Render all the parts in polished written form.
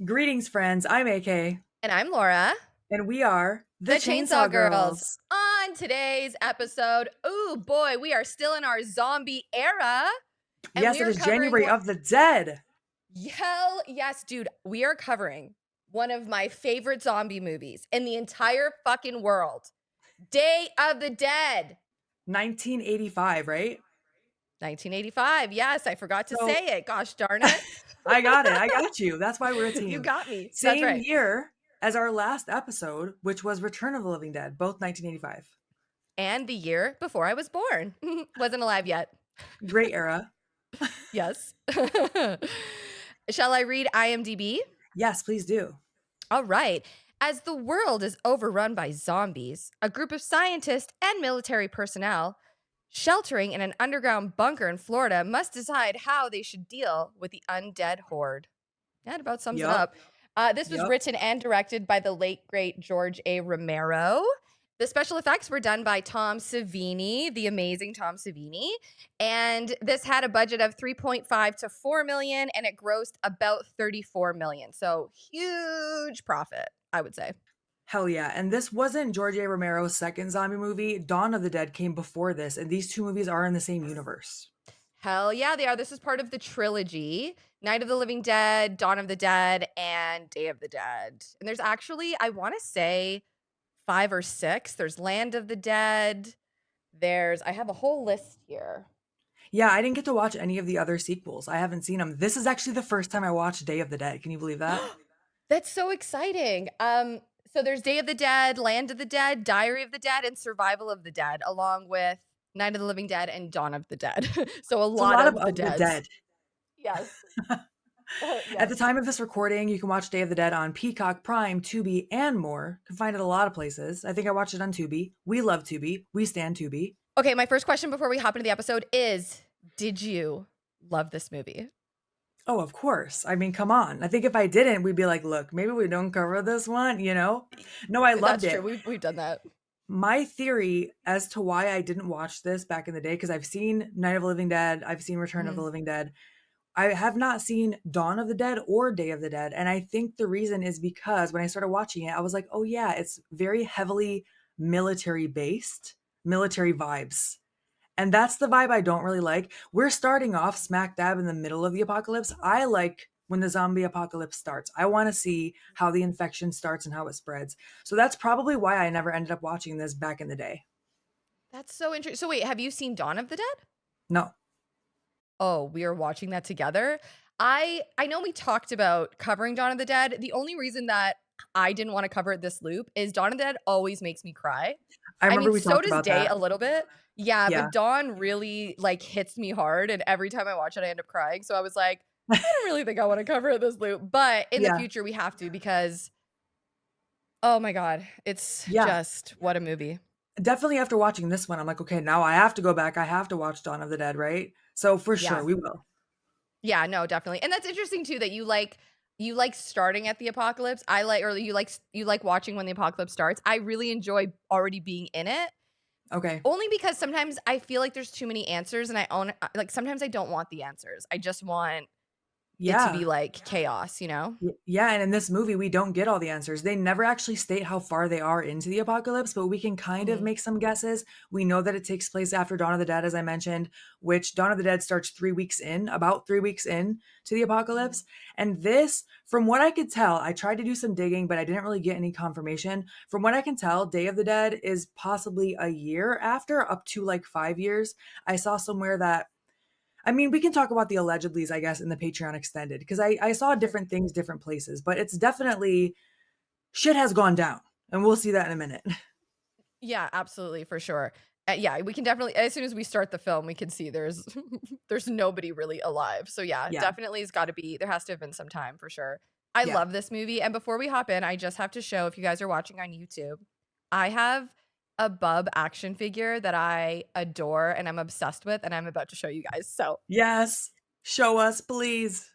Greetings, friends. I'm AK, And I'm Laura, and we are the the Chainsaw Chainsaw Girls. Girls. On today's episode, ooh boy, we are still in our zombie era, and Yes, we it are is covering January what? of the Dead. Hell yes, dude. We are covering one of my favorite zombie movies in the entire fucking world, Day of the Dead. 1985, right? 1985. Yes, I forgot to So say it. Gosh darn it. I got it. I got you. That's why we're a You team. got me. That's Same right. year as our last episode, which was Return of the Living Dead, both 1985. And the year before I was born. Wasn't alive yet. Great era. Yes. Shall I read IMDb? Yes, please do. All right. As the world is overrun by zombies, a group of scientists and military personnel sheltering in an underground bunker in Florida must decide how they should deal with the undead horde. That about sums it Yup. up. This was Yup. written and directed by the late, great George A. Romero. The special effects were done by Tom Savini, the amazing Tom Savini. And this had a budget of 3.5 to 4 million, and it grossed about 34 million. So huge profit, I would say. Hell yeah. And this wasn't George A. Romero's second zombie movie. Dawn of the Dead came before this, and these two movies are in the same universe. Hell yeah, they are. This is part of the trilogy: Night of the Living Dead, Dawn of the Dead, and Day of the Dead. And there's actually, I want to say, 5 or 6. There's Land of the Dead. I have a whole list here. Yeah, I didn't get to watch any of the other sequels. I haven't seen them. This is actually the first time I watched Day of the Dead. Can you believe that? That's so exciting. So there's Day of the Dead, Land of the Dead, Diary of the Dead, and Survival of the Dead, along with Night of the Living Dead and Dawn of the Dead. So a It's a lot lot of the of the deads. Dead. Yes. At the Yes. time of this recording, you can watch Day of the Dead on Peacock, Prime, Tubi, and more. You can find it a lot of places. I think I watched it on Tubi. We love Tubi. We stand Tubi. Okay, my first question before we hop into the episode is, did you love this movie? Oh, of course. I mean, come on. I think if I didn't, we'd be like, look, maybe we don't cover this one, you know? No, I loved That's true. it. We've done that. My theory as to why I didn't watch this back in the day, because I've seen Night of the Living Dead, I've seen Return of the Mhm. Living Dead. I have not seen Dawn of the Dead or Day of the Dead. And I think the reason is because when I started watching it, I was like, oh, yeah, it's very heavily military based, military vibes. And that's the vibe I don't really like. We're starting off smack dab in the middle of the apocalypse. I like when the zombie apocalypse starts. I want to see how the infection starts and how it spreads. So that's probably why I never ended up watching this back in the day. That's so interesting. So wait, have you seen Dawn of the Dead? No. Oh, we are watching that together. I know we talked about covering Dawn of the Dead. The only reason that I didn't want to cover it this loop is Dawn of the Dead always makes me cry. I I remember mean, we so talked does about Day that. a little bit. Yeah, Yeah. but Dawn really like hits me hard, and every time I watch it, I end up crying. So I was like, I don't really think I want to cover it this loop, but in the Yeah. future we have to because oh my god, it's Yeah. just what a movie. Definitely after watching this one, I'm like, okay, now I have to go back. I have to watch Dawn of the Dead, right? So for sure, Yeah. we will. Yeah, no, definitely. And that's interesting too that you like starting at the apocalypse. I like or you like watching when the apocalypse starts. I really enjoy already being in it. Okay. Only because sometimes I feel like there's too many answers and I own like sometimes I don't want the answers. I just want it to be Yeah. like chaos, you know? Yeah, and in this movie, we don't get all the answers. They never actually state how far they are into the apocalypse, but we can kind of Mhm. make some guesses. We know that it takes place after Dawn of the Dead, as I mentioned, which Dawn of the Dead starts 3 weeks in, about 3 weeks in to the Mhm. apocalypse. And this, from what I could tell, I tried to do some digging, but I didn't really get any confirmation. From what I can tell, Day of the Dead is possibly a year after, up to like 5 years. I saw somewhere that I mean, we can talk about the allegedlys, I guess, in the Patreon extended because I saw Sure. different things, different places, but it's definitely shit has gone down, and we'll see that in a minute. Yeah, absolutely, for sure. Yeah, we can definitely as soon as we start the film, we can see there's there's nobody really alive. So yeah, Yeah, definitely has got to be there has to have been some time for sure. I yeah. love this movie, and before we hop in, I just have to show if you guys are watching on YouTube, I have a Bub action figure that I adore and I'm obsessed with, and I'm about to show you guys. So Yes. Show us, please.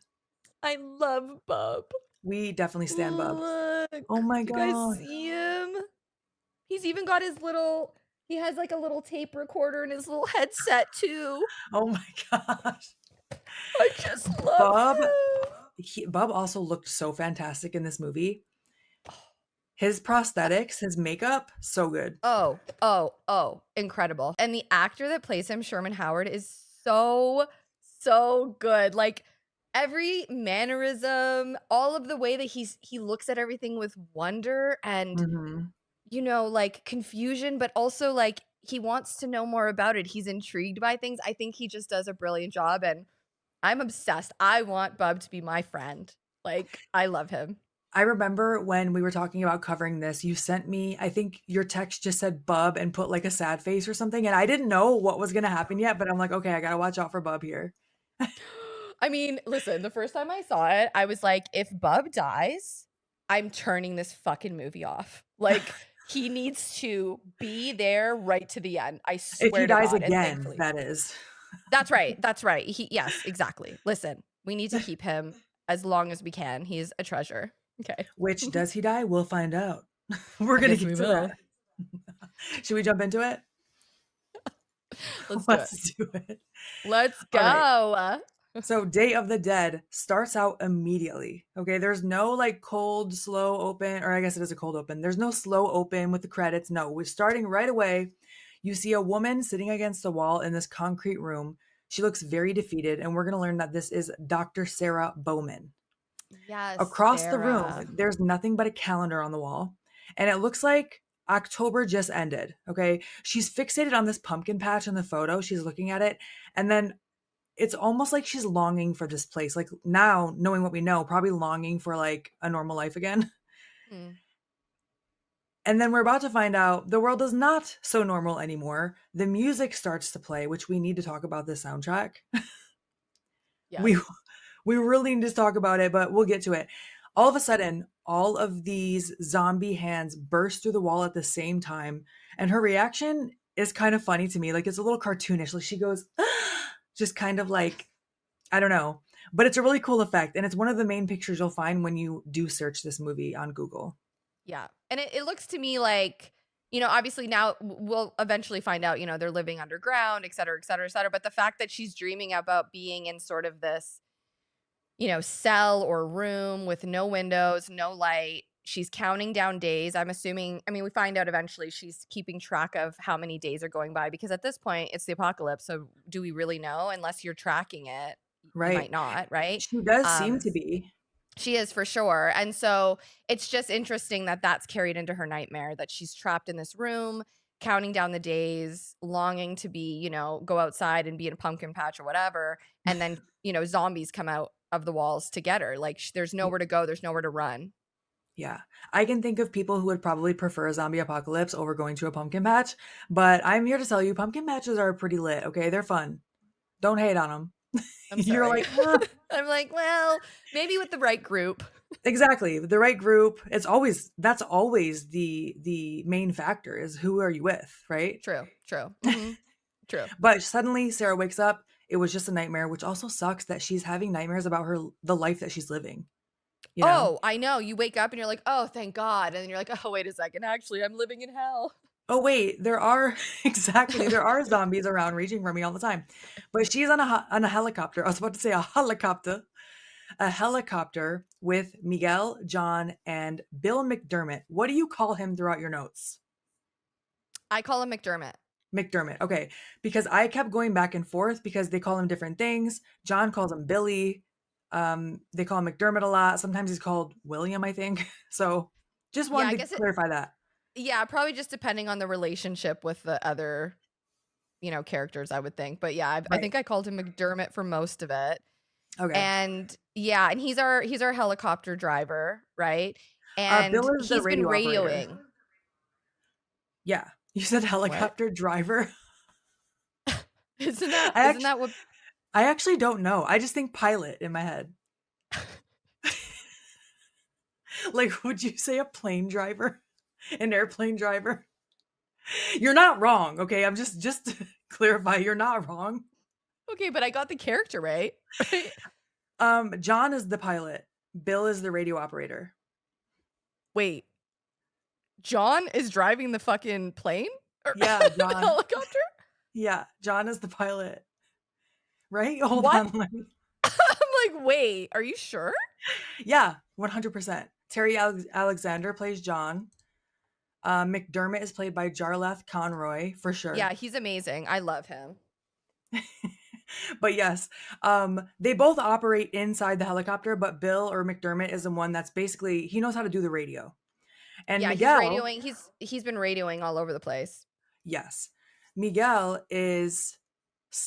I love Bub. We definitely stand Bub. Oh Look, my do you guys god. see him? He's even got his little he has like a little tape recorder in his little headset too. Oh my gosh. I just love Bub him. Bub also looked so fantastic in this movie. His prosthetics, his makeup, so good. Incredible. And the actor that plays him, Sherman Howard, is so, so good. Like every mannerism, all of the way that he looks at everything with wonder and, Mhm. like confusion, but also like he wants to know more about it. He's intrigued by things. I think he just does a brilliant job and I'm obsessed. I want Bub to be my friend. Like, I love him. I remember when we were talking about covering this, you sent me, I think your text just said Bub and put like a sad face or something. And I didn't know what was going to happen yet, but I'm like, okay, I got to watch out for Bub here. I mean, listen, the first time I saw it, I was like, if Bub dies, I'm turning this fucking movie off. Like, he needs to be there right to the end. I If he swear to dies God. And again, thankfully, that is. that's right. That's right. Yes, exactly. Listen, we need to keep him as long as we can. He's a treasure. Okay. Which does he die? We'll find out. We're I going to guess we get to that. will. Should we jump into it? Let's do it. Let's do it. Let's All right. go. So Day of the Dead starts out immediately. Okay, there's no like cold, slow open, or I guess it is a cold open. There's no slow open with the credits. No, we're starting right away. You see a woman sitting against a wall in this concrete room. She looks very defeated, and we're going to learn that this is Dr. Sarah Bowman. Yes, Across the room, Sarah. there's nothing but a calendar on the wall, and it looks like October just ended. Okay, she's fixated on this pumpkin patch in the photo. She's looking at it, and then it's almost like she's longing for this place. Like now, knowing what we know, probably longing for like a normal life again. Hmm. And then we're about to find out the world is not so normal anymore. The music starts to play, which we need to talk about the soundtrack. we Yes. we really need to talk about it, but we'll get to it. All of a sudden, all of these zombie hands burst through the wall at the same time, and her reaction is kind of funny to me. Like it's a little cartoonish. Like she goes, just kind of like I don't know, but it's a really cool effect, and it's one of the main pictures you'll find when you do search this movie on Google. Yeah. And it looks to me like, obviously now we'll eventually find out, they're living underground, et cetera, et cetera, et cetera. But the fact that she's dreaming about being in sort of this, cell or room with no windows, no light, she's counting down days. I'm assuming, I mean, we find out eventually she's keeping track of how many days are going by because at this point it's the apocalypse. So do we really know? Unless you're tracking it, you might Right. not, right? She does seem Um, to be. She is for sure. And so it's just interesting that that's carried into her nightmare that she's trapped in this room, counting down the days, longing to be, go outside and be in a pumpkin patch or whatever. And then, zombies come out of the walls to get her. Like there's nowhere to go, there's nowhere to run. Yeah. I can think of people who would probably prefer a zombie apocalypse over going to a pumpkin patch, but I'm here to tell you pumpkin patches are pretty lit, okay? They're fun. Don't hate on them. I'm You're sorry. like, "Ah." I'm like, well, maybe with the right group. Exactly. The right group. That's always the main factor is who are you with, right? True, true. True. But suddenly Sarah wakes up. It was just a nightmare, which also sucks that she's having nightmares about the life that she's living, you know? Oh, I know. You wake up and you're like, oh, thank God. And then you're like, oh, wait a second. Actually, I'm living in hell. Oh wait, there are exactly, there are zombies around reaching for me all the time. But she's on a helicopter. I was about to say a helicopter. A helicopter with Miguel, John, and Bill McDermott. What do you call him throughout your notes? I call him McDermott. McDermott. Okay. Because I kept going back and forth because they call him different things. John calls him Billy. They call him McDermott a lot. Sometimes he's called William, I think. So just Yeah, I wanted to guess clarify that. yeah, probably just depending on the relationship with the other, characters, I would think. But yeah, I Right. think I called him McDermott for most of it. Okay. And yeah, and he's our helicopter driver, right? And Bill is the he's been radio operator. radioing. Yeah. You said What? helicopter driver. Isn't that I isn't actually that what I actually don't know. I just think pilot in my head. Like, would you say a plane driver? An airplane driver? You're not wrong, okay? I'm just to clarify, you're not wrong. Okay, but I got the character right. Right? John is the pilot. Bill is the radio operator. Wait, John is driving the fucking plane? Or Yeah, the John. helicopter? Yeah, John is the pilot. Right? Hold What? on. I'm like, wait, are you sure? Yeah, 100%. Terry Alexander plays John. McDermott is played by Jarlath Conroy for sure. Yeah, he's amazing. I love him. But yes, they both operate inside the helicopter, but Bill or McDermott is the one that's basically he knows how to do the radio. And Yeah, he's Miguel, radioing. He's been radioing all over the place. yes, Miguel is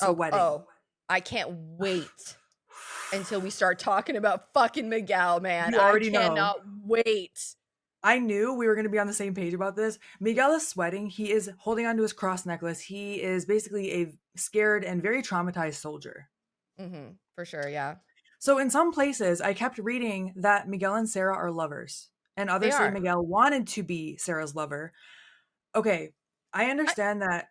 Oh, sweating. oh, I can't wait until we start talking about fucking Miguel, man. You I already know. cannot wait. I knew we were going to be on the same page about this. Miguel is sweating. He is holding onto his cross necklace. He is basically a scared and very traumatized soldier. For sure, yeah. So in some places, I kept reading that Miguel and Sarah are lovers, and They others say are. Miguel wanted to be Sarah's lover. Okay, I I, understand that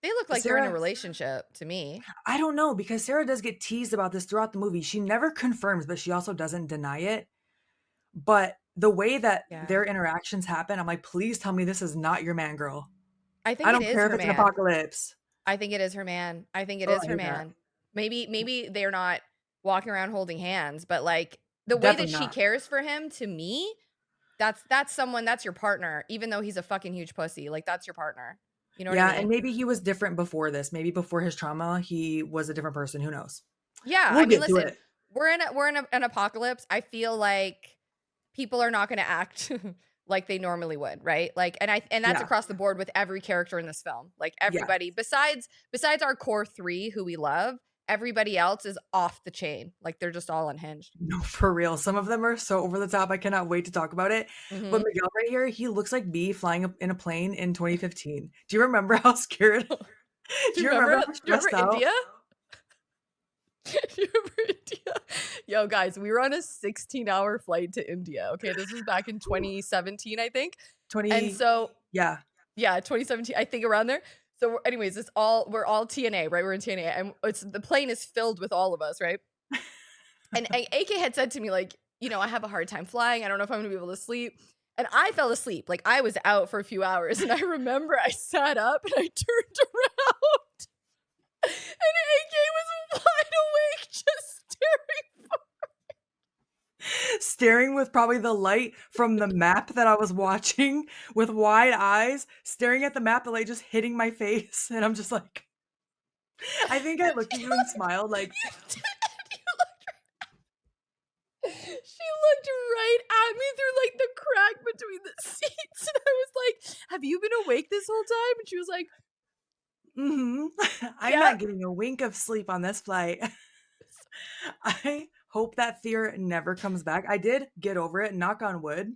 they look like they're in a Sarah, relationship to me. I don't know, because Sarah does get teased about this throughout the movie. She never confirms, but she also doesn't deny it. But the way that Yeah. their interactions happen, I'm like, please tell me this is not your man, girl. I I think it don't is care if her it's an man. apocalypse. I think it is her man. I think it Oh, is I her hate that. man. Maybe they're not walking around holding hands, but like the way that Definitely she not. cares for him to me, that's someone that's your partner, even though he's a fucking huge pussy. Like that's your partner. You know what I Yeah, and mean? maybe he was different before this. Maybe before his trauma, he was a different person. Who knows? Yeah, We'll I mean, get to listen, it. an apocalypse. I feel like people are not going to act like they normally would, right? Like, and that's Yeah. across the board with every character in this film. Like Yeah. everybody, besides our core three who we love, everybody else is off the chain. Like they're just all unhinged. No, for real. Some of them are so over the top. I cannot wait to talk about it. But Hmm. Miguel right here, he looks like me flying in a plane in 2015. Do you remember how scared? Do Do you you remember? remember Do how you remember stressed out? India? Do you remember India? Yo, guys, we were on a 16-hour flight to India. Okay, this was back in Ooh, 2017, I think. And 20, so yeah. yeah, 2017, I think around there. So anyways, we're all TNA, right? We're in TNA, and it's the plane is filled with all of us, right? And AK had said to me like, I have a hard time flying. I don't know if I'm gonna be able to sleep. And I fell asleep. Like I was out for a few hours, and I remember I sat up and I turned around, and AK was wide awake, just staring. Staring with probably the light from the map that I was watching with wide eyes, staring at the map, the light just hitting my face. And I'm just like, I think I looked at you and smiled like, You did. She looked right at me through like the crack between the seats, and I was like, "Have you been awake this whole time?" And she was like, mm-hmm. I'm "Yep." not getting a wink of sleep on this flight. I hope that fear never comes back. I did get over it, knock on wood.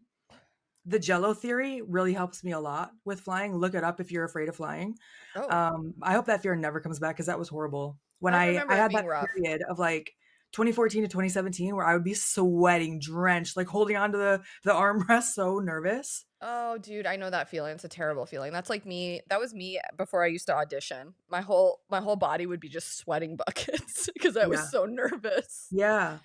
The Jello theory really helps me a lot with flying. Look it up if you're afraid of flying. Oh, I hope that fear never comes back because that was horrible. When I I remember it had being that rough. period of like 2014 to 2017 where I would be sweating, drenched, like holding onto the armrest, so nervous. Oh, dude, I know that feeling. It's a terrible feeling. That's like me. That was me before I used to audition. My whole body would be just sweating buckets because I was Yeah, so nervous. yeah.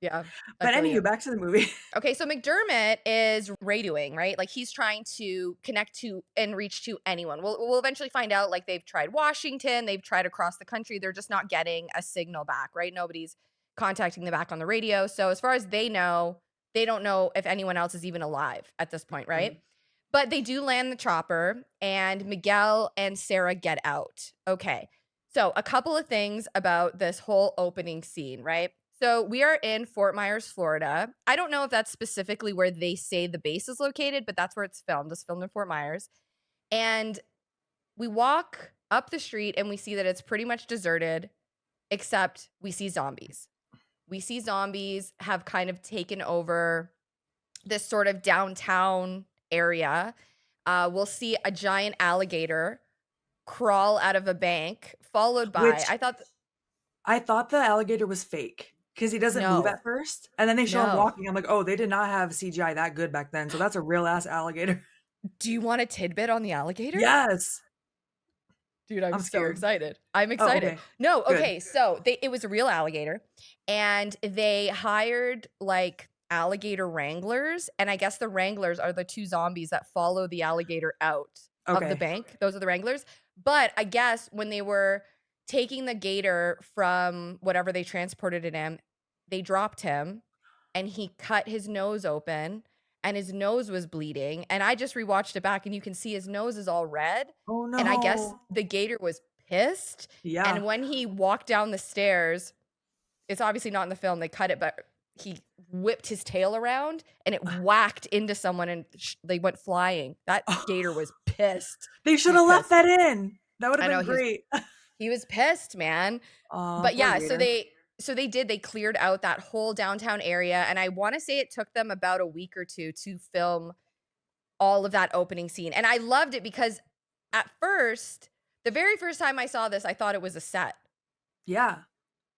Yeah, I But feel anywho, you. back to the movie. Okay, so McDermott is radioing, right? Like he's trying to connect to and reach to anyone. We'll eventually find out like they've tried Washington, they've tried across the country, they're just not getting a signal back, right? Nobody's contacting them back on the radio. So as far as they know, they don't know if anyone else is even alive at this point, right? Right. But they do land the chopper and Miguel and Sarah get out. Okay. So, a couple of things about this whole opening scene, right? So, we are in Fort Myers, Florida. I don't know if that's specifically where they say the base is located, but that's where it's filmed. It's filmed in Fort Myers. And we walk up the street and we see that it's pretty much deserted, except we see zombies. We see zombies have kind of taken over this sort of downtown area. We'll see a giant alligator crawl out of a bank, followed by, Which I thought the alligator was fake because he doesn't move no, at first. And then they show him no. walking. I'm like, oh, they did not have CGI that good back then. So that's a real ass alligator. Do you want a tidbit on the alligator? Yes. Dude, I'm I'm so scared. excited. I'm Oh, excited. okay. No, Good. okay. So it was a real alligator, and they hired like alligator wranglers, and I guess the wranglers are the two zombies that follow the alligator out of the Okay. bank. Those are the wranglers. But I guess when they were taking the gator from whatever they transported it in, they dropped him and he cut his nose open and his nose was bleeding. And I just rewatched it back and you can see his nose is all red. Oh And I guess no. the gator was pissed. And Yeah. when he walked down the stairs, it's obviously not in the film, they cut it, but he whipped his tail around and it whacked into someone and they went flying. That gator was pissed. They He should was have left pissed. that in. That would have I know been great. he was pissed, man. Aw, But poor yeah, Gator. they cleared out that whole downtown area and I want to say it took them about a week or two to film all of that opening scene. And I loved it because at first, the very first time I saw this, I thought it was a set Yeah,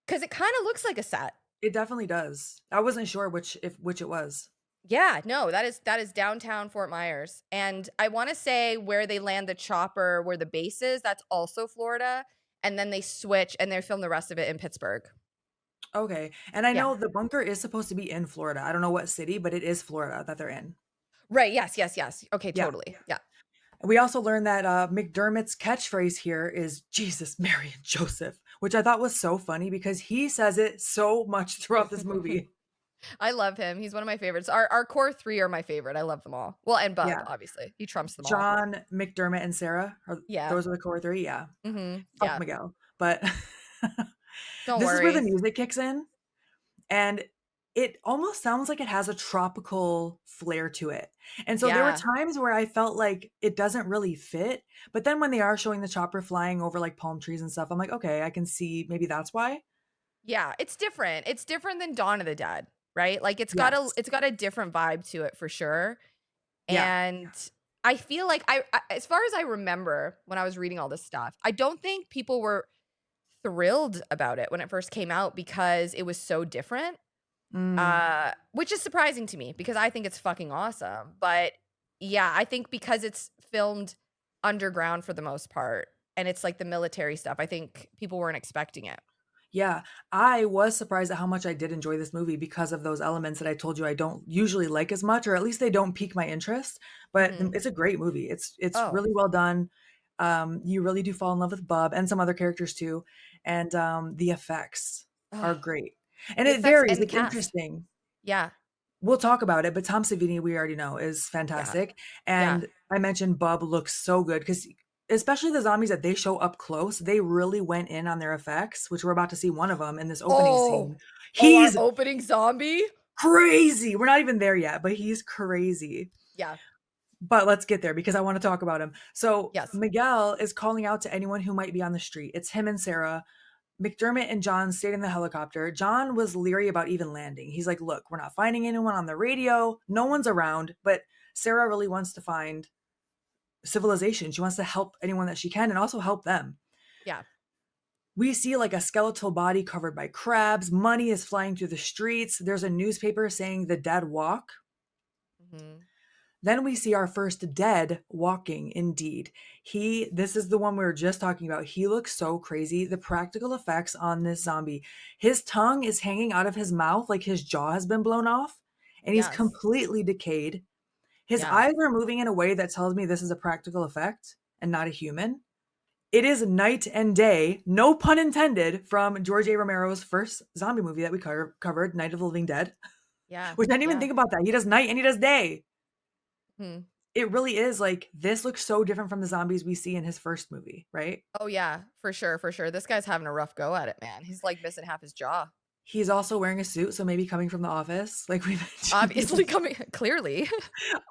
cuz it kind of looks like a set. it definitely does. I wasn't sure which it was. Yeah, no, that is downtown Fort Myers. And I want to say where they land the chopper, where the base is, that's also Florida. And then they switch and they film the rest of it in Pittsburgh. Okay. And I Yeah. know the bunker is supposed to be in Florida. I don't know what city, but it is Florida that they're in. Right. Yes, yes, yes. Okay, Yeah. totally. Yeah. We also learned that McDermott's catchphrase here is Jesus, Mary, and Joseph, which I thought was so funny because he says it so much throughout this movie. I love him. He's one of my favorites. Our core three are my favorite. I love them all. Well, and Bub, Yeah. obviously. He trumps them all. John, McDermott, and Sarah are Yeah. those are the core three. Yeah. Fuck Yeah. Miguel. But Don't this is where the worry. music kicks in. And it almost sounds like it has a tropical flair to it. And so there were Yeah. times where I felt like it doesn't really fit, but then when they are showing the chopper flying over like palm trees and stuff, I'm like, okay, I can see maybe that's why. Yeah. It's different. It's different than Dawn of the Dead, right? Like Yes. it's got a different vibe to it for sure. Yeah. And I feel like as far as I remember when I was reading all this stuff, I don't think people were thrilled about it when it first came out because it was so different. Mm. Which is surprising to me because I think it's fucking awesome. But yeah, I think because it's filmed underground for the most part and it's like the military stuff, I think people weren't expecting it. Yeah, I was surprised at how much I did enjoy this movie because of those elements that I told you I don't usually like as much, or at least they don't pique my interest. But Hmm. it's a great movie. It's Oh, really well done. You really do fall in love with Bub and some other characters too, and the effects are oh, great. And the it effects varies. and the It's cast. interesting. Yeah, We'll talk about it, but Tom Savini, we already know, is yeah, fantastic. yeah. And I mentioned Bub looks so good because especially the zombies that they show up close, they really went in on their effects, which we're about to see one of them in this opening Oh, scene. oh, our He's opening zombie. crazy. We're not even there yet, but he's crazy. Yeah. But let's get there because I want to talk about him. So Yes. Miguel is calling out to anyone who might be on the street. It's him and Sarah. McDermott and John stayed in the helicopter. John was leery about even landing. He's like, look, we're not finding anyone on the radio. No one's around. But Sarah really wants to find civilization. She wants to help anyone that she can and also help them. Yeah. We see like a skeletal body covered by crabs. Money is flying through the streets. There's a newspaper saying the dead walk. Hmm. Then we see our first dead walking indeed. This is the one we were just talking about. He looks so crazy. The practical effects on this zombie. His tongue is hanging out of his mouth like his jaw has been blown off and he's Yes. completely decayed. His Yeah. eyes are moving in a way that tells me this is a practical effect and not a human. It is night and day, no pun intended, from George A. Romero's first zombie movie that we covered, Night of the Living Dead, Yeah. which I didn't even Yeah. think about that. He does night and he does day. Hmm. It really is like this looks so different from the zombies we see in his first movie, right? Oh yeah, for sure, for sure. This guy's having a rough go at it, man. He's like missing half his jaw. He's also wearing a suit, so maybe coming from the office, like we mentioned. Obviously coming clearly.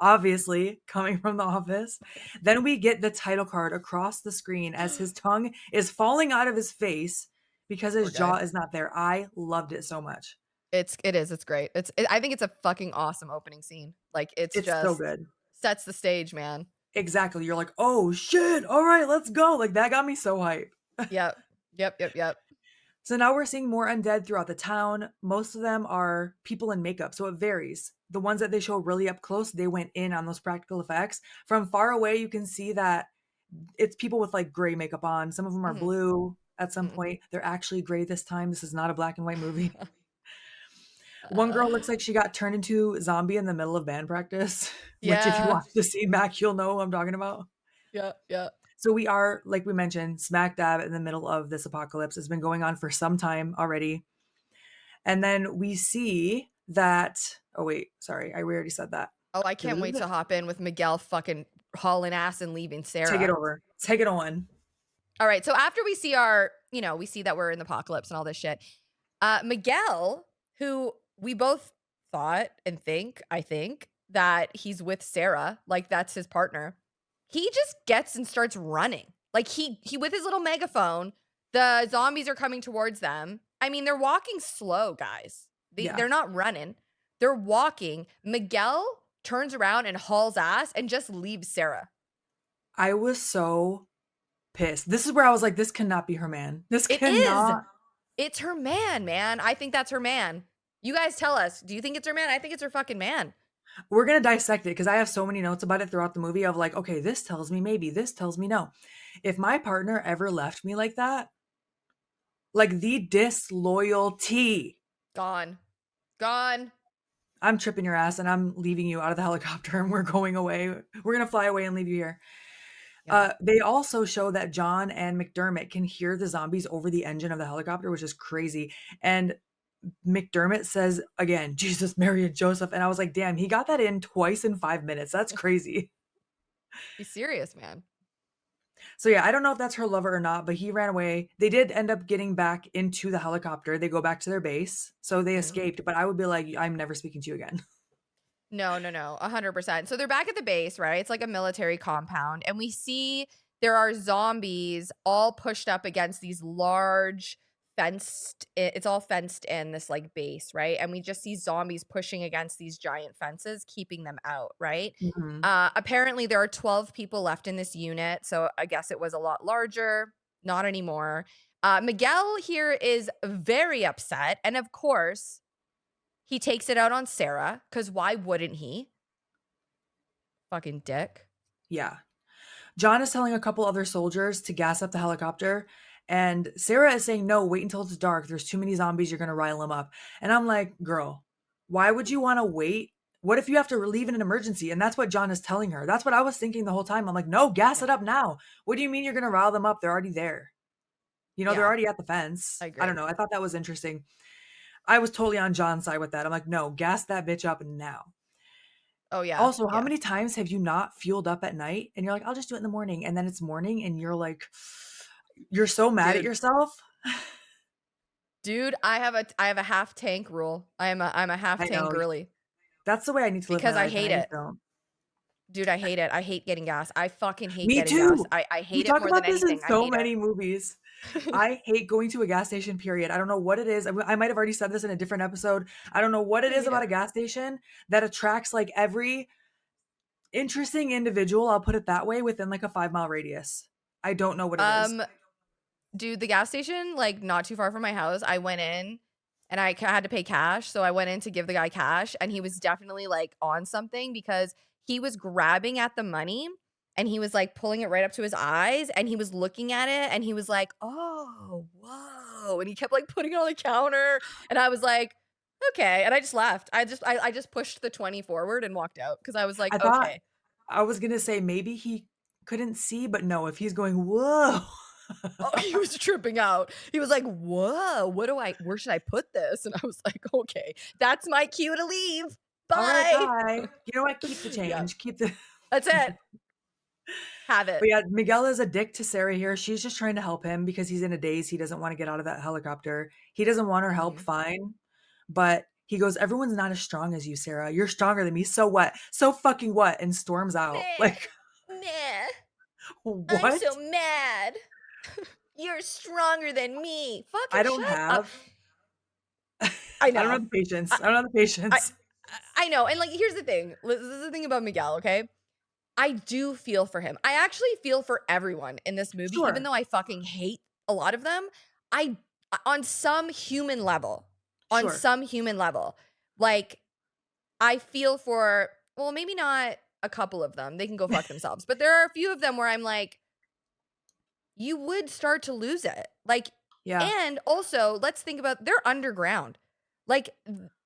Obviously coming from the office. Then we get the title card across the screen as his tongue is falling out of his face because Poor his jaw guy. is not there. I loved it so much. It's great. I think it's a fucking awesome opening scene. Like it's It's so just good. sets the stage, man. Exactly. You're like, oh shit. All right, let's go. Like that got me so hype. Yep. Yep, yep, yep. So now we're seeing more undead throughout the town. Most of them are people in makeup, so it varies. The ones that they show really up close, they went in on those practical effects. From far away, you can see that it's people with like gray makeup on. Some of them are Mhm, blue at some mhm. point. They're actually gray this time. This is not a black and white movie. One Uh, girl looks like she got turned into zombie in the middle of band practice, which if you yeah. watch the scene back, you'll know who I'm talking about. Yep, yep. So we are, like we mentioned, smack dab in the middle of this apocalypse. It's been going on for some time already. And then we see that, oh wait, sorry, we already said that. Oh, I can't wait to hop in with Miguel fucking hauling ass and leaving Take it Sarah. over. Take it on. All right. So after we see our, we see that we're in the apocalypse and all this shit. Miguel, who we both thought and I think that he's with Sarah, like that's his partner. He just gets and starts running. Like he with his little megaphone, the zombies are coming towards them. I mean, they're walking slow, guys. Yeah. They're not running. They're walking. Miguel turns around and hauls ass and just leaves Sarah. I was so pissed. This is where I was like, this cannot be her man. This It is. cannot. It's her man, man. I think that's her man. You guys tell us. Do you think it's her man? I think it's her fucking man. We're going to dissect it because I have so many notes about it throughout the movie of like, okay, this tells me maybe, this tells me no. If my partner ever left me like that, like the disloyalty, Gone. Gone. I'm tripping your ass and I'm leaving you out of the helicopter and we're going away. We're going to fly away and leave you here. Yeah. They also show that John and McDermott can hear the zombies over the engine of the helicopter, which is crazy. And McDermott says again, Jesus, Mary, and Joseph. And I was like, damn, he got that in twice in 5 minutes. That's crazy. He's serious, man. So yeah, I don't know if that's her lover or not, but he ran away. They did end up getting back into the helicopter. They go back to their base. So they Mhm. escaped, but I would be like, I'm never speaking to you again. No, 100%. So they're back at the base, right? It's like a military compound. And we see there are zombies all pushed up against these large it's all fenced in, this like base, right? And we just see zombies pushing against these giant fences, keeping them out, right? Mhm. Apparently there are 12 people left in this unit. So I guess it was a lot larger. Not anymore. Miguel here is very upset. And of course, he takes it out on Sarah, because why wouldn't he? Fucking dick. Yeah. John is telling a couple other soldiers to gas up the helicopter. And Sarah is saying, no, wait until it's dark. There's too many zombies. You're going to rile them up. And I'm like, girl, why would you want to wait? What if you have to leave in an emergency? And that's what John is telling her. That's what I was thinking the whole time. I'm like, no, gas Yeah. it up now. What do you mean you're going to rile them up? They're already there. They're Yeah, already at the fence. I I agree. don't know. I thought that was interesting. I was totally on John's side with that. I'm like, no, gas that bitch up now. Oh, yeah. Also, how Yeah. many times have you not fueled up at night and you're like, I'll just do it in the morning. And then it's morning and you're like, you're so mad at Dude, yourself. dude, I have a half tank rule. I'm a half I tank know. girly That's the way I need to live my because I life. And hate I just it. don't. Dude, I hate it. I hate getting gas. I fucking hate Me getting gas. too. I We hate it talk more than about this in anything. I so hate many movies. it. I hate going to a gas station, period. I don't know what it is. I might have already said this in a different episode. I don't know what it I is hate about it. a gas station that attracts like every interesting individual, I'll put it that way, within like a 5 mile radius. I don't know what it is. Um, Dude, the gas station, like not too far from my house, I went in and had to pay cash. So I went in to give the guy cash and he was definitely like on something because he was grabbing at the money and he was like pulling it right up to his eyes and he was looking at it and he was like, oh, whoa. And he kept like putting it on the counter. And I was like, okay. And I just left. I just pushed the 20 forward and walked out because I was like, I thought okay. I was gonna say maybe he couldn't see, but no, if he's going, whoa. Oh, he was tripping out. He was like, "Whoa, where should I put this?" And I was like, "Okay, that's my cue to leave. All right, Bye." bye. You know what? Keep the Yeah, change. Keep the that's it. Have it. But yeah, Miguel is a dick to Sarah here. She's just trying to help him because he's in a daze. He doesn't want to get out of that helicopter. He doesn't want her help, Mhm. fine. But he goes, everyone's not as strong as you, Sarah. You're stronger than me. So what? So fucking what? And storms out. Meh, Like, meh. I'm what? so mad. You're stronger than me. I Fucking don't shut up. have I I don't have know. the patience. I, I don't have the I, patience. I know. And like, here's the thing. This is the thing about Miguel. Okay, I do feel for him. I actually feel for everyone in this movie, even Sure. though I fucking hate a lot of them. I, on some human level, Sure. like I feel for, well, maybe not a couple of them. They can go fuck themselves. But there are a few of them where I'm like, you would start to lose it. Like, Yeah. and also, let's think about they're underground. Like,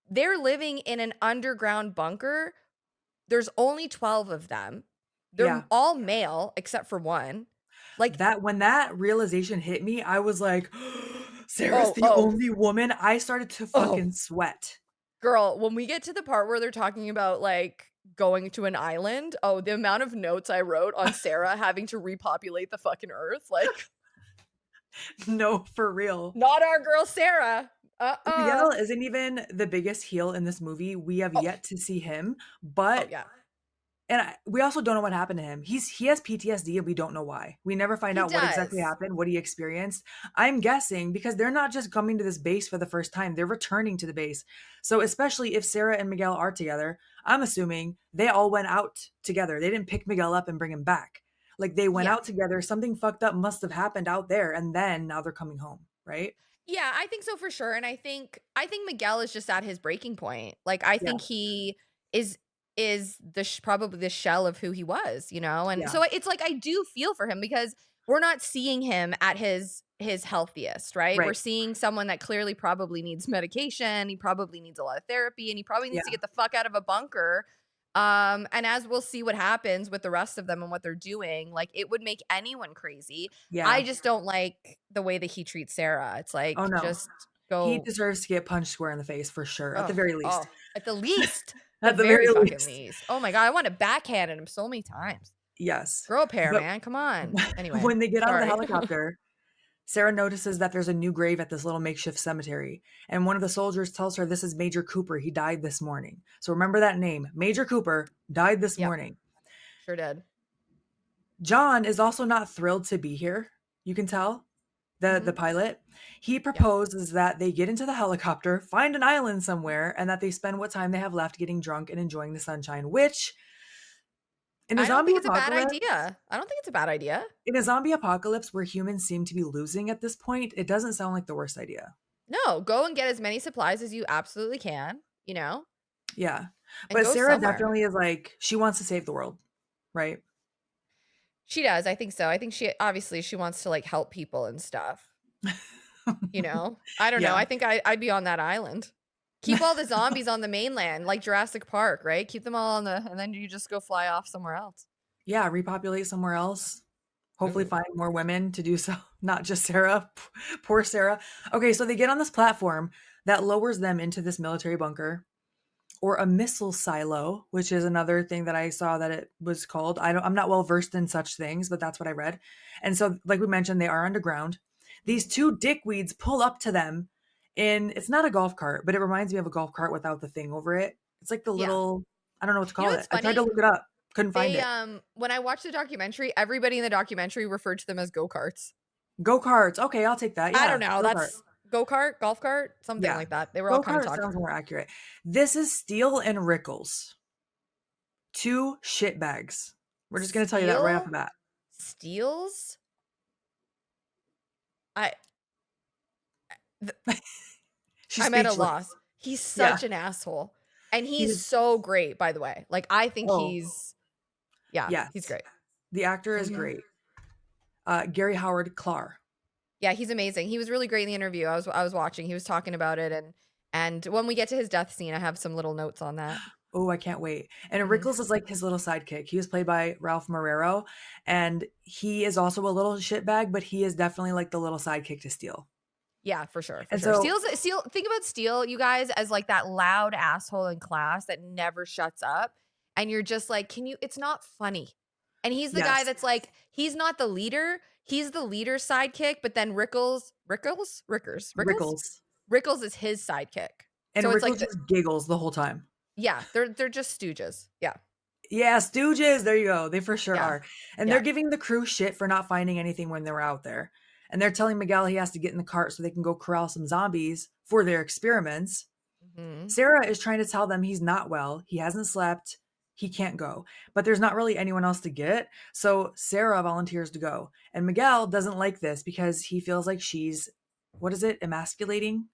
they're living in an underground bunker. There's only 12 of them. They're Yeah. all male except for one. Like, That when that realization hit me, I was like, Sarah's Oh, the oh, only woman. I started to oh. fucking sweat. Girl, when we get to the part where they're talking about, like, going to an island, oh, the amount of notes I wrote on Sarah having to repopulate the fucking earth, like, No, for real. not our girl Sarah. Uh-uh. Miguel isn't even the biggest heel in this movie. We have Oh, yet to see him, oh, but yeah. we also don't know what happened to him. He has PTSD and we don't know why. We never find He out what exactly does. happened, what he experienced. I'm guessing because they're not just coming to this base for the first time, they're returning to the base. So especially if Sarah and Miguel are together, I'm assuming they all went out together. They didn't pick Miguel up and bring him back. Like they went Yeah. out together. Something fucked up must have happened out there and then now they're coming home, right? Yeah, I think so for sure, and I think Miguel is just at his breaking point. Like, I Yeah. think he is probably the shell of who he was, you know? And Yeah. so it's like I do feel for him because we're not seeing him at his healthiest, right? We're Right. seeing someone that clearly probably needs medication, he probably needs a lot of therapy, and he probably Yeah. needs to get the fuck out of a bunker. And as we'll see what happens with the rest of them and what they're doing, like, it would make anyone crazy. I Yeah. just don't like the way that he treats Sarah. It's Oh like, no. just He go, deserves to get punched square in the face for sure, at the oh, very least. oh, at the least, the At the very very fucking least. least. Oh my God, I want to backhand him so many times. Yes. Grow a pair, But man. Come on. Anyway, when they get out of the sorry. helicopter, Sarah notices that there's a new grave at this little makeshift cemetery. And one of the soldiers tells her this is Major Cooper. He died this morning. So remember that name. Major Cooper died this Yep, morning. sure did. John is also not thrilled to be here. You can tell. The Hmm. pilot. He Yeah. proposes that they get into the helicopter, find an island somewhere, and that they spend what time they have left getting drunk and enjoying the sunshine, which in a I don't zombie think it's a bad apocalypse, idea. I don't think it's a bad idea. where humans seem to be losing at this point, it doesn't sound like the worst idea. No, go and get as many supplies as you absolutely can, you know, Yeah. and But go Sarah somewhere. definitely is like, she wants to save the world, right? She does. I think so. I think she wants to like help people and stuff. You know? I don't know. Yeah. I think I'd be on that island. Keep all the zombies on the mainland, like Jurassic Park, right? Keep them all on and then you just go fly off somewhere else. Yeah, repopulate somewhere else. Hopefully Ooh. find more women to do so, not just Sarah. Poor Sarah. Okay, so they get on this platform that lowers them into this military bunker or a missile silo, which is another thing that I saw that it was called. I'm not well versed in such things, but that's what I read. And so, like we mentioned, they are underground. These Mhm. two dickweeds pull up to them in it's not a golf cart, but it reminds me of a golf cart without the thing over it. It's like the Yeah. little I don't know what to You know call it. what's I tried to funny? look it up, couldn't find They it. when I watched the documentary, everybody in the documentary referred to them as go-karts. Go-karts. Okay, I'll take that. I don't Yeah, know. go-kart. That's go-kart, golf cart, something Yeah. like that. They were all kind of Go-kart talking. sounds more accurate. This is Steele and Rickles. Two shitbags. We're just gonna tell you that right off the Steel bat. steals. I She's I'm at a speechless. loss. He's Yeah. such an asshole. And he's He's so great, by the way. Like, I think oh, he's yes. great. The actor is Mhm. great. Gary Howard Clark. Yeah, he's amazing. He was really great in the interview. I was watching. He was talking about it, and when we get to his death scene, I have some little notes on that. Oh, I can't wait. And Mhm. Rickles is like his little sidekick. He was played by Ralph Morero, and he is also a little shitbag, but he is definitely like the little sidekick to Steele. Yeah, for sure, for And sure. so, Steel think about Steel, you guys, as like that loud asshole in class that never shuts up. And you're just like, can you it's not funny. And he's the guy yes, that's like, he's not the leader. He's the leader's sidekick, but then Rickles. Rickles is his sidekick. And So it's like Rickles just giggles the whole time. yeah, they're just stooges. Yeah. Yeah, Stooges. There you go. They for sure Yeah. are. And they're Yeah. giving the crew shit for not finding anything when they were out there. And they're telling Miguel he has to get in the cart so they can go corral some zombies for their experiments. Mhm. Sarah is trying to tell them he's not well, he hasn't slept, he can't go. But there's not really anyone else to get. So Sarah volunteers to go. And Miguel doesn't like this because he feels like she's, what is it, emasculating?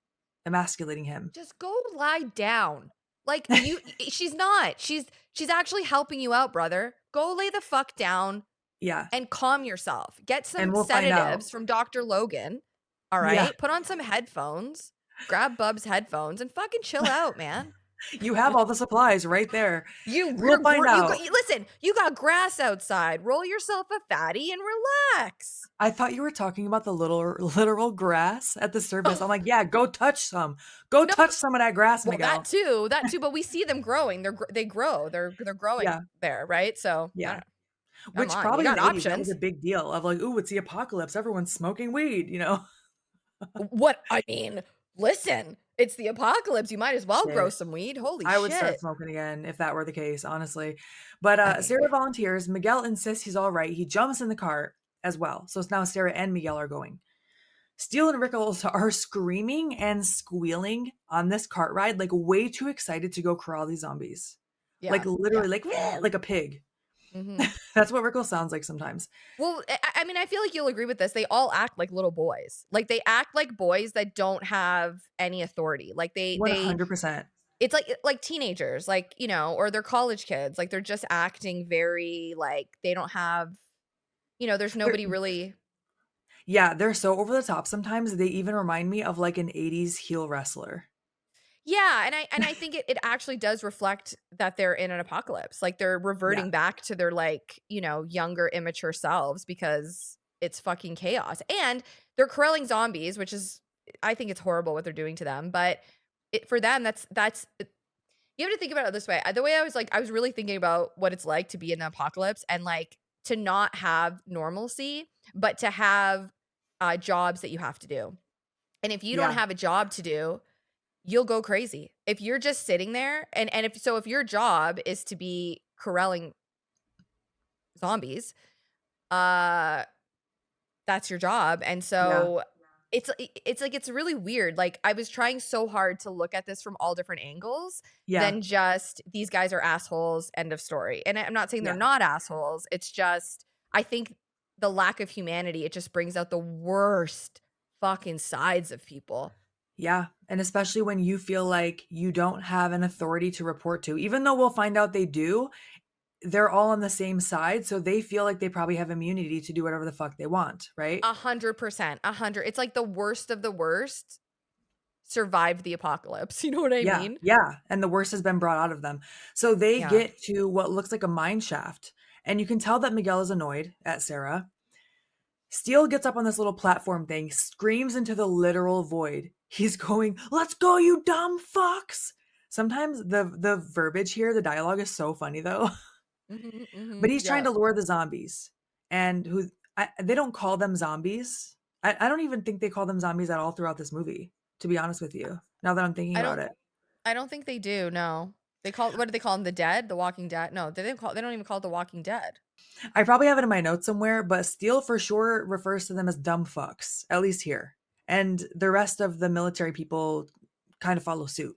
Emasculating him. Just go lie down. Like she's not. She's actually helping you out, brother. Go lay the fuck down Yeah. and calm yourself. Get And some we'll find out. sedatives from Dr. Logan. All Yeah. right? Put on some headphones. Grab Bub's headphones and fucking chill out, man. You have all the supplies right there. We'll You're find out. listen, you got grass outside. Roll yourself a fatty and relax. I thought you were talking about the little literal grass at the surface. I'm like, "Yeah, go touch some. Go No, touch some of that grass, well, Miguel." that too, but we see them growing. They grow. They're growing Yeah, there, right? So, I yeah. don't know. Come Which on, you probably in got the '80s, that was a options. big deal of like, "Ooh, it's the apocalypse. Everyone's smoking weed," you know? What I mean, listen, it's the apocalypse. You might as well grow Shit. some weed. Holy I would start shit. smoking again if that were the case, honestly. But, I mean, Sarah volunteers. Miguel insists he's alright. He jumps in the cart as well. So it's now Sarah and Miguel are going. Steele and Rickles are screaming and squealing on this cart ride, like way too excited to go corral these zombies. Like yeah, yeah. literally, like "Bleh," like a pig. Mhm. That's what Rickles sounds like sometimes. Well, I mean, I feel like you'll agree with this. They all act like little boys. Like they act like boys that don't have any authority. Like they 100%. it's like teenagers, like, or they're college kids. Like they're just acting very like they don't have, there's They're nobody really. Yeah, they're so over the top sometimes. They even remind me of like an '80s heel wrestler. Yeah, and I think it actually does reflect that they're in an apocalypse. Like they're Yeah, reverting back to their like, younger immature selves because it's fucking chaos. And they're corralling zombies, which is I think it's horrible what they're doing to them, but for them that's you have to think about it this way. The way I was really thinking about what it's like to be in an apocalypse and like to not have normalcy, but to have jobs that you have to do. And if you don't yeah, have a job to do, you'll go crazy. If you're just sitting there and if your job is to be corralling zombies, uh that's your job. And yeah, so it's like it's really weird. Like I was trying so hard to look at this from all different angles yeah, than just these guys are assholes, end of story. And I'm not saying they're yeah, not assholes. It's just I think the lack of humanity, it just brings out the worst fucking sides of people. yeah. And especially when you feel like you don't have an authority to report to, even though we'll find out they do, they're all on the same side. So they feel like they probably have immunity to do whatever the fuck they want, right? 100%, 100. It's like the worst of the worst survived the apocalypse. You know what I Yeah, mean? yeah, and the worst has been brought out of them. So they Yeah. get to what looks like a mine shaft, and you can tell that Miguel is annoyed at Sarah. Steele gets up on this little platform thing, screams into the literal void. He's going, "Let's go, you dumb fucks!" Sometimes the verbiage here, the dialogue is so funny though. Mhm, But mhm. he's trying Yeah. to lure the zombies, and they don't call them zombies. I don't even think they call them zombies at all throughout this movie, to be honest with you, now that I'm thinking I about don't it. I don't think they do, no. What do they call them? The Dead? The Walking Dead? No, they don't even call it The Walking Dead. I probably have it in my notes somewhere, but Steele for sure refers to them as dumb fucks, at least here. And the rest of the military people kind of follow suit.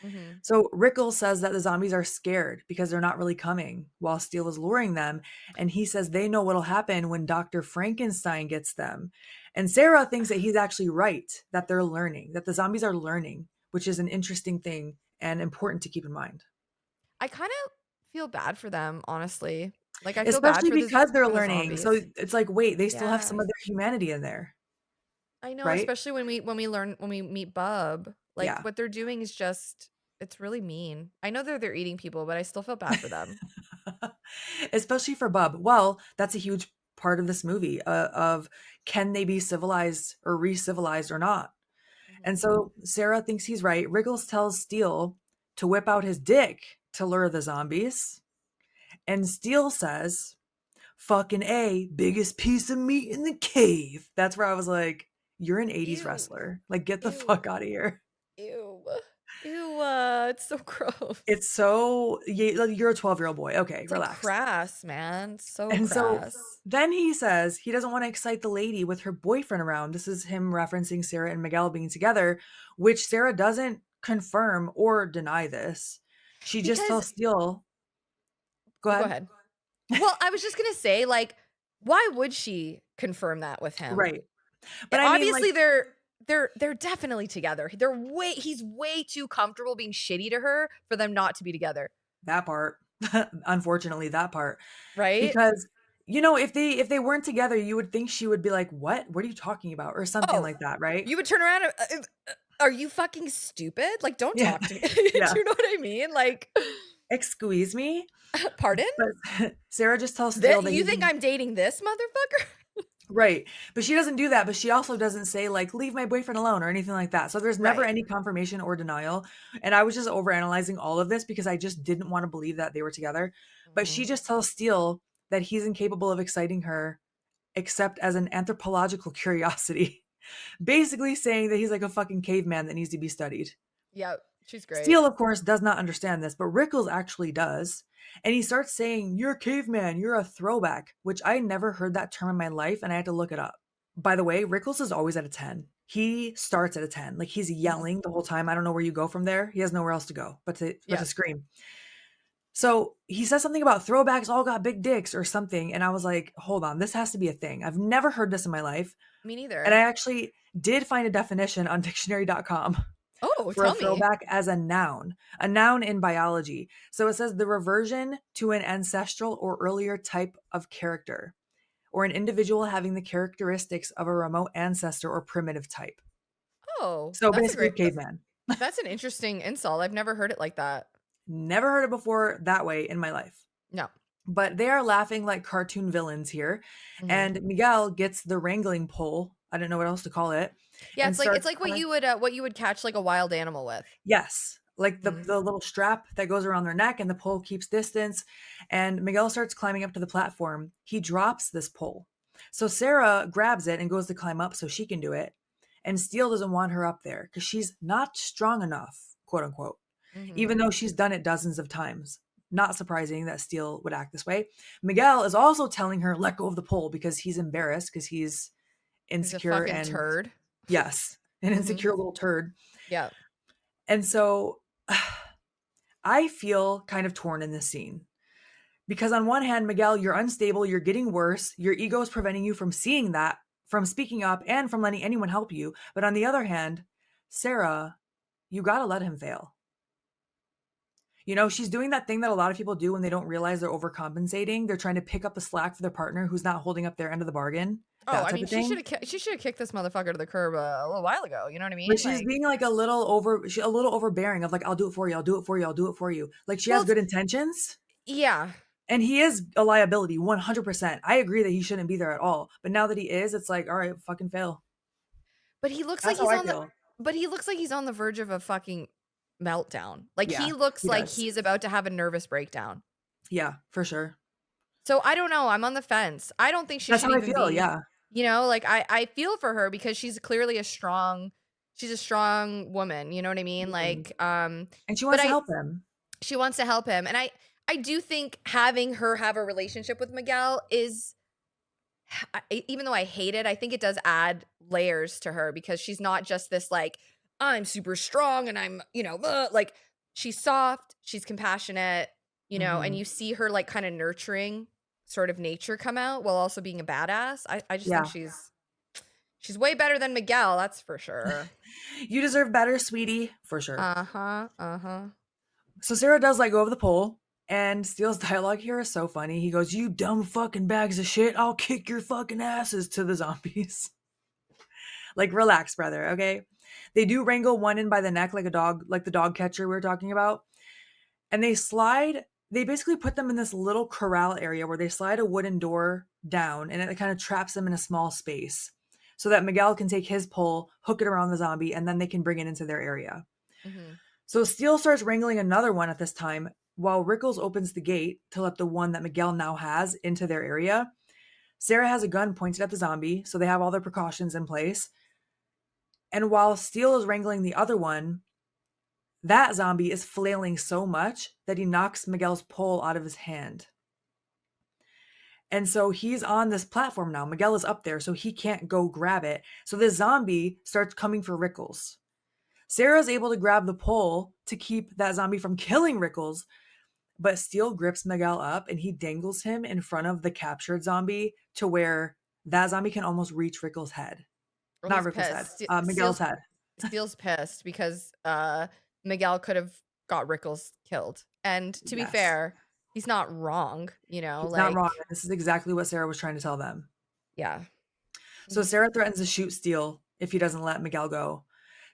Mhm. So Rickles says that the zombies are scared because they're not really coming while Steele is luring them. And he says they know what'll happen when Dr. Frankenstein gets them. And Sarah thinks that he's actually right, that they're learning, that the zombies are learning, which is an interesting thing and important to keep in mind. I kinda feel bad for them, honestly. Like, I feel bad Especially because they're for the learning. So zombies. it's like, wait, they still have some Yeah. of their humanity in there, I know, right? especially when we meet Bub. Like, Yeah. what they're doing is just it's really mean. I know they're eating people, but I still feel bad for them. Especially for Bub. Well, that's a huge part of this movie, of can they be civilized or re-civilized or not? And Mhm. so Sarah thinks he's right. Wriggles tells Steele to whip out his dick to lure the zombies. And Steele says, "Fucking A, biggest piece of meat in the cave." That's where I was like, you're an '80s Ew. wrestler. Like, get the Ew. fuck out of here. Ew. Ew, it's so gross. It's so, like, you're a 12-year-old boy. Okay, It's like relax. crass, man. So And so crass. then he says he doesn't want to excite the lady with her boyfriend around. This is him referencing Sarah and Miguel being together, which Sarah doesn't confirm or deny this. She just Because tells Steele, go go ahead. ahead. Well, I was just gonna say, like, why would she confirm that with him? Right. But I mean, like, Obviously, they're definitely together. He's way too comfortable being shitty to her for them not to be together, that part, unfortunately, that part. right? Because, if they weren't together, you would think she would be like, "What? What are you talking about?" Or something Oh, like that, right? you would turn around. are you fucking stupid? Like, don't Yeah. talk to me. Yeah. Do you know what I mean? Like, Excuse me? pardon? But Sarah just tells Steele That that you he's think in I'm dating this motherfucker? right, but she doesn't do that, but she also doesn't say, like, "Leave my boyfriend alone," or anything like that, so there's never Right. any confirmation or denial, and I was just overanalyzing all of this because I just didn't wanna believe that they were together, but she Mhm. just tells Steele that he's incapable of exciting her except as an anthropological curiosity, basically saying that he's like a fucking caveman that needs to be studied. Yep. She's great. Steele, of course, does not understand this, but Rickles actually does. And he starts saying, "You're a caveman, you're a throwback," which I never heard that term in my life, and I had to look it up. By the way, Rickles is always at a 10. He starts at a 10. Like he's Mhm. yelling the whole time. I don't know where you go from there. He has nowhere else to go but to Yep. scream. So he says something about throwbacks all got big dicks or something. And I was like, hold on, this has to be a thing. I've never heard this in my life. Me And I neither. actually did find a definition on dictionary.com Oh, for a tell me. throwback as a noun in biology. So it says the reversion to an ancestral or earlier type of character, or an individual having the characteristics of a remote ancestor or primitive type. Oh, So that's a basically, great caveman. that's an interesting insult. I've never heard it like that. Never heard it before that way in my life. No. But they are laughing like cartoon villains here. Mhm. And Miguel gets the wrangling pole. I don't know what else to call it. Yeah, And it's starts like kind of what you would catch like a wild animal with. yes, like the Mhm. the little strap that goes around their neck and the pole keeps distance, and Miguel starts climbing up to the platform. He drops this pole. So Sarah grabs it and goes to climb up so she can do it. And Steele doesn't want her up there because she's not strong enough, quote unquote, Mhm. even though she's done it dozens of times. Not surprising that Steele would act this way. Miguel is also telling her, let go of the pole because he's embarrassed because he's He's a insecure fucking and, turd. yes, an Mhm. insecure little turd. Yeah. And so I feel kind of torn in this scene because on one hand, Miguel, you're unstable, you're getting worse, your ego is preventing you from seeing that, from speaking up, and from letting anyone help you. But on the other hand, Sarah, you got to let him fail. You know, she's doing that thing that a lot of people do when they don't realize they're overcompensating. They're trying to pick up the slack for their partner who's not holding up their end of the bargain, Oh, that I type mean, of thing. she should have kicked this motherfucker to the curb a little while ago. You know what I But mean? she's Like, being like a little overbearing of like, I'll do it for you, I'll do it for you, I'll do it for you. Like she well, has good intentions. yeah, And he is a liability 100%. I agree that he shouldn't be there at all. But now that he is, it's like, all right, fucking fail. but he looks like That's how he's I on the feel. but he looks like he's on the verge of a fucking meltdown. Like Yeah, he looks he like does. he's about to have a nervous breakdown. Yeah, for sure. So I don't know. I'm on the fence. I don't think she That's should how I even feel. be, Yeah. like I feel for her because she's a strong woman, you know what I mean? Mhm. Like And she but wants to I help him. she wants to help him and I do think having her have a relationship with Miguel is even though I hate it, I think it does add layers to her because she's not just this like I'm super strong and I'm, like she's soft, she's compassionate, and Mhm. you see her like kind of nurturing sort of nature come out while also being a badass. I just think Yeah. she's way better than Miguel, that's for sure. You deserve better, sweetie, for sure. Uh-huh. Uh-huh. So Sarah does let go of the pole, and Steele's dialogue here is so funny. He goes, "You dumb fucking bags of shit, I'll kick your fucking asses," to the zombies. Like, relax, brother, okay? They do wrangle one in by the neck like a dog, like the dog catcher we were talking about. And they basically put them in this little corral area where they slide a wooden door down and it kind of traps them in a small space so that Miguel can take his pole, hook it around the zombie, and then they can bring it into their area. Mhm. So Steele starts wrangling another one at this time while Rickles opens the gate to let the one that Miguel now has into their area. Sarah has a gun pointed at the zombie, so they have all their precautions in place. And while Steele is wrangling the other one, that zombie is flailing so much that he knocks Miguel's pole out of his hand. And so he's on this platform now. Miguel is up there, so he can't go grab it. So the zombie starts coming for Rickles. Sarah's able to grab the pole to keep that zombie from killing Rickles, but Steele grips Miguel up and he dangles him in front of the captured zombie to where that zombie can almost reach Rickles' head. Well, Not he's Rickles' head, pissed. Miguel's head. Steele's pissed because Miguel could have got Rickles killed. And to be Yes. fair, he's not wrong, He's not wrong. like This is exactly what Sarah was trying to tell them. yeah. So Mhm. Sarah threatens to shoot Steele if he doesn't let Miguel go.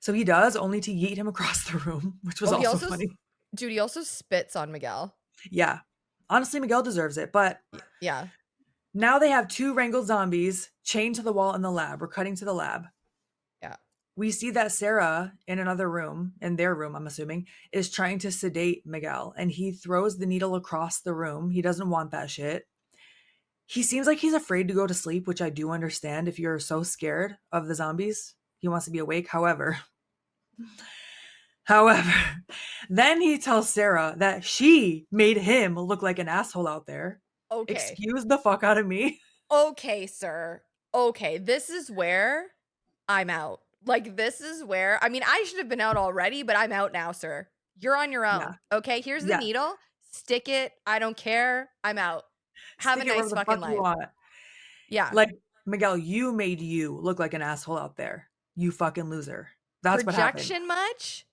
So he does, only to yeet him across the room, which was Oh, he also also funny. dude, he also spits on Miguel. Yeah. Honestly, Miguel deserves it, but Yeah, now they have two wrangled zombies chained to the wall in the lab. We're cutting to the lab. yeah. We see that Sarah in another room, in their room, I'm assuming, is trying to sedate Miguel, and he throws the needle across the room. He doesn't want that shit. He seems like he's afraid to go to sleep, which I do understand if you're so scared of the zombies. He wants to be awake. However, then he tells Sarah that she made him look like an asshole out there. Okay. Excuse the fuck out of me. Okay, sir. Okay, this is where I'm out. Like, this is where, I mean, I should have been out already, but I'm out now, sir. You're on your Yeah. own. Okay, here's the Yeah. needle. Stick it. I don't care. I'm out. Have a Stick it wherever nice the fucking fuck you life. want. Yeah. Like, Miguel, you made you look like an asshole out there. You fucking loser. That's what happened. Projection much?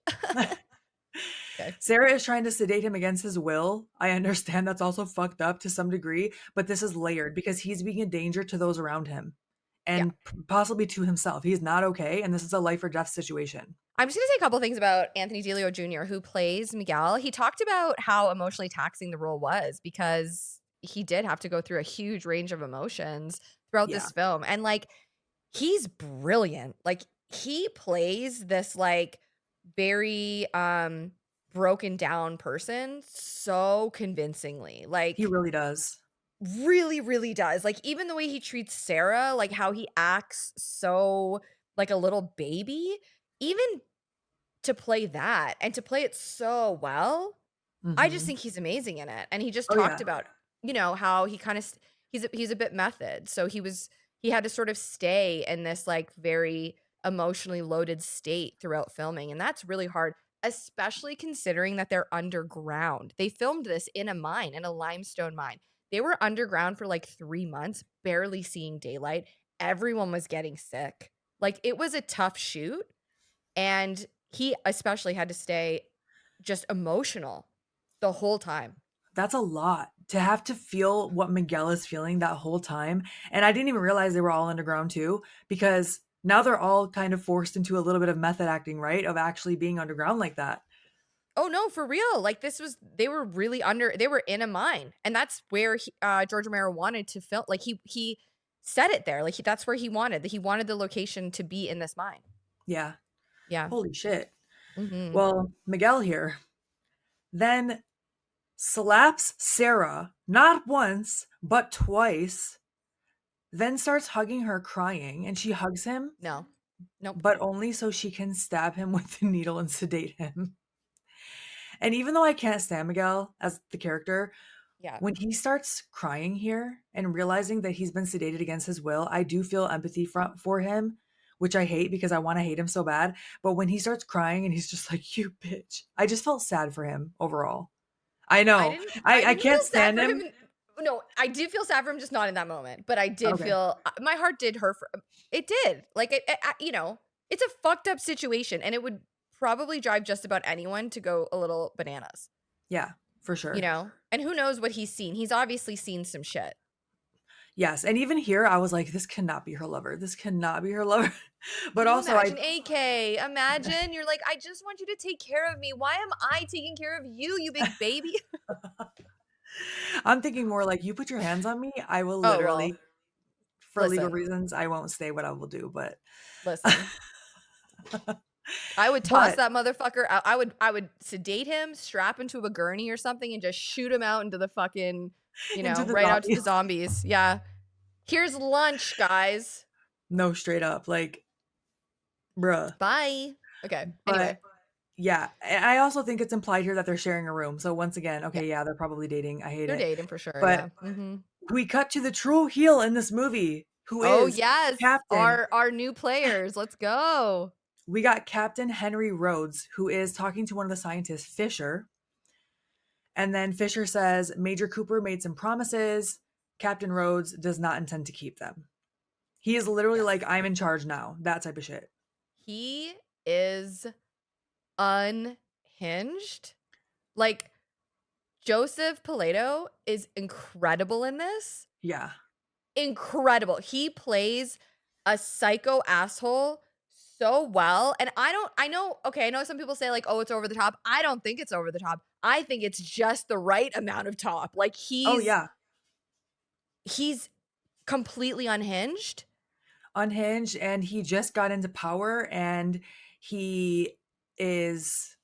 Okay. Sarah is trying to sedate him against his will. I understand that's also fucked up to some degree, but this is layered because he's being a danger to those around him Yeah. and possibly to himself. He's not okay, and this is a life or death situation. I'm just gonna say a couple things about Anthony DeLeo Jr., who plays Miguel. He talked about how emotionally taxing the role was because he did have to go through a huge range of emotions throughout Yeah, this film. And like, he's brilliant. Like, he plays this like very broken down person so convincingly. he Like, really does. really, really does. Like, even the way he treats Sarah, like how he acts so like a little baby, even to play that and to play it so well, I just Hmm. think he's amazing in it. And he just Oh, talked yeah. about, how he kind of he's a bit method. So he had to sort of stay in this like very emotionally loaded state throughout filming, and that's really hard, especially considering that they're underground. They filmed this in a mine, in a limestone mine. They were underground for like 3 months, barely seeing daylight. Everyone was getting sick. Like, it was a tough shoot, and he especially had to stay just emotional the whole time. That's a lot to have to feel what Miguel is feeling that whole time. And I didn't even realize they were all underground too, because now they're all kind of forced into a little bit of method acting, right? Of actually being underground like that. Oh no, for real. Like, they were really they were in a mine. And that's where George Romero wanted to film. Like, he said it there. Like, that's where he wanted the location to be in this mine. Yeah. Yeah. Holy shit. Mhm. Well, Miguel here then slaps Sarah not once, but twice, then starts hugging her crying, and she hugs him, No. Nope. but only so she can stab him with the needle and sedate him. And even though I can't stand Miguel as the character, Yeah. when he starts crying here and realizing that he's been sedated against his will, I do feel empathy for him, which I hate because I want to hate him so bad. But when he starts crying and he's just like, "You bitch," I just felt sad for him overall. I know. I I didn't feel can't sad stand for him him. no, I did feel sad for him, just not in that moment, but I did Okay. feel my heart did hurt for it did. Like, it's a fucked up situation, and it would probably drive just about anyone to go a little bananas, Yeah, for sure. And who knows what he's seen. He's obviously seen some shit. Yes. And even here, I was like, this cannot be her lover. This cannot be her lover. But Can you also, imagine, AK? Imagine you're like, I just want you to take care of me. Why am I taking care of you, you big baby? I'm thinking more like, you put your hands on me, I will Oh, well, literally, for legal listen, reasons, I won't say what I will do. But listen. I would toss but that motherfucker out. I would sedate him, strap him to a gurney or something, and just shoot him out into the fucking, into the right out to the zombies. zombies. Yeah. Here's lunch, guys. No, straight up. Like, bruh. Bye. Okay. But Anyway, yeah, I also think it's implied here that they're sharing a room. So once again, yeah. okay, yeah, they're probably dating. I hate They're it. dating for sure. But Yeah. Hmm. we cut to the true heel in this movie, who Oh, is yes. Captain. Our new players. Let's go. We got Captain Henry Rhodes, who is talking to one of the scientists, Fisher. And then Fisher says Major Cooper made some promises. Captain Rhodes does not intend to keep them. He is literally Yes. like, I'm in charge now. That type of shit. He is unhinged. Like, Joseph Palato is incredible in this. Yeah. Incredible. He plays a psycho asshole so well, and I know, okay, I know some people say like, "Oh, it's over the top." I don't think it's over the top. I think it's just the right amount of top. Like Oh, he's yeah. he's completely unhinged, Unhinged, and he just got into power, and he is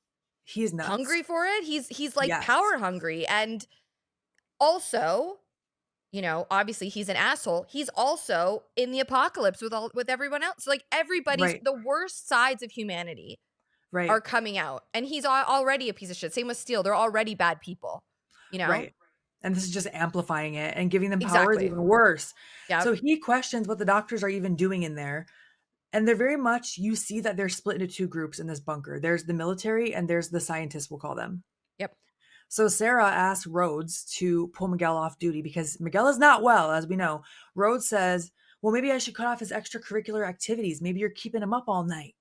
he's nuts. hungry for it. He's like Yes. power hungry, and also, obviously he's an asshole. He's also in the apocalypse with everyone else. Like everybody's Right. the worst sides of humanity are Right. coming out, and he's already a piece of shit. Same with Steel. They're already bad people, you know? Right. And this is just amplifying it, and giving them power is Exactly. even worse. Yep. So he questions what the doctors are even doing in there. And they're very much, you see that they're split into two groups in this bunker. There's the military and there's the scientists, we'll call them. Yep. So Sarah asks Rhodes to pull Miguel off duty because Miguel is not well, as we know. Rhodes says, well, maybe I should cut off his extracurricular activities. Maybe you're keeping him up all night.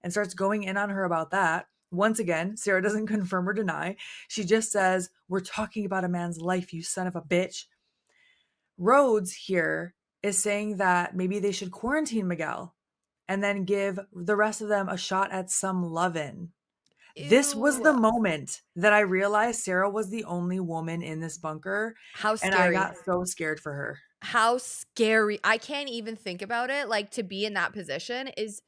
And starts going in on her about that. Once again, Sarah doesn't confirm or deny. She just says, we're talking about a man's life, you son of a bitch. Rhodes here is saying that maybe they should quarantine Miguel and then give the rest of them a shot at some lovin'. This was Ew. the moment that I realized Sarah was the only woman in this bunker, How and I scary. got so scared for her. How scary. I can't even think about it. Like to be in that position is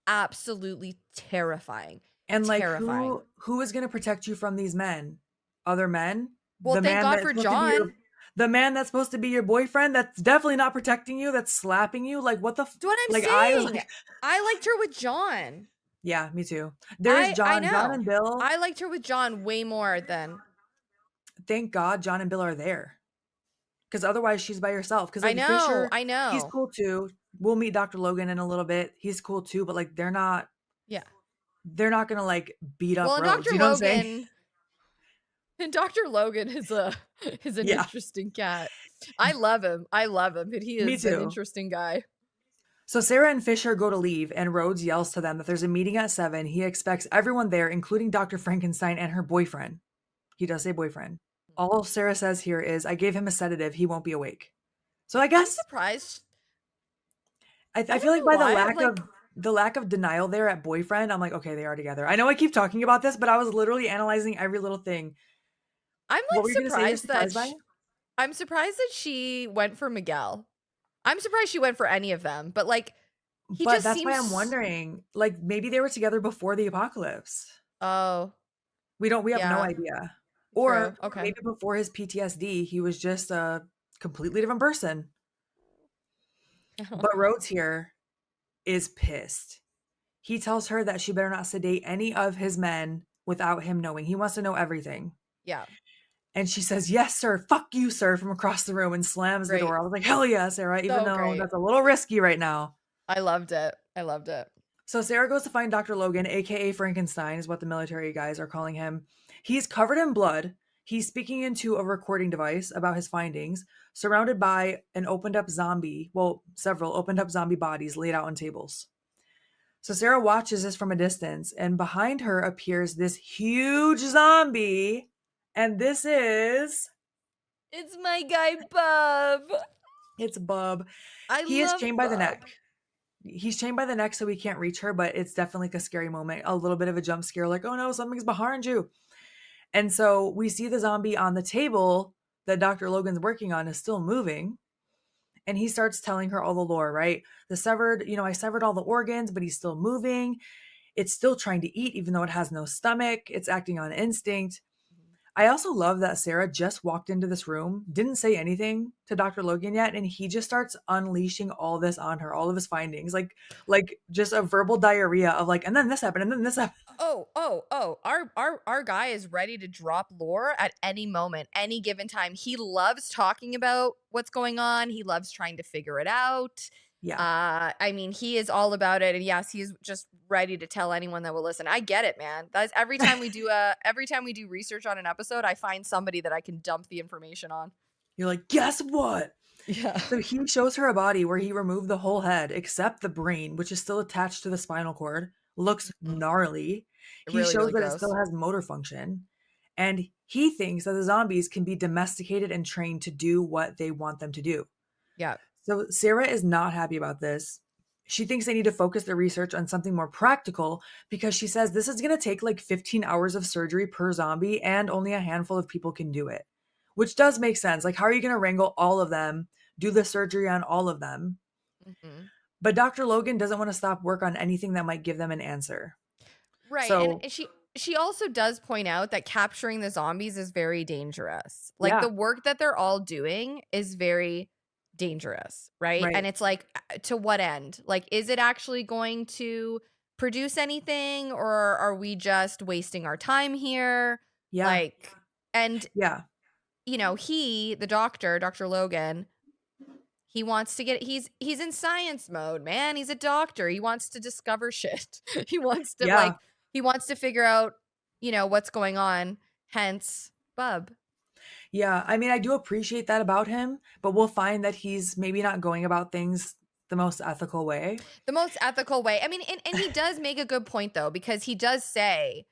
absolutely terrifying. And like Terrifying. who is going to protect you from these men? Other men? Well, The thank man God that's for supposed to be John. the man that's supposed to be your boyfriend that's definitely not protecting you, that's slapping you. Like what the Do what I'm like I was saying. like I liked her with John. yeah, me too. There's I John know. and Bill. I liked her with John way more than Thank God John and Bill are there. Because otherwise she's by herself. Because I like know. Fisher, I he's know. cool too. We'll meet Dr. Logan in a little bit. He's cool too, but like Yeah. they're not gonna like beat Well, up Rhodes. You know what I'm saying? And Dr. Logan is a is an Yeah, interesting cat. I love him. I love him, but he me is an too. interesting guy. So Sarah and Fisher go to leave, and Rhodes yells to them that there's a meeting at 7. He expects everyone there, including Dr. Frankenstein and her boyfriend. He does say boyfriend. All Sarah says here is, I gave him a sedative. He won't be awake. So I I'm guess surprised. I I feel like don't by know why. Like, the lack of denial there at boyfriend, I'm like, okay, they are together. I know I keep talking about this, but I was literally analyzing every little thing. I'm What like were you gonna say you're surprised that surprised by? I'm surprised that she went for Miguel. I'm surprised she went for any of them, but like he But just that's why I'm seems wondering, like maybe they were together before the apocalypse. oh, We have no yeah, idea. true. Or Okay. maybe before his PTSD, he was just a completely different person. But Rhodes here is pissed. He tells her that she better not sedate any of his men without him knowing. He wants to know everything. Yeah. And she says, yes, sir. Fuck you, sir, from across the room and slams the Great. door. I was like, hell yeah, Sarah, even So though great. that's a little risky right now. I loved it. I loved it. So Sarah goes to find Dr. Logan, aka Frankenstein, is what the military guys are calling him. He's covered in blood. He's speaking into a recording device about his findings, surrounded by an opened up zombie, well, several opened up zombie bodies laid out on tables. So Sarah watches this from a distance, and behind her appears this huge zombie. And this is It's my guy Bub. it's Bub. I He is love chained by the Bub. neck. He's chained by the neck so we can't reach her, but it's definitely like a scary moment, a little bit of a jump scare, like, oh no, something's behind you. And so we see the zombie on the table that Dr. Logan's working on is still moving. And he starts telling her all the lore, right? The severed, I severed all the organs, but he's still moving. It's still trying to eat, even though it has no stomach. It's acting on instinct. I also love that Sarah just walked into this room, didn't say anything to Dr. Logan yet, and he just starts unleashing all this on her, all of his findings, like just a verbal diarrhea of like, and then this happened, and then this happened. Oh. Our guy is ready to drop lore at any moment, any given time. He loves talking about what's going on. He loves trying to figure it out. Yeah, I mean, he is all about it. And yes, he's just ready to tell anyone that will listen. I get it, man. That's every time we do research on an episode, I find somebody that I can dump the information on. you're like, guess what? Yeah. So he shows her a body where he removed the whole head except the brain, which is still attached to the spinal cord. Looks Mhm. gnarly. He Really, shows really that it still gross. has motor function. And he thinks that the zombies can be domesticated and trained to do what they want them to do. Yeah. So Sarah is not happy about this. she thinks they need to focus their research on something more practical because she says this is going to take like 15 hours of surgery per zombie and only a handful of people can do it, which does make sense. Like, how are you going to wrangle all of them, do the surgery on all of them? Mhm. But Dr. Logan doesn't want to stop work on anything that might give them an answer. Right, So, and she also does point out that capturing the zombies is very dangerous. Like, yeah, the work that they're all doing is very dangerous, right? right. And it's like, to what end? Like, is it actually going to produce anything, or are we just wasting our time here? Yeah, Like, and, yeah, the doctor, Dr. Logan, he wants to get he's in science mode, man. He's a doctor. He wants to discover shit. He wants to yeah. he wants to figure out, what's going on. Hence, Bub. Yeah, I mean, I do appreciate that about him, but we'll find that he's maybe not going about things the most ethical way. The most ethical way. I mean, and he does make a good point though, because he does say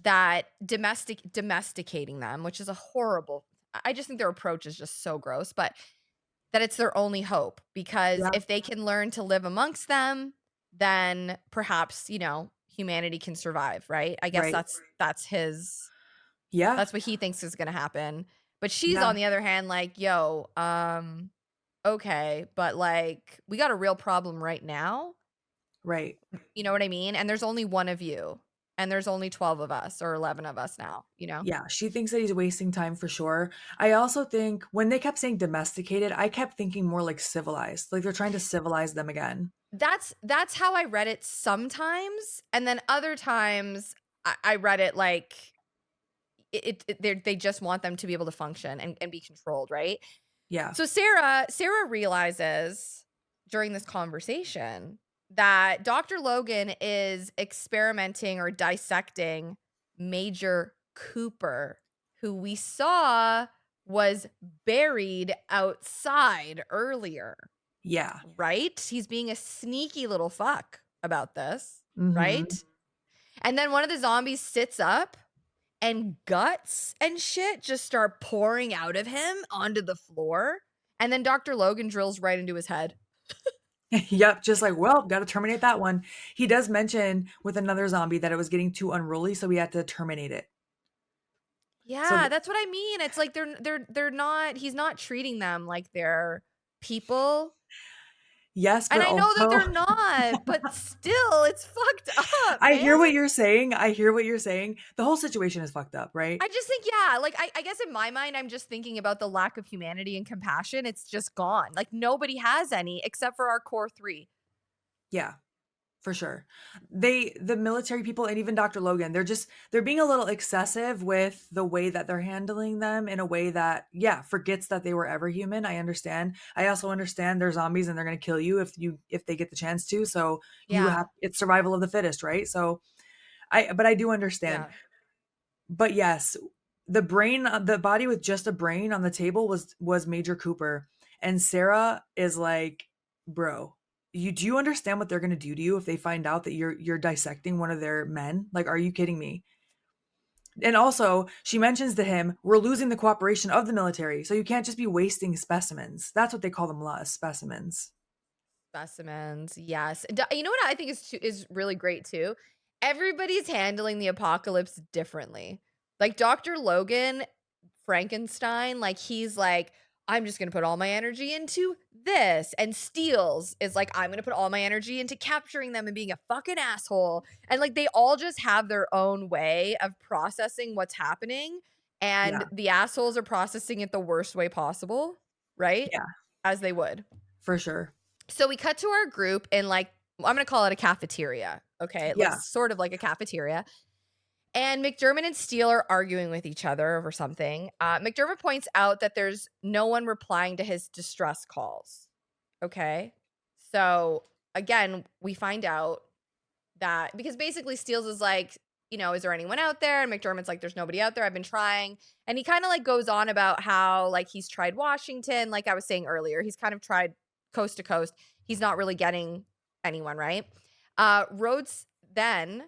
that domesticating them, which is a horrible I just think their approach is just so gross, but that it's their only hope, because Yeah, if they can learn to live amongst them, then perhaps, humanity can survive, right? I guess right. Yeah, that's what he thinks is going to happen. But she's yeah, on the other hand like, "Yo, okay, but like we got a real problem right now." right. You know what I mean? And there's only one of you, and there's only 12 of us or 11 of us now? Yeah, she thinks that he's wasting time for sure. I also think when they kept saying domesticated, I kept thinking more like civilized. Like they're trying to civilize them again. That's how I read it sometimes, and then other times I read it like they just want them to be able to function and be controlled, right? Yeah, So Sarah realizes during this conversation that Dr. Logan is experimenting or dissecting Major Cooper, who we saw was buried outside earlier, yeah. right? He's being a sneaky little fuck about this, Mhm. right? And then one of the zombies sits up and guts and shit just start pouring out of him onto the floor. And then Dr. Logan drills right into his head. Yep, just like, well, got to terminate that one. He does mention with another zombie that it was getting too unruly, so we had to terminate it. So Yeah, that's what I mean. It's like they're not he's not treating them like they're people. yes, And but I know that also they're not, but still it's fucked up, I man. hear what you're saying. I hear what you're saying. The whole situation is fucked up, right? I just think, yeah, like I guess in my mind, I'm just thinking about the lack of humanity and compassion. It's just gone. Like nobody has any except for our core three. Yeah. For sure. The military people and even Dr. Logan, they're being a little excessive with the way that they're handling them in a way that, yeah, forgets that they were ever human. I understand. I also understand they're zombies and they're going to kill you if they get the chance to. So you Yeah. have it's survival of the fittest, right? So but I do understand. Yeah. But yes, the body with just a brain on the table was Major Cooper, and Sarah is like, "Bro, do you understand what they're gonna do to you if they find out that you're dissecting one of their men? Like, are you kidding me?" And also, she mentions to him, "We're losing the cooperation of the military, so you can't just be wasting specimens." That's what they call them, specimens. Specimens, yes. You know what I think is really great too? Everybody's handling the apocalypse differently. Like Dr. Logan Frankenstein, like he's like, I'm just gonna put all my energy into this. And Steels is like, I'm gonna put all my energy into capturing them and being a fucking asshole. And like they all just have their own way of processing what's happening. And Yeah, the assholes are processing it the worst way possible, right? yeah, As they would. for sure. So we cut to our group in like, I'm going to call it a cafeteria. Okay. It looks Yeah, sort of like a cafeteria. And McDermott and Steele are arguing with each other over something. McDermott points out that there's no one replying to his distress calls. Okay. So again, we find out that because basically Steele's is like, is there anyone out there? And McDermott's like, there's nobody out there. I've been trying. And he kind of like goes on about how like he's tried Washington, like I was saying earlier. He's kind of tried coast to coast. He's not really getting anyone, right? Rhodes then,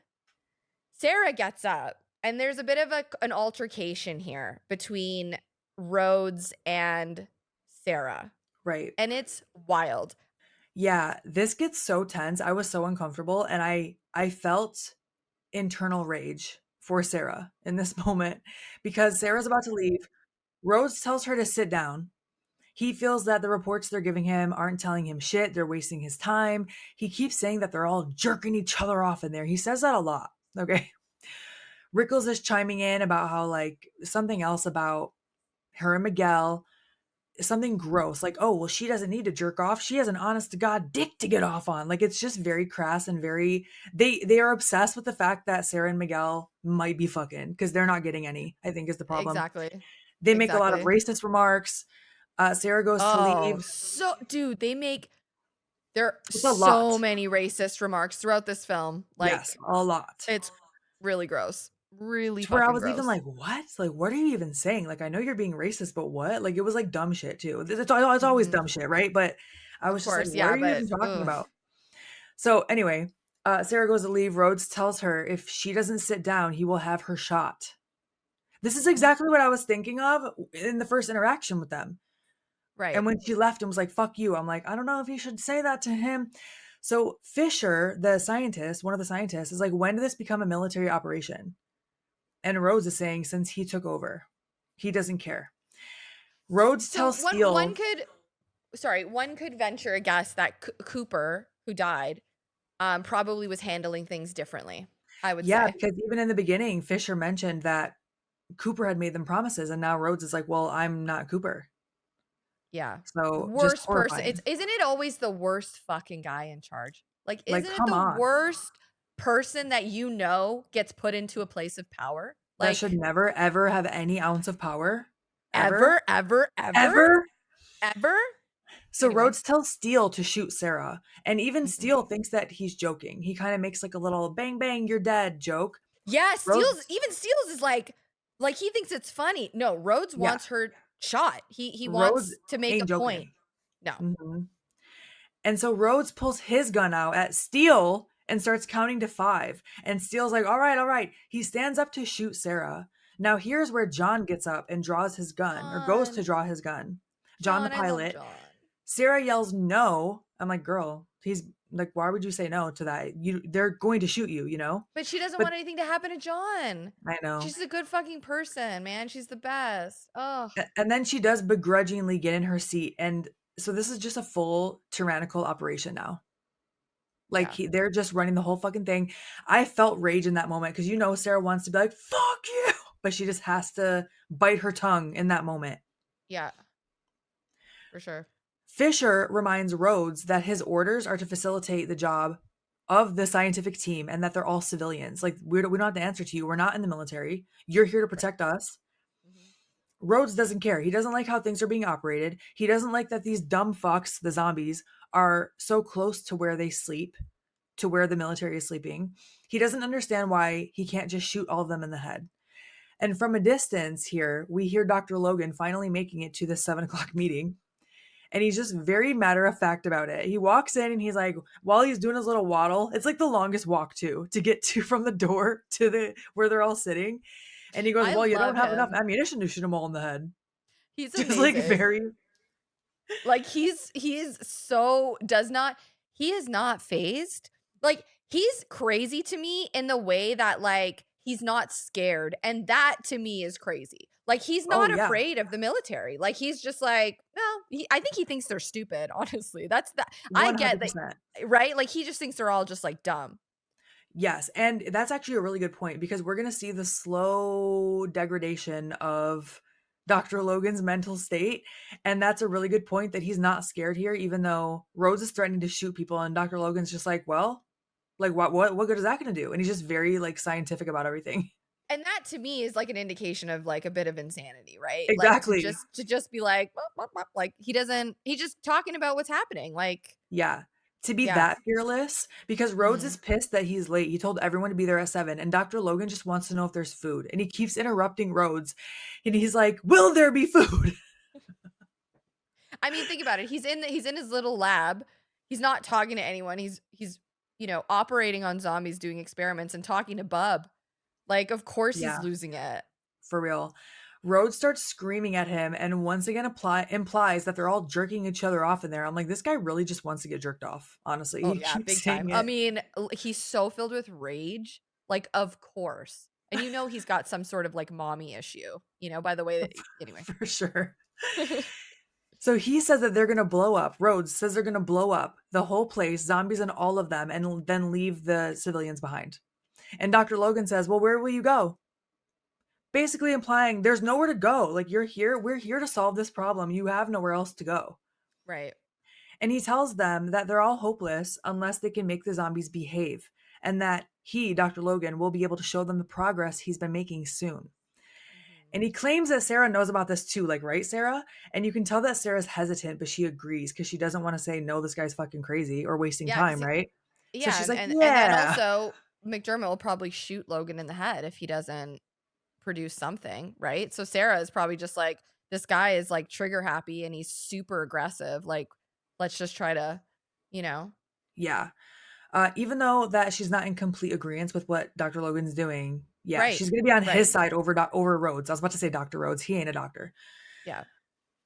Sarah gets up and there's a bit of an altercation here between Rhodes and Sarah. right. And it's wild. Yeah, this gets so tense. I was so uncomfortable and I felt internal rage for Sarah in this moment because Sarah's about to leave. Rose tells her to sit down. He feels that the reports they're giving him aren't telling him shit. They're wasting his time. He keeps saying that they're all jerking each other off in there. He says that a lot. Okay. Rickles is chiming in about how, like, something else about her and Miguel, something gross. Like, oh, well, she doesn't need to jerk off. She has an honest to God dick to get off on. Like, it's just very crass and very, they are obsessed with the fact that Sarah and Miguel might be fucking because they're not getting any, I think is the problem. Exactly. They make a lot of Exactly. racist remarks. Sarah goes to Oh, leave. so dude, there are It's a lot. so many racist remarks throughout this film. Yes, Like, a lot. it's really gross. Really To where I fucking was even gross. like, "What? Like, what are you even saying? Like, I know you're being racist, but what?" Like, it was like dumb shit too. It's always Mhm. dumb shit, right? But I Of was just like, course, "What yeah, are you but even talking ugh. about?" So anyway, Sarah goes to leave. Rhodes tells her if she doesn't sit down, he will have her shot. This is Mhm. exactly what I was thinking of in the first interaction with them. And Right. when she left and was like, "Fuck you," I'm like, I don't know if you should say that to him. So Fisher, the scientist, one of the scientists, is like, "When did this become a military operation?" And Rhodes is saying, "Since he took over, he doesn't care." Rhodes So tells one Steele, could one could venture a guess that Cooper, who died, probably was handling things differently, I would yeah, say. because even in the beginning, Fisher mentioned that Cooper had made them promises, and now Rhodes is like, "Well, I'm not Cooper." Yeah. So just Worst person. It's horrifying. isn't it always the worst fucking guy in charge? Like, Like, isn't it come the on. worst person that you know gets put into a place of power? That should Like, never, ever have any ounce of power. Ever. ever, ever, ever, Ever. ever? So Anyway. Rhodes tells Steele to shoot Sarah, and even Mhm. Steele thinks that he's joking. He kind of makes like a little "bang bang, you're dead" joke. Yeah, Rhodes, Steele's is like he thinks it's funny. No, Rhodes yeah, wants her shot. He Rhodes wants to make a ain't point. joking. No. Mhm. And so Rhodes pulls his gun out at Steele and starts counting to 5. And Steele's like, "All right, all right." He stands up to shoot Sarah. Now here's where John gets up and draws his gun, or goes to John. draw his gun. John the John, I love pilot. John. Sarah yells no. I'm like, "Girl, he's like, why would you say no to that? They're going to shoot you, you know?" But she doesn't But want anything to happen to John. I know. She's a good fucking person, man. She's the best. Oh, And then she does begrudgingly get in her seat, and so this is just a full tyrannical operation now. Like, yeah. they're just running the whole fucking thing. I felt rage in that moment because you know Sarah wants to be like, "Fuck you," but she just has to bite her tongue in that moment. Yeah, for sure. Fisher reminds Rhodes that his orders are to facilitate the job of the scientific team and that they're all civilians. Like, we don't have to answer to you. We're not in the military. You're here to Right. protect us. Mhm. Rhodes doesn't care. He doesn't like how things are being operated. He doesn't like that these dumb fucks, the zombies, are so close to where they sleep, to where the military is sleeping. He doesn't understand why he can't just shoot all of them in the head. And from a distance here, we hear Dr. Logan finally making it to the 7 o'clock meeting. And he's just very matter of fact about it. He walks in and he's like, while he's doing his little waddle, it's like the longest walk too, to get to from the door to the where they're all sitting. And he goes, I "Well, you don't love have enough him. ammunition to shoot them all in the head." He's Just like amazing. very, Like he's so does not he is not phased. Like he's crazy to me in the way that like he's not scared and that to me is crazy. Like he's oh not yeah, afraid of the military. Like he's just like, no, I think he thinks they're stupid, honestly. That's the I get that 100%. right? Like he just thinks they're all just like dumb. Yes, and that's actually a really good point because we're going to see the slow degradation of Dr. Logan's mental state, and that's a really good point that he's not scared here even though Rhodes is threatening to shoot people and Dr. Logan's just like, "Well, like what good is that going to do?" And he's just very like scientific about everything. And that to me is like an indication of like a bit of insanity, right? Like Exactly. to just be like, "Wop, wop, wop," like he doesn't he's just talking about what's happening. Like, Yeah. To be yeah. that fearless because Rhodes is Mhm. pissed that he's late. He told everyone to be there at 7 and Dr. Logan just wants to know if there's food and he keeps interrupting Rhodes and he's like, "Will there be food?" I mean, think about it. He's in his little lab. He's not talking to anyone. Operating on zombies, doing experiments and talking to Bub. Like, of course he's Yeah. losing it. For real. Rhodes starts screaming at him and once again implies that they're all jerking each other off in there. I'm like, this guy really just wants to get jerked off. Honestly, Oh he yeah, keeps big time. saying I it. mean, he's so filled with rage. Like, of course. And you know he's got some sort of like mommy issue, by the way that anyway. For sure. So he says that they're going to blow up. Rhodes says they're going to blow up the whole place, zombies and all of them, and then leave the civilians behind. And Dr. Logan says, well, where will you go? Basically implying there's nowhere to go. Like, you're here. We're here to solve this problem. You have nowhere else to go. Right. And he tells them that they're all hopeless unless they can make the zombies behave, and that he, Dr. Logan, will be able to show them the progress he's been making soon. Mhm. And he claims that Sarah knows about this too, like, right, Sarah? And you can tell that Sarah's hesitant, but she agrees because she doesn't want to say, no, this guy's fucking crazy or wasting Yeah, time, cuz right? So yeah, she's like, and then yeah, also McDermott will probably shoot Logan in the head if he doesn't produce something, right? So Sarah is probably just like, this guy is like trigger happy and he's super aggressive. Like, let's just try to, you know. yeah. Even though that she's not in complete agreement with what Dr. Logan's doing, yeah, Right. she's going to be on his Right. side over Rhodes. I was about to say Dr. Rhodes. He ain't a doctor. Yeah.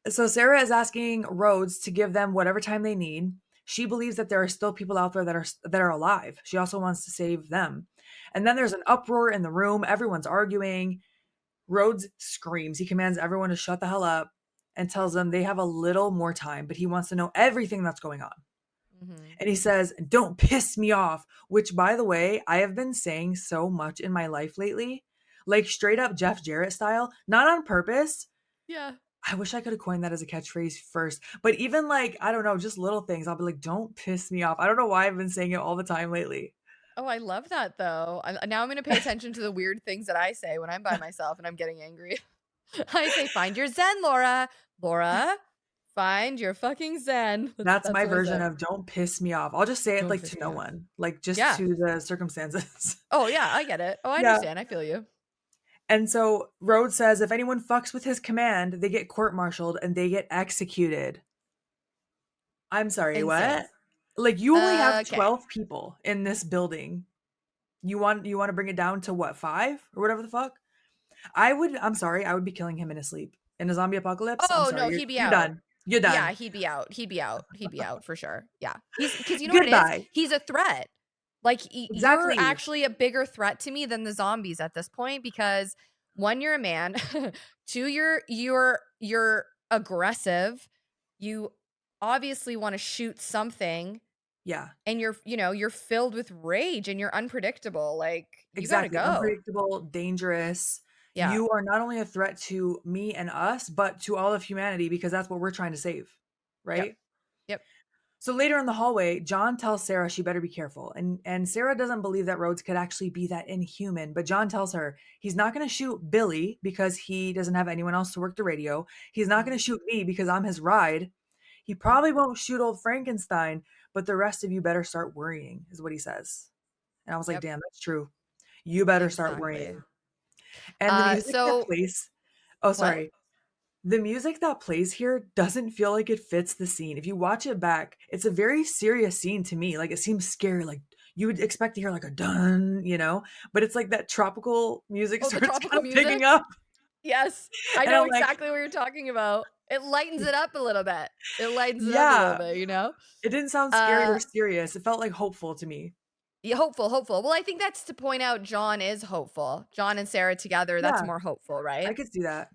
So Sarah is asking Rhodes to give them whatever time they need. She believes that there are still people out there that are alive. She also wants to save them. And then there's an uproar in the room. Everyone's arguing. Rhodes screams. He commands everyone to shut the hell up and tells them they have a little more time, but he wants to know everything that's going on. Mhm. And he says, "Don't piss me off," which, by the way, I have been saying so much in my life lately. Like, straight up Jeff Jarrett style, not on purpose. Yeah. I wish I could have coined that as a catchphrase first. But even like, I don't know, just little things. I'll be like, don't piss me off. I don't know why I've been saying it all the time lately. Oh, I love that though. Now I'm going to pay attention to the weird things that I say when I'm by myself and I'm getting angry. I say, "Find your zen, Laura. Laura, find your fucking zen." That's That's my what I version say. of don't piss me off. I'll just say it Don't like piss to me no off. one, like just Yeah. to the circumstances. Oh, yeah, I get it. Oh, I Yeah. understand. I feel you. And so Rhodes says if anyone fucks with his command, they get court martialed and they get executed. I'm sorry, Insane. what? Like, you only have Okay. 12 people in this building. You want to bring it down to what, 5 or whatever the fuck? I'm sorry, I would be killing him in his sleep. In a zombie apocalypse, I'm Oh, sorry, no, you're he'd be you're out. done. You're Yeah, done. he'd be out. He'd be out. He'd be out for sure. Yeah. He's because you know what it is? Goodbye. He's a threat. Like, you're Exactly. actually a bigger threat to me than the zombies at this point because one, you're a man. Two, you're aggressive. You obviously want to shoot something Yeah, and you're filled with rage and you're unpredictable. Like, you got to exactly. go. Unpredictable, dangerous. Yeah. You are not only a threat to me and us, but to all of humanity because that's what we're trying to save, Yep. right? Yep. So later in the hallway, John tells Sarah she better be careful. And Sarah doesn't believe that Rhodes could actually be that inhuman, but John tells her he's not going to shoot Billy because he doesn't have anyone else to work the radio. He's not going Mhm. to shoot me because I'm his ride. He Mhm. probably won't shoot old Frankenstein, but the rest of you better start worrying, is what he says. And I was like, Yep. damn, that's true. You better start Exactly. worrying. And the music that So plays, oh, what? sorry. The music that plays here doesn't feel like it fits the scene. If you watch it back, it's a very serious scene to me. Like, it seems scary. Like, you would expect to hear like a dun, but it's like that tropical music Oh, the starts tropical kind of picking music? up. Yes. I And know I'm like, exactly what you're talking about. It lightens it up a little bit. It lightens it up a little yeah, bit, you know? it didn't sound scary Uh, or serious. It felt like hopeful to me. yeah, hopeful, hopeful. Well, I think that's to point out John is hopeful. John and Sarah together, that's Yeah, more hopeful, right? I could see that.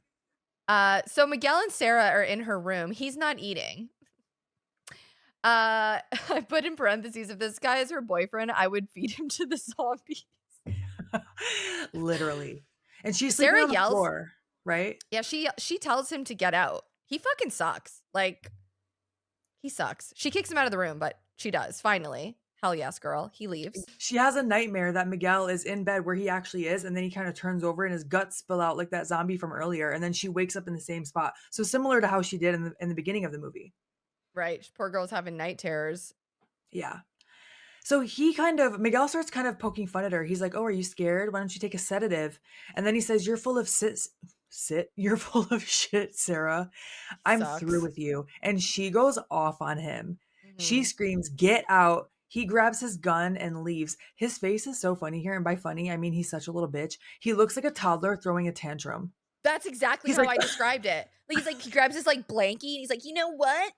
So Miguel and Sarah are in her room. He's not eating. I put in parentheses, if this guy is her boyfriend, I would feed him to the zombie. Literally. And she's sleeping Sarah on the yells. floor, right? Yeah, she tells him to get out. He fucking sucks. Like, he sucks. She kicks him out of the room, but she does, finally. Hell yes, girl. He leaves. She has a nightmare that Miguel is in bed where he actually is, and then he kind of turns over and his guts spill out like that zombie from earlier, and then she wakes up in the same spot. So similar to how she did in the beginning of the movie. Right. Poor girl's having night terrors. Yeah. So Miguel starts kind of poking fun at her. He's like, "Oh, are you scared? Why don't you take a sedative?" And then he says, "You're full of You're full of shit, Sarah. I'm through Sucks. with you." And she goes off on him. She Mhm. screams, "Get out." He grabs his gun and leaves. His face is so funny here. And by funny, I mean he's such a little bitch. He looks like a toddler throwing a tantrum. That's exactly He's how like, I described it. Like, he's like he grabs his, like, blankie, and he's like, "You know what?"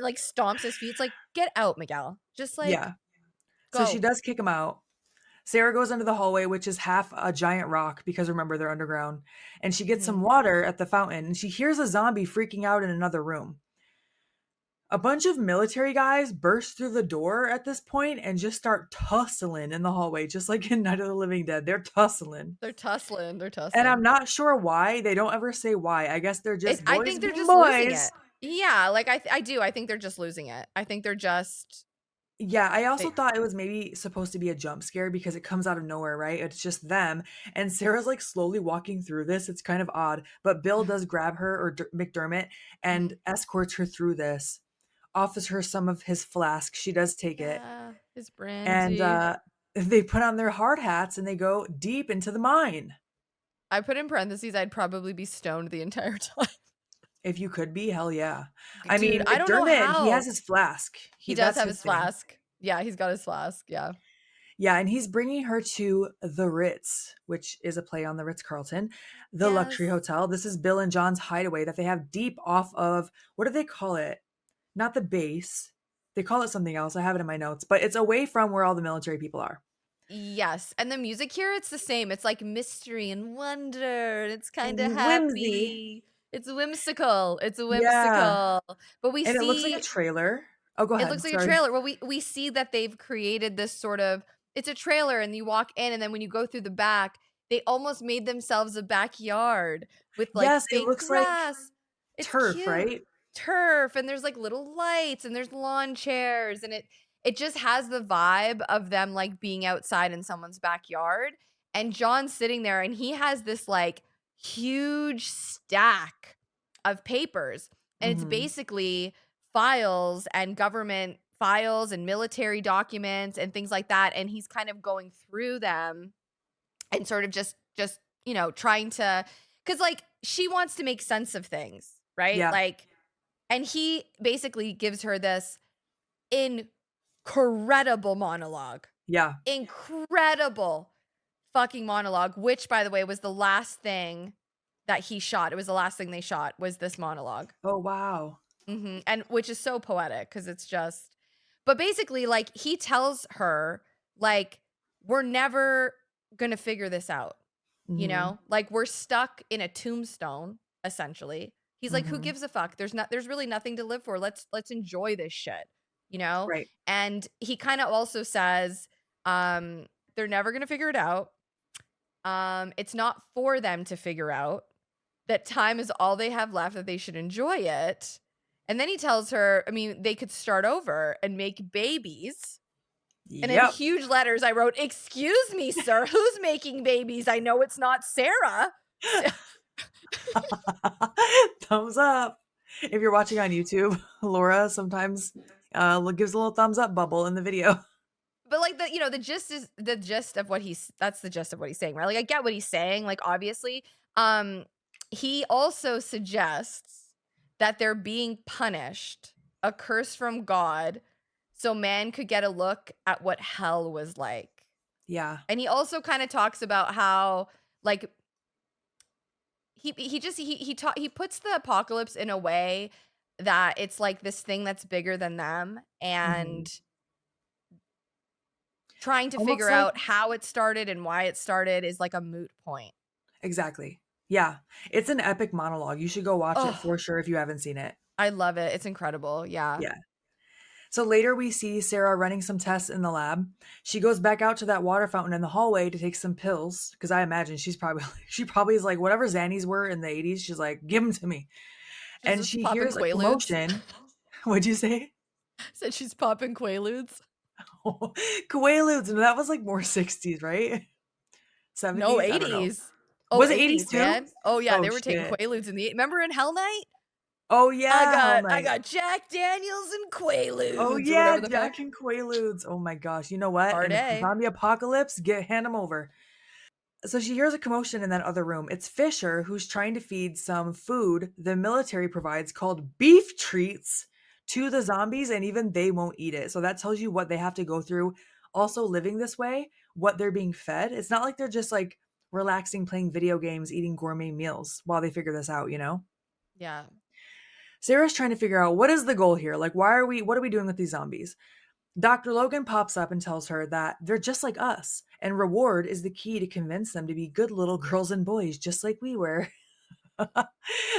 Like, stomps his feet. It's like, "Get out, Miguel. Just, like, yeah. So she go." does kick him out. Sarah goes into the hallway, which is half a giant rock because remember they're underground, and she gets some Mhm. water at the fountain and she hears a zombie freaking out in another room. A bunch of military guys burst through the door at this point and just start tussling in the hallway, just like in Night of the Living Dead. They're tussling. They're And I'm tussling. not sure why. They don't ever say why. I guess they're It just I boys think they're being just losing boys. it. Yeah, like, I do, I think they're just losing it. I think they're just Yeah, I also they thought it was maybe supposed to be a jump scare because it comes out of nowhere, right? It's just them. And Sarah's like slowly walking through this. It's kind of odd. But Bill does grab her, or McDermott, and Mhm. escorts her through this, offers her some of his flask. She does take it. Yeah, his And brandy. they put on their hard hats and they go deep into the mine. I put in parentheses, I'd probably be stoned the entire time. If you could be, hell yeah. I Dude, mean, I don't know McDermott, he has how. his flask. He He does That's have his his thing. flask. Yeah, he's got his flask, yeah. Yeah, and he's bringing her to the Ritz, which is a play on the Ritz-Carlton, the luxury Yes. hotel. This is Bill and John's hideaway that they have deep off of, what do they call it? Not the base. They call it something else. I have it in my notes, but it's away from where all the military people are. Yes, and the music here, it's the same. It's like mystery and wonder, and it's kinda Whimsy. happy. It's whimsical, it's Yeah. whimsical. But we And it looks like a see trailer. Oh, go it ahead. looks like a Sorry. trailer. Well, we see that they've created this sort of it's a trailer, and you walk in, and then when you go through the back, they almost made themselves a backyard with, like, Yes, it fake looks like grass. It's turf, cute. right? Turf, and there's, like, little lights, and there's lawn chairs, and it just has the vibe of them, like, being outside in someone's backyard, and John's sitting there, and he has this, like, huge stack of papers, and it's Mhm. basically files and government files and military documents and things like that, and he's kind of going through them and sort of just, trying to, cuz like she wants to make sense of things, right? Yeah. Like, and he basically gives her this incredible monologue. Yeah. Incredible fucking monologue, which by the way was the last thing that he shot. It was the last thing they shot was this monologue. Oh, wow. And which is so poetic because it's just, but basically, like, he tells her, like, we're never gonna figure this out, Mhm. like, we're stuck in a tombstone, essentially. He's like, who Mhm. gives a fuck? There's really nothing to live for. Let's enjoy this shit, you know? Right. And he kind of also says, um, they're never gonna figure it out. It's not for them to figure out that time is all they have left, that they should enjoy it. And then he tells her, I mean, they could start over and make babies. And in Yep. huge letters, I wrote, "Excuse me, sir, who's making babies? I know it's not Sarah." Thumbs up. If you're watching on YouTube, Laura sometimes gives a little thumbs up bubble in the video. But like the gist of what he's that's the gist of what he's saying, right? Like I get what he's saying, like obviously. Um he also suggests that they're being punished, a curse from God, so man could get a look at what hell was like. Yeah. And he also kind of talks about how like he puts the apocalypse in a way that it's like this thing that's bigger than them, Mhm. and trying to Almost figure like out how it started and why it started is like a moot point. exactly. Yeah. It's an epic monologue. You should go watch it Oh, for sure if you haven't seen it. I love it. It's incredible. Yeah. Yeah. So later we see Sarah running some tests in the lab. She goes back out to that water fountain in the hallway to take some pills because I imagine she probably is like whatever Xannies were in the 80s, she's like, "Give them to me." She's And just she popping hears a quaaludes. commotion. What'd you say? Said she's popping quaaludes. Quaaludes, and that was, like, more 60s, right? No, 70s? I don't know. 80s. Oh, Was it 80s 80s, too? man. Oh yeah, Oh, they were taking shit. quaaludes in the remember in Hell Night? Oh, I yeah, Hell got I Night. got Jack Daniels and Oh, quaaludes or yeah, whatever the fuck. Jack and Quaaludes. Oh my gosh, you know what? In a Party. zombie apocalypse, hand them over. So she hears a commotion in that other room. It's Fisher who's trying to feed some food the military provides called beef treats to the zombies, and even they won't eat it. So that tells you what they have to go through also living this way, what they're being fed. It's not like they're just like relaxing, playing video games, eating gourmet meals while they figure this out, you know? Yeah. Sarah's trying to figure out what is the goal here? Like, what are we doing with these zombies? Dr. Logan pops up and tells her that they're just like us, and reward is the key to convince them to be good little girls and boys, just like we were.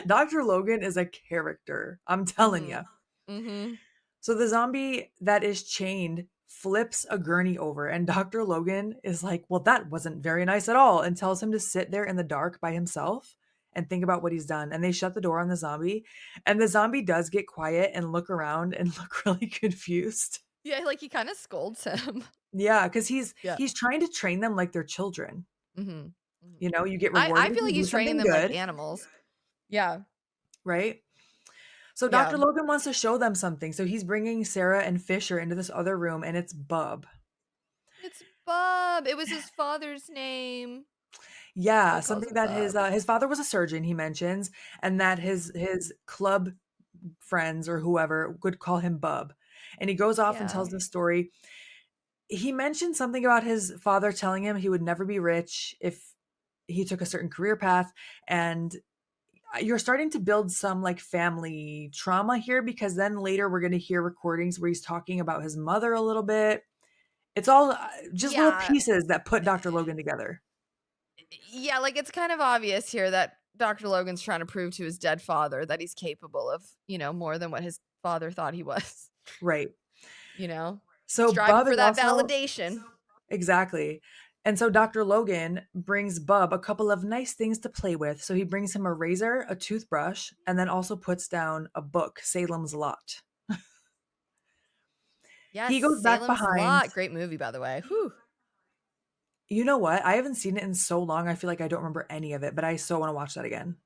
Dr. Logan is a character, I'm telling you. Mhm. Mhm. So the zombie that is chained flips a gurney over, and Dr. Logan is like, well, that wasn't very nice at all, and tells him to sit there in the dark by himself and think about what he's done. And they shut the door on the zombie, and the zombie does get quiet and look around and look really confused. Yeah, like, he kinda scolds him. Yeah, because he's Yeah. he's trying to train them like they're children. Mhm. Mhm. You know, you get I rewarded if feel like you do he's training something them like good, animals. Yeah. right? So Yeah. Dr. Logan wants to show them something. So he's bringing Sarah and Fisher into this other room, and it's Bub. It's Bub. It was his father's name, so Yeah, he calls something him that Bub. his father was a surgeon, he mentions, and that Mhm. his club friends or whoever would call him Bub. And he goes off and Yeah. tells the story. He mentioned something about his father telling him he would never be rich if he took a certain career path, and you're starting to build some like family trauma here because then later we're going to hear recordings where he's talking about his mother a little bit. It's all just little Yeah. pieces that put Dr. Logan together. Yeah, like, it's kind of obvious here that Dr. Logan's trying to prove to his dead father that he's capable of, more than what his father thought he was, Right. you know? So Striving Bub for is that also validation. exactly. And so Dr. Logan brings Bub a couple of nice things to play with. So he brings him a razor, a toothbrush, and then also puts down a book, Salem's Lot. Yes, He goes back Salem's behind. Lot. Great movie, by the way. Whew. You know what? I haven't seen it in so long. I feel like I don't remember any of it, but I so want to watch that again.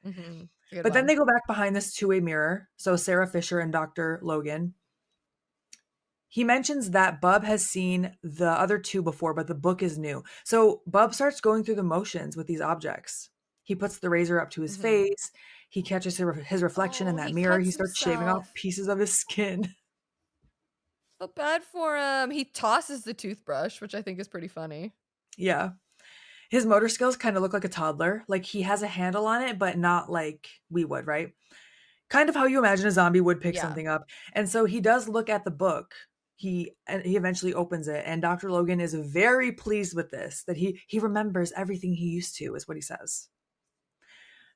Mhm. It's a good But then one. they go back behind this two-way mirror. So Sarah Fisher and Dr. Logan. He mentions that Bub has seen the other two before, but the book is new. So Bub starts going through the motions with these objects. He puts the razor up to his Mhm. face. He catches his reflection in Oh, that he mirror. He cuts starts shaving off himself. pieces of his skin. So bad for him. He tosses the toothbrush, which I think is pretty funny. Yeah. His motor skills kind of look like a toddler. Like he has a handle on it, but not like we would, right? Kind of how you imagine a zombie would pick Yeah. something up. And so he does look at the book. He eventually opens it, and Dr. Logan is very pleased with this, that he remembers everything he used to, is what he says.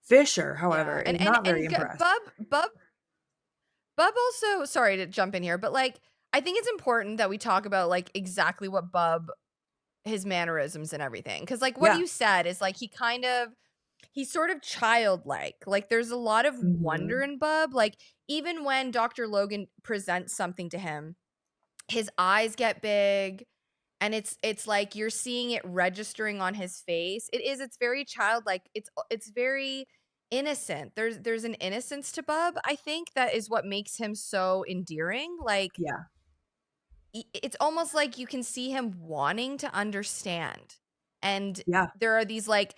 Fisher, however, Yeah. is not very impressed. Bub also, sorry to jump in here, but like I think it's important that we talk about like exactly what Bub his mannerisms and everything. Cause like what Yeah. you said is like he's sort of childlike. Like there's a lot of wonder Mhm. in Bub. Like even when Dr. Logan presents something to him, his eyes get big and it's like you're seeing it registering on his face. It's very childlike. It's very innocent. There's an innocence to Bub, I think, that is what makes him so endearing. Like Yeah. it's almost like you can see him wanting to understand. And Yeah. there are these like,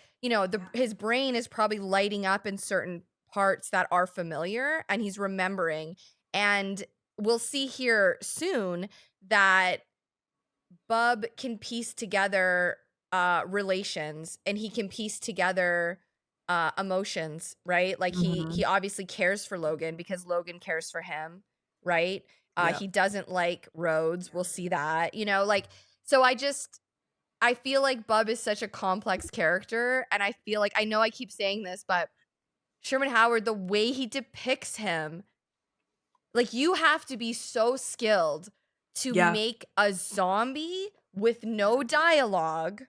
his brain is probably lighting up in certain parts that are familiar and he's remembering. And we'll see here soon that Bub can piece together relations and he can piece together emotions, right? Like he Mhm. obviously cares for Logan because Logan cares for him, right? Yep. He doesn't like Rhodes. We'll see that. Like so I feel like Bub is such a complex character and I feel like I know I keep saying this, but Sherman Howard, the way he depicts him, like, you have to be so skilled to Yeah. make a zombie with no dialogue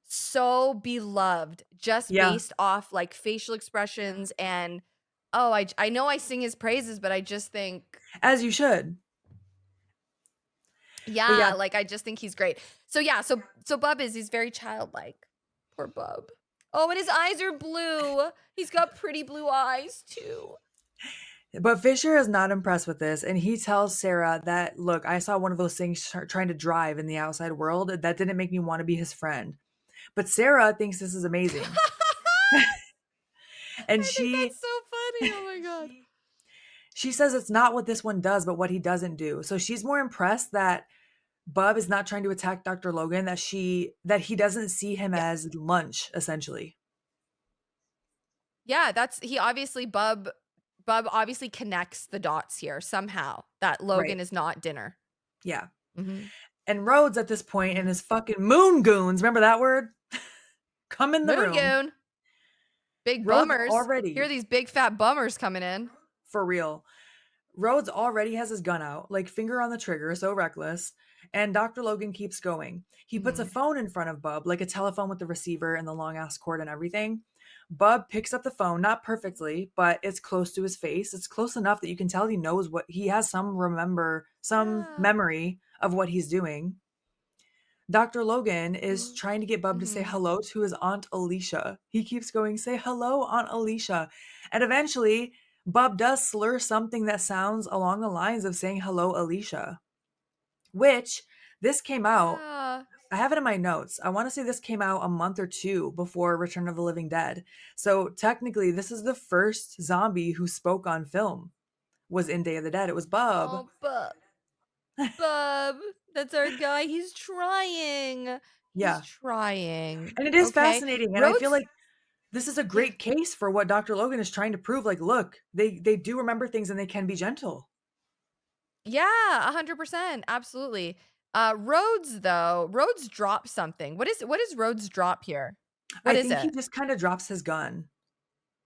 so beloved just Yeah. based off, like, facial expressions and oh, I know I sing his praises, but I just think As you should. But yeah, yeah, like, I just think he's great. So, yeah, so Bub he's very childlike. Poor Bub. Oh, and his eyes are blue. He's got pretty blue eyes too. but Fisher is not impressed with this, and he tells Sarah that, look, I saw one of those things trying to drive in the outside world. That didn't make me want to be his friend. But Sarah thinks this is amazing. And I think that's so funny. Oh my god. she says it's not what this one does, but what he doesn't do. So she's more impressed that Bub is not trying to attack Dr. Logan, that he doesn't see him Yeah. as lunch, essentially. Yeah, that's he obviously Bub obviously connects the dots here somehow that Right. Logan is not dinner. Yeah. Mhm. And Rhodes at this point and Mhm. his fucking moon goons, remember that word? Come in the room. Moongoon, big Rhodes bummers. Here are already, these big fat bummers coming in. for real. Rhodes already has his gun out, like finger on the trigger, so reckless. And Dr. Logan keeps going. He puts a Mhm. phone in front of Bub, like a telephone with the receiver and the long ass cord and everything. Bub picks up the phone, not perfectly, but it's close to his face. It's close enough that you can tell he knows what he has some Yeah. memory of what he's doing. Dr. Logan is Ooh. trying to get Bub to say Mhm. hello to his Aunt Alicia. He keeps going, say hello, Aunt Alicia. And eventually, Bub does slur something that sounds along the lines of saying hello, Alicia, which this came out. Yeah. I have it in my notes. I want to say this came out a month or two before Return of the Living Dead. So technically, this is the first zombie who spoke on film was in Day of the Dead. It was Bub. Oh, Bub, that's our guy. He's trying. He's Yeah. trying. And it is Okay. fascinating. And I feel Rhodes, like this is a yeah. great case for what Dr. Logan is trying to prove. Like, look, they do remember things and they can be gentle. Yeah, 100%. Absolutely. Rhodes though, Rhodes dropped something. What is Rhodes drop here? What I is think he it? just kind of drops his gun,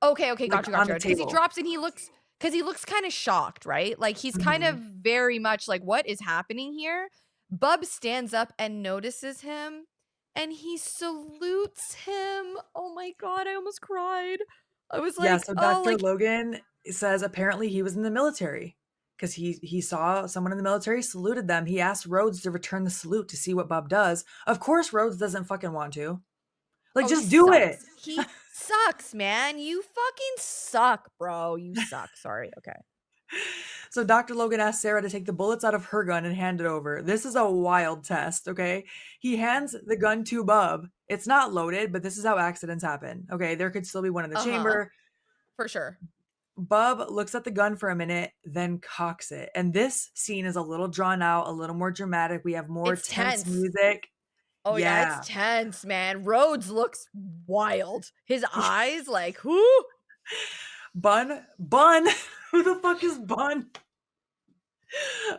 Okay, okay, like, gotcha, on gotcha. the Because he table. drops and he looks kind of shocked, right? Like he's kind of Mhm. very much like, what is happening here? Bub stands up and notices him and he salutes him. Oh my God, I almost cried. I was Yeah, like, so oh, Dr. like, Logan says apparently he was in the military because he saw someone in the military, saluted them. He asked Rhodes to return the salute to see what Bub does. Of course, Rhodes doesn't fucking want to. Like, oh, he just do it. sucks. He sucks, man. You fucking suck, bro. You suck. Sorry. Okay. So Dr. Logan asks Sarah to take the bullets out of her gun and hand it over. This is a wild test, okay? He hands the gun to Bub. It's not loaded, but this is how accidents happen. Okay, there could still be one in the Uh huh. chamber. For sure. Bub looks at the gun for a minute, then cocks it. And this scene is a little drawn out, a little more dramatic. We have more It's tense tense. music. Oh yeah, it's Yeah. tense, man. Rhodes looks wild. His eyes, like, whoo. Bun. Who the fuck is Bun?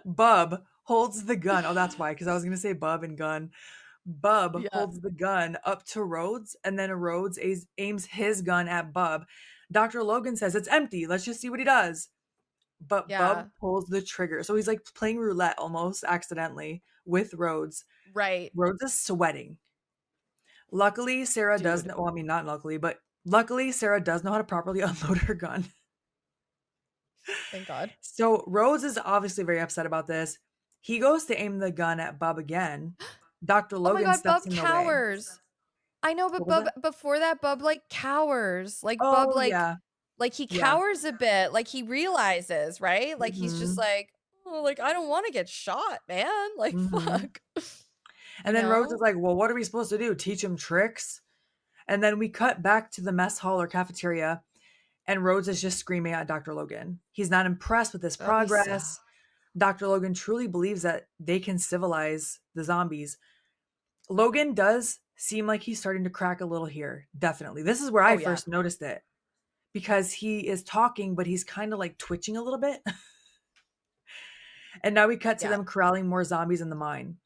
Bub holds the gun. Oh, that's why, because I was going to say Bub and gun. Bub Yeah. holds the gun up to Rhodes, and then Rhodes aims his gun at Bub. Dr. Logan says, it's empty. Let's just see what he does. But Bub Yeah. pulls the trigger. So he's like playing roulette almost accidentally with Rhodes. Right. Rhodes is sweating. Luckily, Sarah does Dude. know, well, I mean, not luckily, but luckily, Sarah does know how to properly unload her gun. Thank God. So Rhodes is obviously very upset about this. He goes to aim the gun at Bub again. Dr. Oh my Logan God, steps Bub in the way. cowers. I know, but What was Bub that? before that, Bub like cowers. Like Bub Oh, yeah. like he Yeah. cowers a bit. Like he realizes, right? Like he's just Mhm. like, oh, like I don't want to get shot, man. Like Mhm. fuck. You And then Rhodes is know? like, "Well, what are we supposed to do? Teach him tricks?" And then we cut back to the mess hall or cafeteria, and Rhodes is just screaming at Dr. Logan. He's not impressed with this That'd be so. progress. Dr. Logan truly believes that they can civilize the zombies. Logan does seem like he's starting to crack a little here. Definitely. This is where I Oh yeah. first noticed it because he is talking, but he's kind of like twitching a little bit. And now we cut to Yeah. them corralling more zombies in the mine.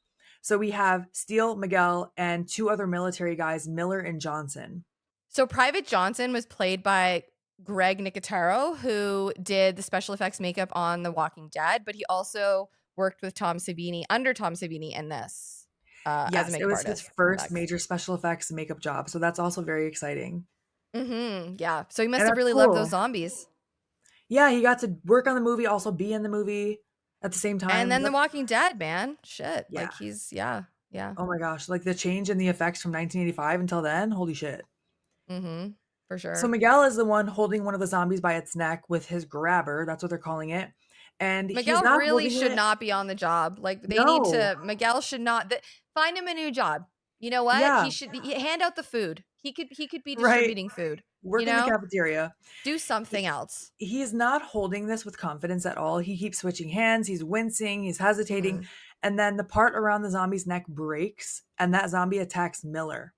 So we have Steele, Miguel, and two other military guys, Miller and Johnson. So Private Johnson was played by Greg Nicotero, who did the special effects makeup on The Walking Dead, but he also worked with Tom Savini under Tom Savini in this as a Yes, it makeup was his artist for first effects. major special effects and makeup job. So that's also very exciting. Yeah. So he must And have that's really loved those cool. zombies. Yeah, he got to work on the movie, also be in the movie at the same And time. then The Walking Dead, man. Shit. Yeah. Like yeah. Yeah. Oh my gosh. Like the change in the effects from 1985 until then. Holy shit. For So sure. Miguel is the one holding one of the zombies by its neck with his grabber. That's what they're calling it. And he's Miguel not really holding should it. not be on the job. Like they need No. to Miguel should not find him a new job. You know what? Yeah. Hand out the food. He could be Right. distributing food, you Work in the know? cafeteria. Do something He else. he's not holding this with confidence at all. He keeps switching hands, he's wincing, he's hesitating, Mhm. and then the part around the zombie's neck breaks, and that zombie attacks Miller.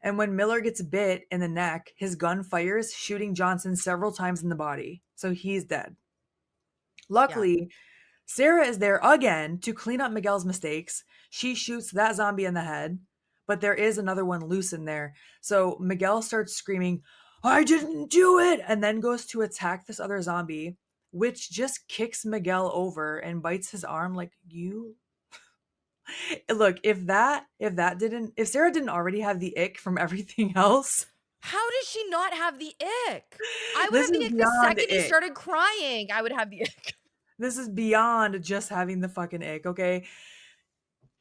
And when Miller gets bit in the neck, his gun fires, shooting Johnson several times in the body. So he's dead. Yeah. Luckily, Sarah is there again to clean up Miguel's mistakes. She shoots that zombie in the head, but there is another one loose in there. So Miguel starts screaming, I didn't do it! And then goes to attack this other zombie, which just kicks Miguel over and bites his arm like, you look, if Sarah didn't already have the ick from everything else, How does she not have the ick? I would this have is the ick the beyond second he ick. started crying. I would have the ick. This is beyond just having the fucking ick, okay?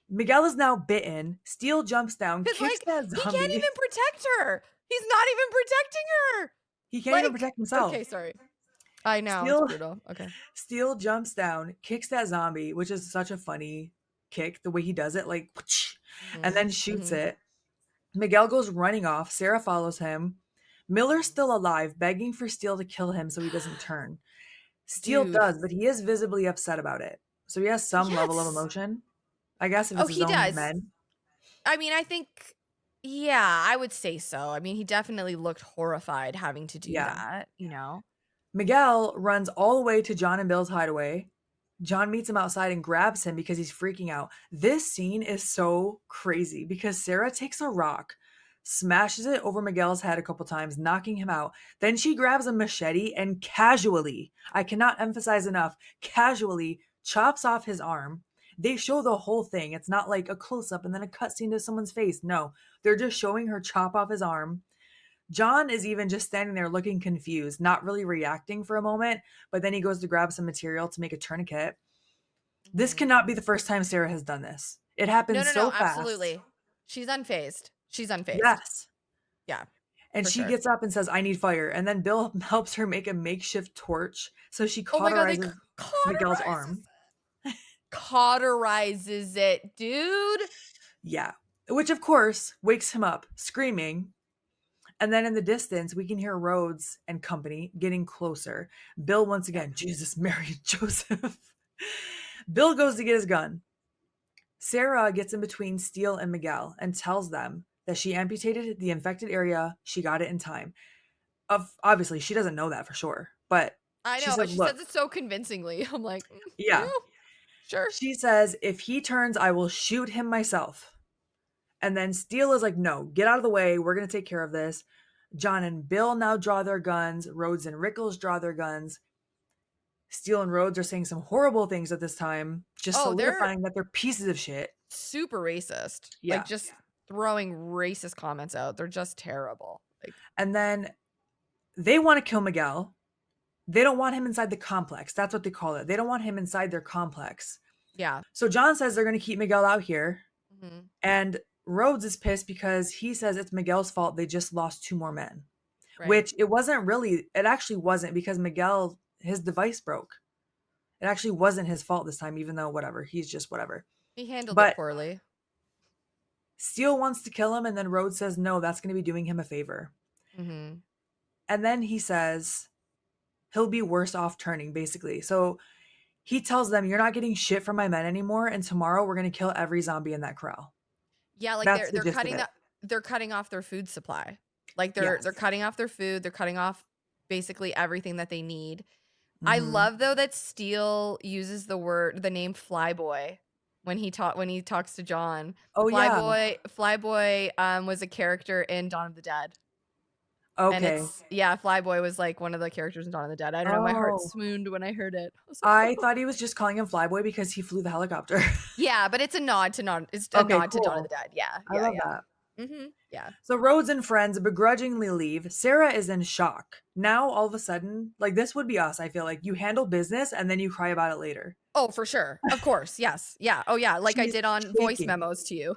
Miguel is now bitten. Steele jumps down, Cause kicks like that he can't zombie. even protect her. He's not even protecting her. He can't even Like, protect himself. okay, sorry. I know it's Steele brutal. Okay. Steele jumps down, kicks that zombie, which is such a funny kick, the way he does it, like, and Mhm. then shoots Mhm. it. Miguel goes running off. Sarah follows him. Miller's Mhm. still alive, begging for Steele to kill him so he doesn't turn. Steele Dude. does, but he is visibly upset about it. So he has some level of Yes. emotion. I guess if Oh, it's his he own does. men. I mean, I think yeah, I would say so. I mean, he definitely looked horrified having to do Yeah. that, you know? Miguel runs all the way to John and Bill's hideaway. John meets him outside and grabs him because he's freaking out. This scene is so crazy because Sarah takes a rock, smashes it over Miguel's head a couple times, knocking him out. Then she grabs a machete and casually, I cannot emphasize enough, casually chops off his arm. They show the whole thing. It's not like a close up and then a cutscene to someone's face. No, they're just showing her chop off his arm. John is even just standing there looking confused, not really reacting for a moment, but then he goes to grab some material to make a tourniquet. This Mhm. cannot be the first time Sarah has done this. It No, happens no, no, so fast. absolutely. She's unfazed. She's unfazed. Yes. Yeah, And for she sure. gets up and saes, I need fire. And then Bill helps her make a makeshift torch. So she Oh my god, they cauterizes Miguel's cauterizes arm. it. Cauterizes it, dude. Yeah. Which, of course, wakes him up screaming. And then in the distance, we can hear Rhodes and company getting closer. Bill, once Yep. again, Jesus, Mary, and Joseph. Bill goes to get his gun. Sarah gets in between Steele and Miguel and tells them that she amputated the infected area. She got it in time. Obviously, she doesn't know that for sure, but I she know, says, but she "Look, says it so convincingly. I'm like, yeah, yeah." sure. She says, "If he turns, I will shoot him myself." And then Steele is like, "No, get out of the way. We're gonna take care of this." John and Bill now draw their guns. Rhodes and Rickles draw their guns. Steele and Rhodes are saying some horrible things at this time, just Oh, they're solidifying that they're pieces of shit. super racist. Like Yeah. just throwing racist comments out. They're just terrible. Like, And then they want to kill Miguel. They don't want him inside the complex. That's what they call it. They don't want him inside their complex. yeah. So John says they're going to keep Miguel out here. Mhm. And Rhodes is pissed because he says it's Miguel's fault. They just lost two more men, Right. which it actually wasn't because Miguel, his device broke. It actually wasn't his fault this time, even though whatever, he's just whatever. He handled it But poorly. Steele wants to kill him. And then Rhodes says, no, that's going to be doing him a favor. Mhm. And then he says he'll be worse off turning, basically. So he tells them, you're not getting shit from my men anymore. And tomorrow we're going to kill every zombie in that corral. Yeah, like That's the gist of it. they're cutting off their food supply. Like they're Yes. cutting off their food, they're cutting off basically everything that they need. I Hmm. love though that Steele uses the name Flyboy when he talks to John. Oh, yeah. Flyboy was a character in Dawn of the Dead. And Okay. it's yeah, Flyboy was like one of the characters in Dawn of the Dead. I don't know, my heart Oh, swooned when I heard it. I was like, I thought he was just calling him Flyboy because he flew the helicopter. yeah, but it's a Okay, nod to Dawn of the cool. Dead. Yeah, I yeah, love yeah. that. Yeah. So Rhodes and friends begrudgingly leave. Sarah is in shock. Now, all of a sudden, like this would be us, I feel like. You handle business and then you cry about it later. Oh, for sure. Of course. Yes. Yeah. Oh, yeah. Like I She's did on voice shaking. memos to you.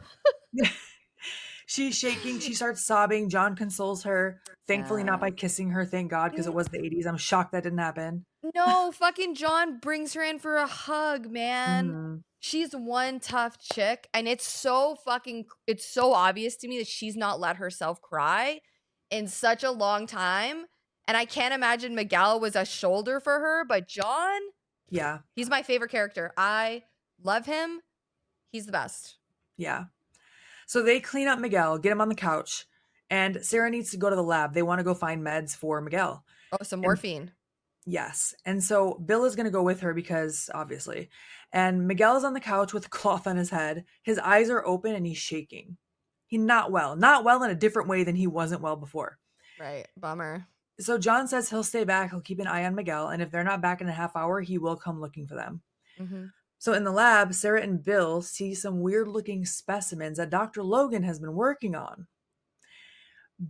She's shaking. She starts sobbing. John consoles her. Thankfully, not Yeah. by kissing her. Thank God, because it was the 80s. I'm shocked that didn't happen. No, fucking John brings her in for a hug, man. Hmm. she's one tough chick, and it's so obvious to me that she's not let herself cry in such a long time, and I can't imagine Miguel was a shoulder for her, but John, Yeah. he's my favorite character. I love him. He's the best. Yeah. So they clean up Miguel, get him on the couch, and Sarah needs to go to the lab. They want to go find meds for Miguel. Oh, some And morphine. yes. And so Bill is going to go with her because obviously. And Miguel is on the couch with a cloth on his head. His eyes are open and he's shaking. He's not well. Not well in a different way than he wasn't well before. Right. Bummer. So John says he'll stay back. He'll keep an eye on Miguel. And if they're not back in a half hour, he will come looking for them. Mhm. So in the lab, Sarah and Bill see some weird looking specimens that Dr. Logan has been working on.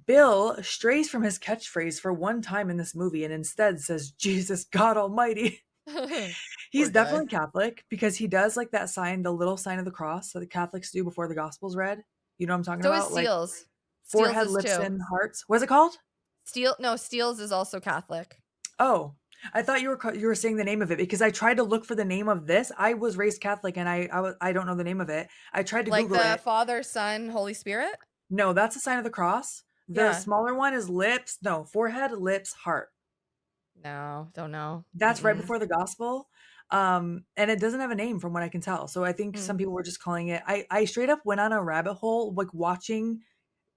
Bill strays from his catchphrase for one time in this movie and instead says, Jesus God Almighty. Poor He's guy. definitely Catholic because he does like that sign, the little sign of the cross that the Catholics do before the gospel's read. You know what I'm talking So is about? Like Steele's. Steele's forehead, is lips, too. and hearts. What's it called? Steele's is also Catholic. Oh, I thought you were saying the name of it because I tried to look for the name of this. I was raised Catholic and I don't know the name of it. I tried to Like Google the it. Father, Son, Holy Spirit? No, that's a sign of the cross. The Yeah. smaller one is lips. No, forehead, lips, heart. No, don't know. That's right Mm-mm. before the gospel. And it doesn't have a name from what I can tell. So I think some Mm. people were just calling it. I straight up went on a rabbit hole, like watching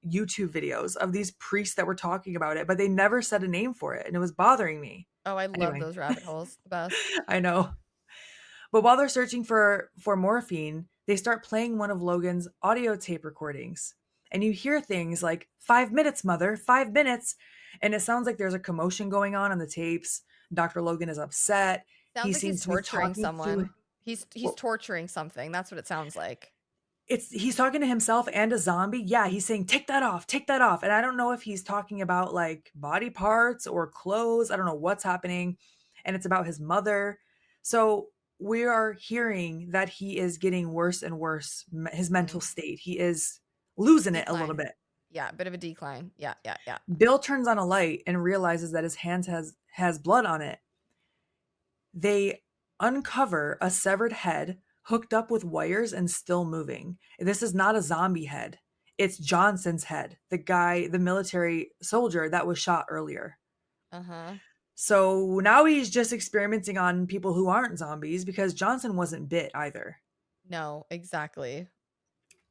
YouTube videos of these priests that were talking about it, but they never said a name for it. And it was bothering me. Oh, I love Anyway, those rabbit holes. The best. I know. But while they're searching for morphine, they start playing one of Logan's audio tape recordings. And you hear things like 5 minutes, mother, 5 minutes. And it sounds like there's a commotion going on the tapes. Dr. Logan is upset. Sounds He like he's seems to be torturing talking to someone. He's well, torturing something. That's what it sounds like. he's talking to himself and a zombie. Yeah, he's saying, take that off, take that off. And I don't know if he's talking about like body parts or clothes. I don't know what's happening. And it's about his mother. So we are hearing that he is getting worse and worse, his mental Mhm. state. He is losing it a little Decline. bit. Yeah, bit of a decline. Yeah, yeah, yeah. Bill turns on a light and realizes that his hands has blood on it. They uncover a severed head hooked up with wires and still moving. This is not a zombie head. It's Johnson's head, the guy, the military soldier that was shot earlier. Uh-huh. So now he's just experimenting on people who aren't zombies because Johnson wasn't bit either. No, exactly.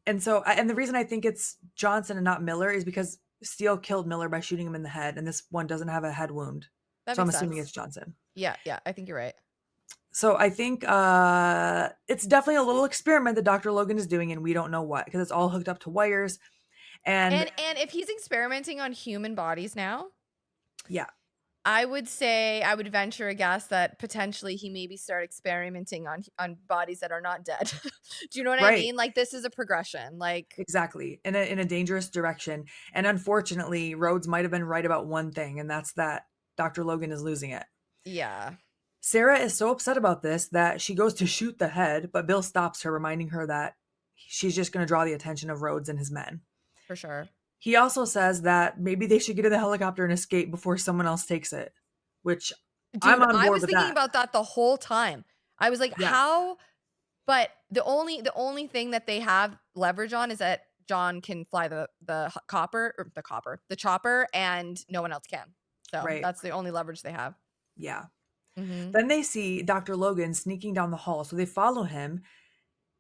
And the reason I think it's Johnson and not Miller is because Steele killed Miller by shooting him in the head, and this one doesn't have a head wound. That So I'm makes assuming it's sense. Johnson. Yeah, yeah, I think you're right. So I think it's definitely a little experiment that Dr. Logan is doing, and we don't know what because it's all hooked up to wires. And And if he's experimenting on human bodies now, yeah, I would say I would venture a guess that potentially he maybe start experimenting on bodies that are not dead. Do you know what I right, mean? Like this is a progression. Like exactly, in a dangerous direction. And unfortunately, Rhodes might have been right about one thing, and that's that Dr. Logan is losing it. yeah, Sarah is so upset about this that she goes to shoot the head, but Bill stops her, reminding her that she's just going to draw the attention of Rhodes and his men. for sure. He also says that maybe they should get in the helicopter and escape before someone else takes it, which I'm Dude, on I board was with thinking that. about that the whole time. I was like, Yeah, how? But the only thing that they have leverage on is that John can fly the chopper, and no one else can. So right. that's the only leverage they have. Yeah. Hmm. Then they see Dr. Logan sneaking down the hall, so they follow him.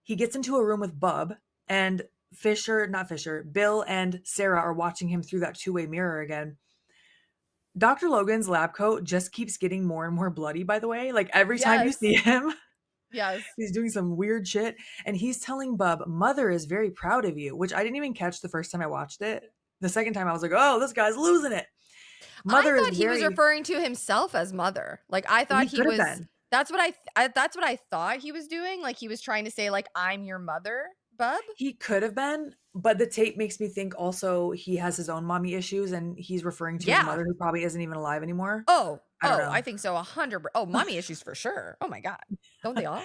He gets into a room with Bub, and not Fisher, Bill and Sarah are watching him through that two-way mirror again. Dr. Logan's lab coat just keeps getting more and more bloody, by the way. Like every time you Yes, see him, yes. he's doing some weird shit. And he's telling Bub, Mother is very proud of you, which I didn't even catch the first time I watched it. The second time I was like, oh, this guy's losing it. I Mother is thought he was very, referring to himself as mother. Like I thought he he could have was. been. That's what I thought he was doing. Like he was trying to say like I'm your mother, bub. He could have been, but the tape makes me think also he has his own mommy issues and he's referring to his Yeah. mother who probably isn't even alive anymore. Oh, I don't I know. think so. 100. Oh, mommy issues for sure. Oh my god, don't they all?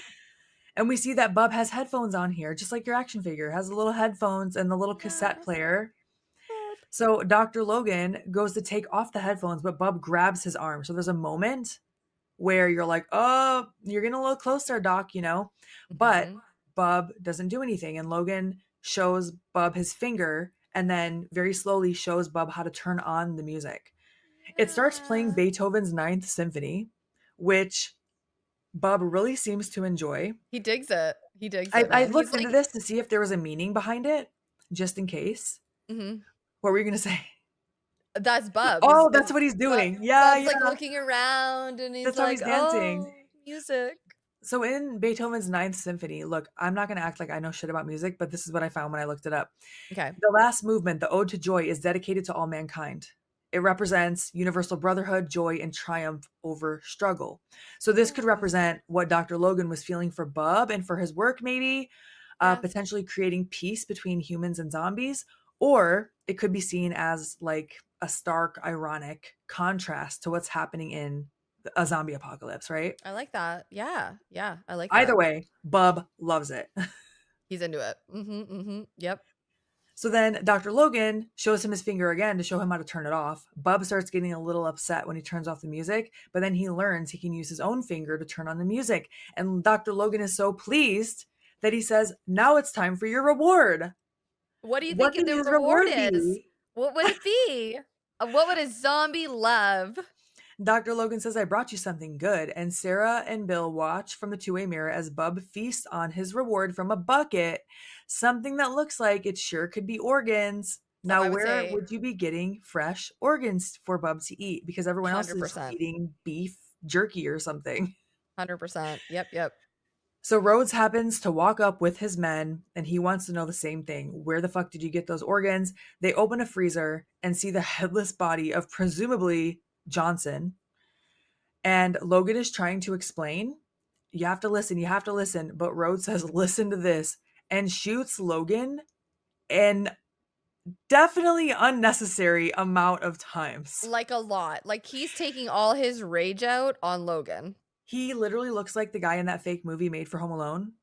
And we see that Bub has headphones on here, just like your action figure has the little headphones and the little cassette Yes. player. Bub. So Dr. Logan goes to take off the headphones, but Bub grabs his arm. So there's a moment where you're like, oh, you're getting a little closer, Doc, you know? But Mhm. Bub doesn't do anything. And Logan shows Bub his finger and then very slowly shows Bub how to turn on the music. It starts playing Yeah. Beethoven's Ninth Symphony, which Bub really seems to enjoy. He digs it. He digs I, it, I man. He's looked into like, this to see if there was a meaning behind it, just in case. mhm. What were you going to say? That's Bub. Oh, that's what he's Bub, doing. Yeah, Bub's like yeah. looking around and he's That's how like, he's dancing. "Oh, music." So in Beethoven's Ninth Symphony, look, I'm not going to act like I know shit about music, but this is what I found when I looked it up. Okay. The last movement, the Ode to Joy, is dedicated to all mankind. It represents universal brotherhood, joy, and triumph over struggle. So this could Yeah. represent what Dr. Logan was feeling for Bub and for his work, maybe, Yeah. potentially creating peace between humans and zombies. Or it could be seen as like a stark, ironic contrast to what's happening in a zombie apocalypse, right? I like that. Yeah. Yeah. I like Either that. way, Bub loves it. He's into it. Mhm. Mhm. Yep. So then Dr. Logan shows him his finger again to show him how to turn it off. Bub starts getting a little upset when he turns off the music, but then he learns he can use his own finger to turn on the music. And Dr. Logan is so pleased that he says, "Now it's time for your reward." What do you What think could the his reward reward is? be? What would it be? What would a zombie love? Dr. Logan says, "I brought you something good." And Sarah and Bill watch from the two-way mirror as Bub feasts on his reward from a bucket, something that looks like it sure could be organs. Oh, Now, I would where say would you be getting fresh organs for Bub to eat? Because everyone else is 100%. eating beef jerky or something. 100%. Yep. Yep. So Rhodes happens to walk up with his men and he wants to know the same thing. Where the fuck did you get those organs? They open a freezer and see the headless body of presumably Johnson. And Logan is trying to explain. You have to listen, you have to listen. But Rhodes says, "Listen to this," and shoots Logan an definitely unnecessary amount of times. Like a lot. Like he's taking all his rage out on Logan. He literally looks like the guy in that fake movie made for Home Alone.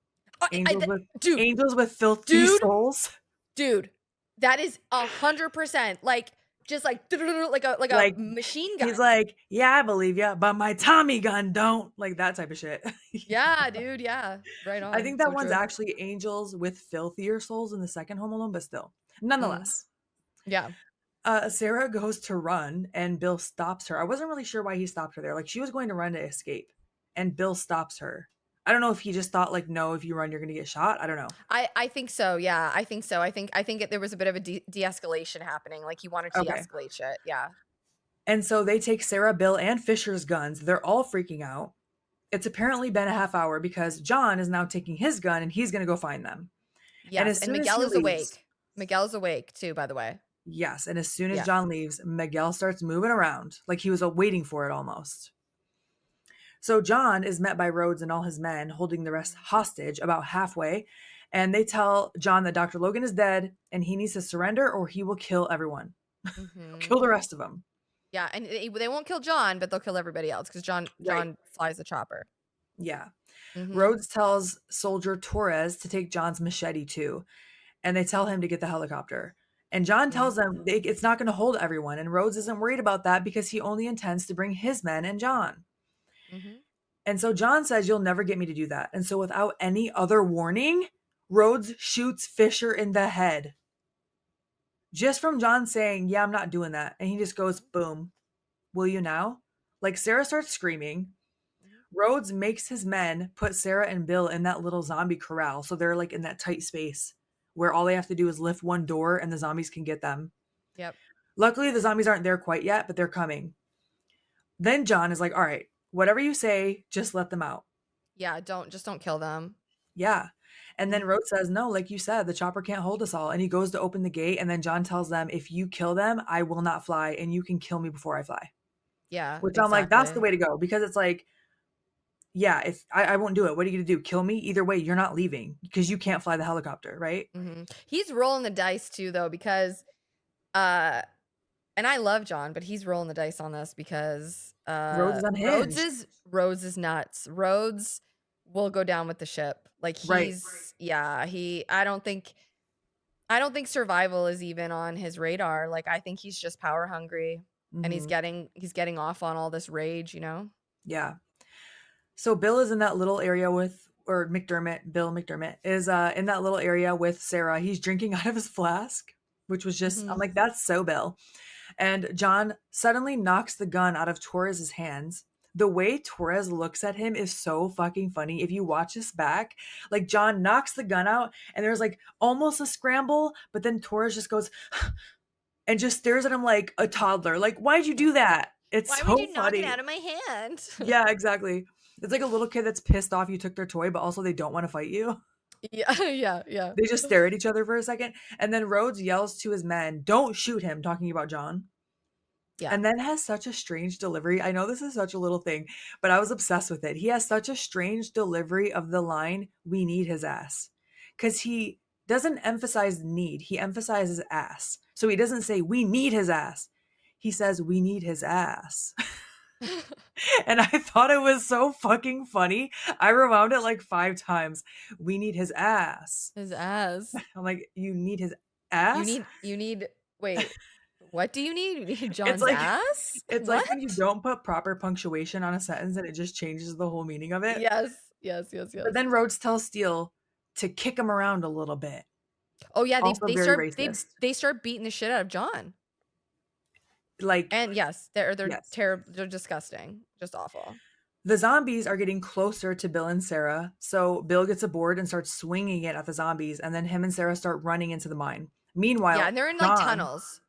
I Angels with dude, angels with filthy dude, souls. dude. That is 100% like just like like a Like machine he's gun. like, "Yeah, I believe you, but my Tommy gun don't." Like that type of shit. Yeah, dude. Yeah. Right I on. think that So one's true. actually angels with filthier souls in the second Home Alone, but still. Mm, Nonetheless, yeah. Sarah goes to run and Bill stops her. I wasn't really sure why he stopped her there. Like she was going to run to escape and Bill stops her. I don't know if he just thought like, no, if you run, you're going to get shot. I don't know. I think so. Yeah, I think so. I think there was a bit of a de-escalation happening. Like he wanted to Okay. de-escalate shit. Yeah. And so they take Sarah, Bill, and Fisher's guns. They're all freaking out. It's apparently been a half hour because John is now taking his gun and he's going to go find them. And Yes, as and soon as Miguel he is leaves, awake. Miguel's awake too, by the way. yes, and as soon as Yeah. John leaves, Miguel starts moving around like he was waiting for it almost. So John is met by Rhodes and all his men, holding the rest hostage about halfway. And they tell John that Dr. Logan is dead and he needs to surrender or he will kill everyone. Mhm. Kill the rest of them. Yeah, and they won't kill John, but they'll kill everybody else because John Right. John flies the chopper. Yeah. Mhm. Rhodes tells soldier Torres to take John's machete too. And they tell him to get the helicopter. And John Mhm. tells them it's not going to hold everyone. And Rhodes isn't worried about that because he only intends to bring his men and John. Mhm. And so John says, "You'll never get me to do that." And so without any other warning, Rhodes shoots Fisher in the head. Just from John saying, "Yeah, I'm not doing that." And he just goes, Mhm. "Boom. Will you now?" Like Sarah starts screaming. Mhm. Rhodes makes his men put Sarah and Bill in that little zombie corral. So they're like in that tight space where all they have to do is lift one door and the zombies can get them. Yep. Luckily, the zombies aren't there quite yet, but they're coming. Then John is like, "All right, whatever you say, just let them out." Yeah, don't kill them. Yeah. And then Mhm. Rhodes says, "No, like you said, the chopper can't hold us all." And he goes to open the gate. And then John tells them, "If you kill them, I will not fly. And you can kill me before I fly." Yeah, Which I'm like, that's the exactly. way to go. Because it's like, yeah, if I won't do it, what are you going to do? Kill me? Either way, you're not leaving because you can't fly the helicopter, right? Mhm. He's rolling the dice too though because uh and I love John, but he's rolling the dice on this because Rhodes is unhinged. Rhodes is nuts. Rhodes will go down with the ship. Like Right. he's yeah, he I don't think survival is even on his radar. Like I think he's just power hungry and Hmm. he's getting off on all this rage, you know? Yeah. So Bill is in that little area with or McDermott, Bill McDermott, is in that little area with Sarah. He's drinking out of his flask, which was just, I'm Mhm. like, that's so Bill. And John suddenly knocks the gun out of Torres's hands. The way Torres looks at him is so fucking funny. If you watch this back, like John knocks the gun out and there's like almost a scramble, but then Torres just goes and just stares at him like a toddler. Like, why'd you Yeah. do that? It's Why would so you knock it funny. out of my hand? Yeah, exactly. It's like a little kid that's pissed off you took their toy, but also they don't want to fight you. Yeah, yeah, yeah. They just stare at each other for a second. And then Rhodes yells to his men, don't shoot him, talking about John. Yeah. And then has such a strange delivery. I know this is such a little thing, but I was obsessed with it. He has such a strange delivery of the line, we need his ass. Because he doesn't emphasize need, he emphasizes ass. So he doesn't say, we need his ass. He says, we need his ass. And I thought it was so fucking funny. I rewound it like 5 times. We need his ass. His ass. I'm like, you need his You ass? need you need wait, what do you need? You need It's John's like ass? it's like when you What? don't put proper punctuation on a sentence and it just changes the whole meaning of it. Yes. Yes, yes, But yes. then Rhodes tells Steele to kick him around a little bit. Oh, yeah, Also they very start racist. they start beating the shit out of John. Like, And yes, they're yes. terrible, they're disgusting. Just awful. The zombies are getting closer to Bill and Sarah, so Bill gets aboard and starts swinging it at the zombies, and then him and Sarah start running into the mine. Yeah, Meanwhile, and they're in, like, John, tunnels.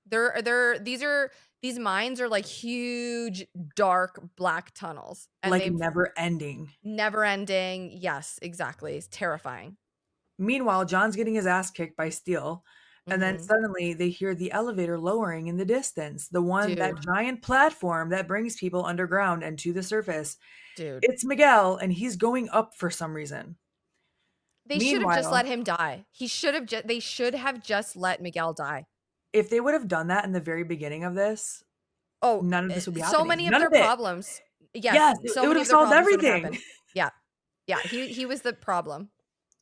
These mines are, like, huge, dark, black tunnels, and like they've never ending. never ending. Yes, exactly. It's terrifying. Meanwhile, John's getting his ass kicked by Steele, and then Mhm. suddenly they hear the elevator lowering in the distance, the one, that Dude, giant platform that brings people underground and to the surface. dude. It's Miguel, and he's going up for some reason. They should have just let Meanwhile, him die. He should have they should have just let Miguel die. if they would have done that in the very beginning of this, Oh, none of this would be so happening. many of None of their it. problems. Yes, Yes, it so would many have of their solved problems wouldn't have everything. happened. Yeah. Yeah, he was the problem.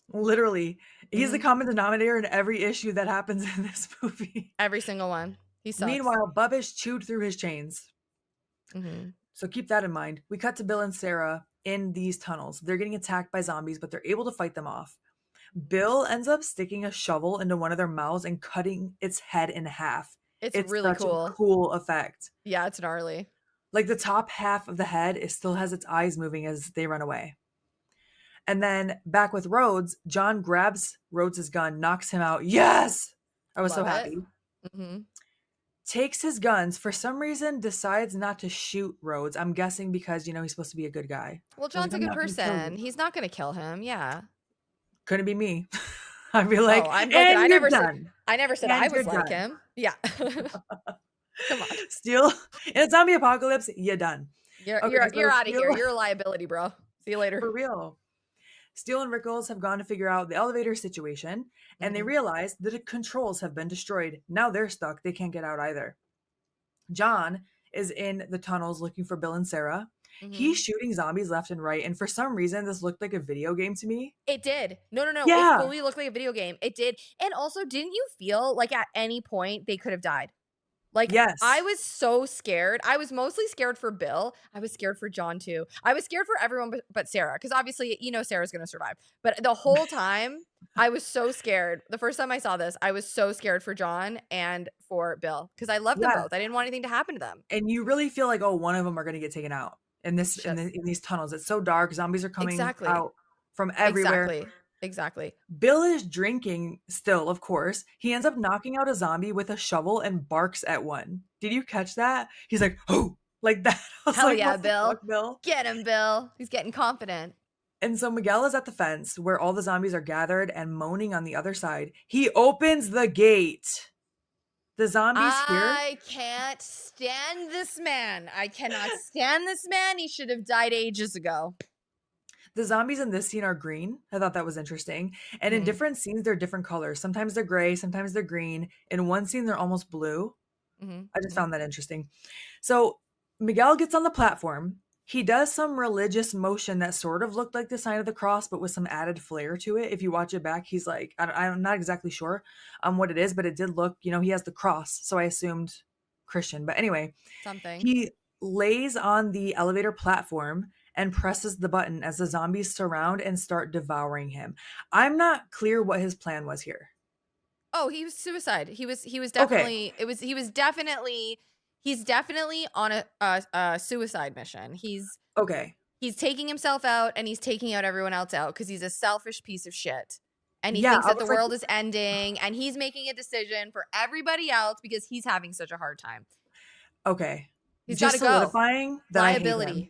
Literally. He's the Mhm. common denominator in every issue that happens in this movie. Every single one. He sucks. Meanwhile, Bubbish chewed through his chains. Mhm. So keep that in mind. We cut to Bill and Sarah in these tunnels. They're getting attacked by zombies, but they're able to fight them off. Mhm. Bill ends up sticking a shovel into one of their mouths and cutting its head in half. It's It's really such a cool. cool effect. Yeah, it's gnarly. Like the top half of the head, it still has its eyes moving as they run away. And then back with Rhodes, John grabs Rhodes's gun, knocks him out. Yes! I was so Love it. happy. Mhm. Takes his guns, for some reason decides not to shoot Rhodes. I'm guessing because, he's supposed to be a good guy. Well, So I was John's like, a I'm good not gonna kill person. you. He's not gonna kill him. Yeah. Couldn't be me. I'd be Oh, like, I'm looking. and you're done. I never said I And was you're like done. him. Yeah. Come on. Steele, in a zombie apocalypse, you're done. You're Okay, you're so you're out of here. Steele, You're a liability, bro. See you later. for real. Steele and Rickles have gone to figure out the elevator situation, and they Mhm. realize that the controls have been destroyed. Now they're stuck. They can't get out either. John is in the tunnels looking for Bill and Sarah. He's Mhm. shooting zombies left and right, and for some reason, this looked like a video game to me. It did. No, no, no. It Yeah. fully looked like a video game. It did. And also, didn't you feel like at any point they could have died? Like, I Yes. was so scared. I was mostly scared for Bill. I was scared for John too. I was scared for everyone but Sarah, because obviously, Sarah's gonna survive. But the whole time, I was so scared. The first time I saw this, I was so scared for John and for Bill because I loved them Yeah. both. I didn't want anything to happen to them. And you really feel like, oh, one of them are going to get taken out in this in, Shit. the, in these tunnels. It's so dark. Zombies are coming Exactly. out from everywhere. Exactly. Exactly. Bill is drinking still, of course. He ends up knocking out a zombie with a shovel and barks at one. Did you catch that? He's like, oh, like that. I was Hell like, yeah, what the Bill. fuck, Bill? Get him, Bill. He's getting confident. And so Miguel is at the fence where all the zombies are gathered and moaning on the other side. He opens the gate. The zombies hear. I can't stand this man. I cannot stand this man. He should have died ages ago. The zombies in this scene are green. I thought that was interesting. And in Mhm. different scenes, they're different colors. Sometimes they're gray, sometimes they're green. In one scene, they're almost blue. Mhm. I just Mhm. found that interesting. So Miguel gets on the platform. He does some religious motion that sort of looked like the sign of the cross, but with some added flair to it. If you watch it back, he's like, I'm not exactly sure what it is, but it did look, he has the cross. So I assumed Christian. But anyway, Something. he lays on the elevator platform and presses the button as the zombies surround and start devouring him. I'm not clear what his plan was here. Oh, he was suicide. He was Okay. definitely it was he was definitely he's definitely on a suicide mission. Okay. He's taking himself out and he's taking out everyone else out because he's a selfish piece of shit. And he Yeah, thinks I that the was like, world is ending and he's making a decision for everybody else because he's having such a hard time. okay. He's got Just to go. solidifying that I hate him. Liability.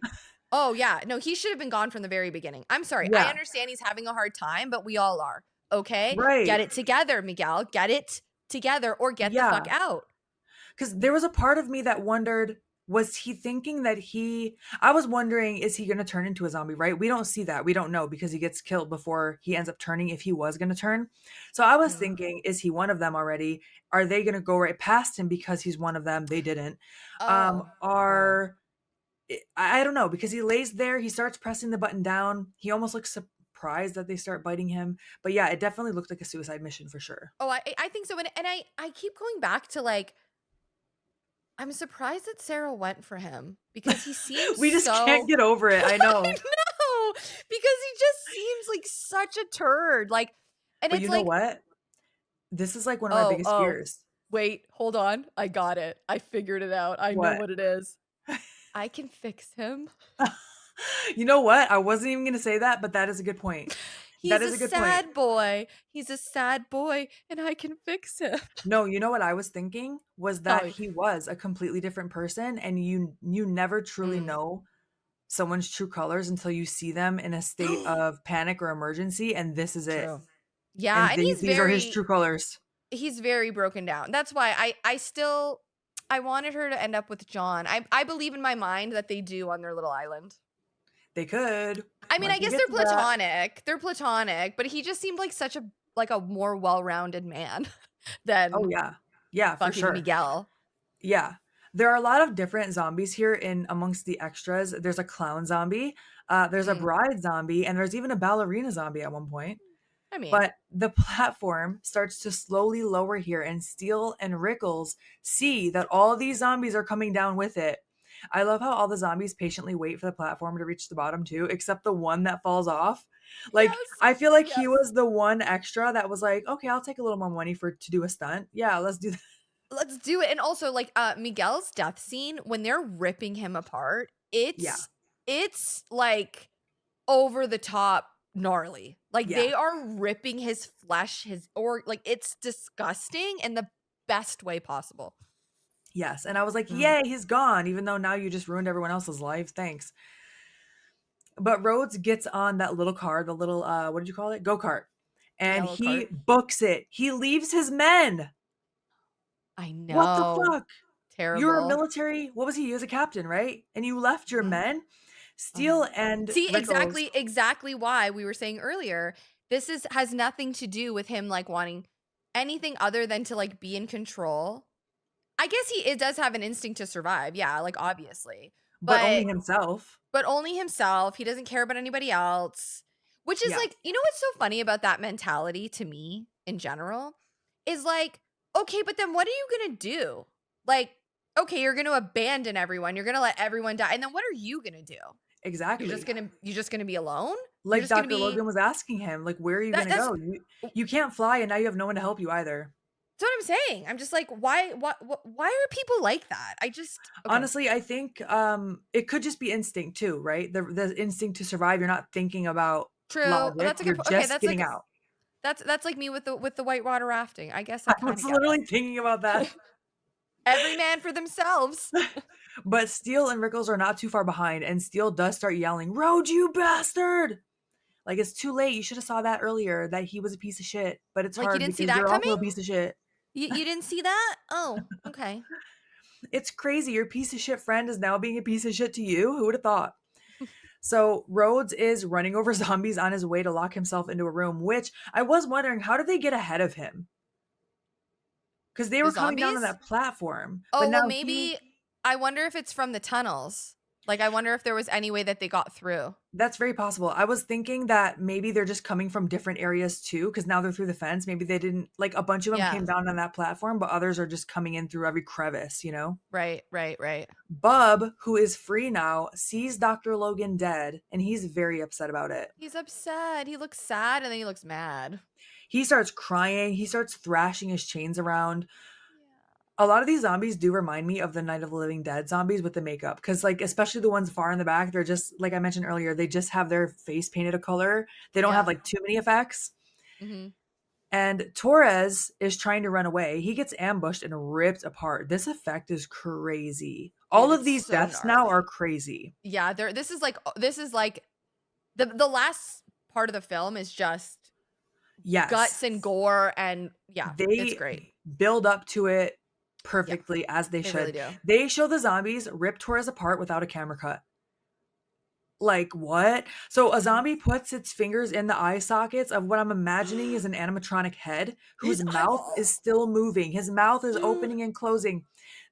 Oh, yeah. No, he should have been gone from the very beginning. I'm sorry. I Yeah. understand he's having a hard time, but we all are. Okay? Get Right. it together, Miguel. Get it together or get the fuck Yeah. out. Because there was a part of me that wondered, was he thinking that I was wondering, is he going to turn into a zombie, right? We don't see that. We don't know because he gets killed before he ends up turning if he was going to turn. So I was Mm. thinking, is he one of them already? Are they going to go right past him because he's one of them? They didn't. Oh. Oh. Are I don't know because he lays there, he starts pressing the button down. He almost looks surprised that they start biting him. But yeah, it definitely looked like a suicide mission for sure. Oh, I think so. And I keep going back to like, I'm surprised that Sarah went for him because he seems We just can't so get over it. I I know. know, because he just seems like such a turd. Like, and But it's you know like, what? This is like one of my oh, biggest oh, fears. wait, hold on. I got it. I figured it out. I know What? what it is. I can fix him. You know what? I wasn't even going to say that, but that is a good point. That He's is a a good point. sad boy. He's a sad boy, and I can fix him. No, you know what I was thinking was Tell that me. he was a completely different person and you never truly Mm. know someone's true colors until you see them in a state of panic or emergency and this is it. True. Yeah, And and these are his true colors. he's very broken down. That's why I still I wanted her to end up with John. I believe in my mind that they do on their little island. They could. I mean, I Once we guess get they're to that. platonic. They're platonic, but he just seemed like such a more well-rounded man Oh than yeah. Yeah, for fucking sure. Miguel. Yeah. There are a lot of different zombies here in amongst the extras. There's a clown zombie, there's a Mm, bride zombie, and there's even a ballerina zombie at one point. I mean, But the platform starts to slowly lower here, and Steele and Rickles see that all these zombies are coming down with it. I love how all the zombies patiently wait for the platform to reach the bottom too, except the one that falls off. Like, yes. I feel like he Yes. was the one extra that was like, okay, I'll take a little more money for to do a stunt. Yeah, let's do that. Let's do it. And also like Miguel's death scene when they're ripping him apart, Yeah, it's like over the top gnarly. Like yeah, they are ripping his flesh, his or like it's disgusting in the best way possible. yes. And I was like, Mm. yay, he's gone, even though now you just ruined everyone else's lives. Thanks. But Rhodes gets on that little car, the little what did you call it? Go-kart. The And yellow he cart. books it. He leaves his men. I What the know. fuck? You're a Terrible. military, what was he? He was a captain, right? And you left your Mhm. men? Uh-huh. Steele and See, Rickles. exactly why we were saying earlier, this is has nothing to do with him like wanting anything other than to like be in control. I guess it does have an instinct to survive. Yeah, like obviously. But only But himself. only himself. He doesn't care about anybody else. Which is Yeah, like, you know what's so funny about that mentality to me in general is like, okay, but then what are you going to do? Like, okay, you're going to abandon everyone. You're going to let everyone die. And then what are you going to do? exactly. You're just going to be alone? You're Like just going to Dr. be Logan was asking him, like, where are you gonna that's go? You can't fly and now you have no one to help you either. what I'm saying. I'm just like, why are people like that? I just okay. Honestly, I think it could just be instinct too, right? The instinct to survive. You're not thinking about True. Oh, logic. that's a You're good okay, just getting out. that's like me with the whitewater rafting. I guess I I kind was of get literally thinking about that. it. Every man for themselves. But Steele and Rickles are not too far behind, and Steele does start yelling, "Road, you bastard!" Like it's too late. You should have saw that earlier that he was a piece of shit. But it's Like you hard didn't see because that you're also coming? a piece of shit. You didn't see that? Oh, okay. It's crazy. Your piece of shit friend is now being a piece of shit to you. Who would have thought? So Rhodes is running over zombies on his way to lock himself into a room, which I was wondering, how did they get ahead of him? Because they The were coming down on zombies? that platform, but Oh, well now he maybe I wonder if it's from the tunnels. Like, I wonder if there was any way that they got through. That's very possible. I was thinking that maybe they're just coming from different areas too, because now they're through the fence. Maybe they didn't like a bunch of them Yeah. came down on that platform, but others are just coming in through every crevice, you know? Right, right, right. Bub, who is free now, sees Dr. Logan dead, and he's very upset about it. He's upset. He looks sad and then he looks mad. He starts crying, he starts thrashing his chains around. Yeah. A lot of these zombies do remind me of the Night of the Living Dead zombies with the makeup, because like especially the ones far in the back, they're just like I mentioned earlier, they just have their face painted a color. They don't have Yeah. like too many effects. Mhm. And Torres is trying to run away. He gets ambushed and ripped apart. This effect is crazy. Dude, All of it's these so deaths now are gnarly. crazy. Yeah, this is like the last part of the film is just Yes. guts and gore and yeah, it's They great. build up to it Yeah, perfectly as they they really should. do. They show the zombies rip Torres apart without a camera cut. Like, what? So a zombie It's puts its fingers in the eye sockets of what I'm imagining is an animatronic head his whose mouth is eyeball. still moving. His mouth is Dude, opening and closing.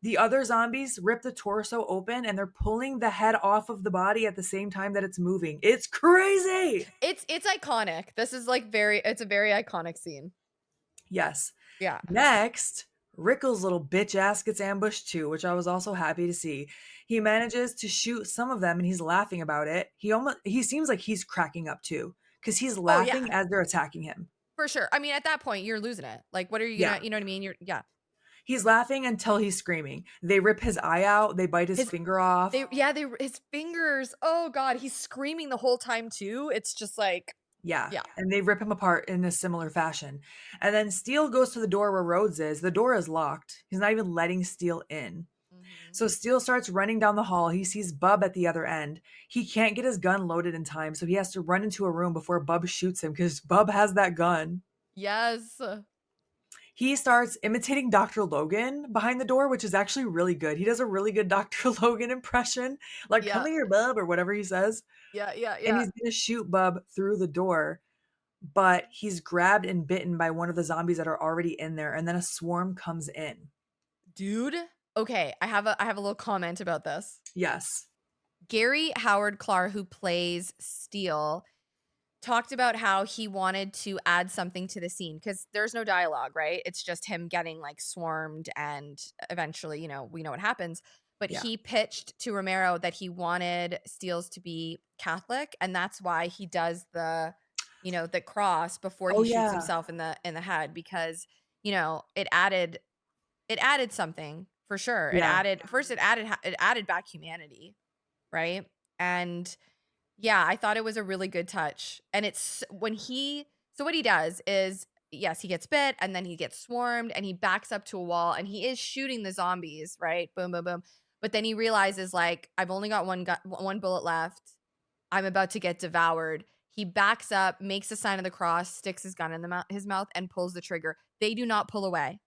The other zombies rip the torso open and they're pulling the head off of the body at the same time that it's moving. It's crazy. it's iconic. This is like it's a very iconic scene. Yes. Yeah. Next, Rickles' little bitch ass gets ambushed too, which I was also happy to see. He manages to shoot some of them and he's laughing about it. He seems like he's cracking up too cuz he's Oh yeah, laughing as they're attacking him. for sure. I mean, at that point, you're losing it. Like, what are you Yeah. gonna, you know what I mean? You're yeah. He's laughing until he's screaming. They rip his eye out, they bite his His finger off. they his fingers. Oh god, he's screaming the whole time too. It's just like Yeah, yeah. and they rip him apart in a similar fashion. And then Steele goes to the door where Rhodes is. The door is locked. He's not even letting Steele in. Mhm. So Steele starts running down the hall. He sees Bub at the other end. He can't get his gun loaded in time, so he has to run into a room before Bub shoots him because Bub has that gun. Yes. He starts imitating Dr. Logan behind the door, which is actually really good. He does a really good Dr. Logan impression, like, come Yeah. here, Bub, or whatever he says. Yeah, yeah, And yeah. he's going to shoot Bub through the door, but he's grabbed and bitten by one of the zombies that are already in there. And then a swarm comes in. Dude, okay, I have a little comment about this. Yes. Gary Howard Clark, who plays Steele, talked about how he wanted to add something to the scene because there's no dialogue, right? It's just him getting like swarmed and eventually, we know what happens. But Yeah. he pitched to Romero that he wanted Steele's to be Catholic, and that's why he does the cross before Oh, he shoots yeah. himself in the head because it added something for sure. It Yeah. added first it added back humanity, right? And yeah, I thought it was a really good touch. And it's when he so what he does is yes, he gets bit and then he gets swarmed and he backs up to a wall and he is shooting the zombies, right? Boom, boom, boom. But then he realizes like I've only got one bullet left. I'm about to get devoured. He backs up, makes a sign of the cross, sticks his gun in his mouth and pulls the trigger. They do not pull away.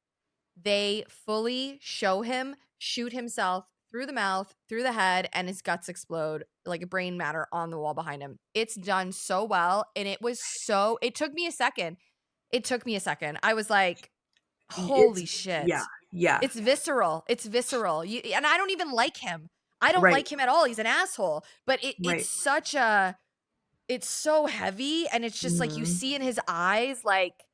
They fully show him shoot himself through the mouth, through the head, and his guts explode like a brain matter on the wall behind him. It's done so well. And it took me a second. It took me a second. I was like, It's, holy yeah. shit. Yeah. It's visceral. It's visceral. And I don't even like him. I don't Right. like him at all. He's an asshole. But Right. it's so heavy. And it's just like you Mhm. see in his eyes, like,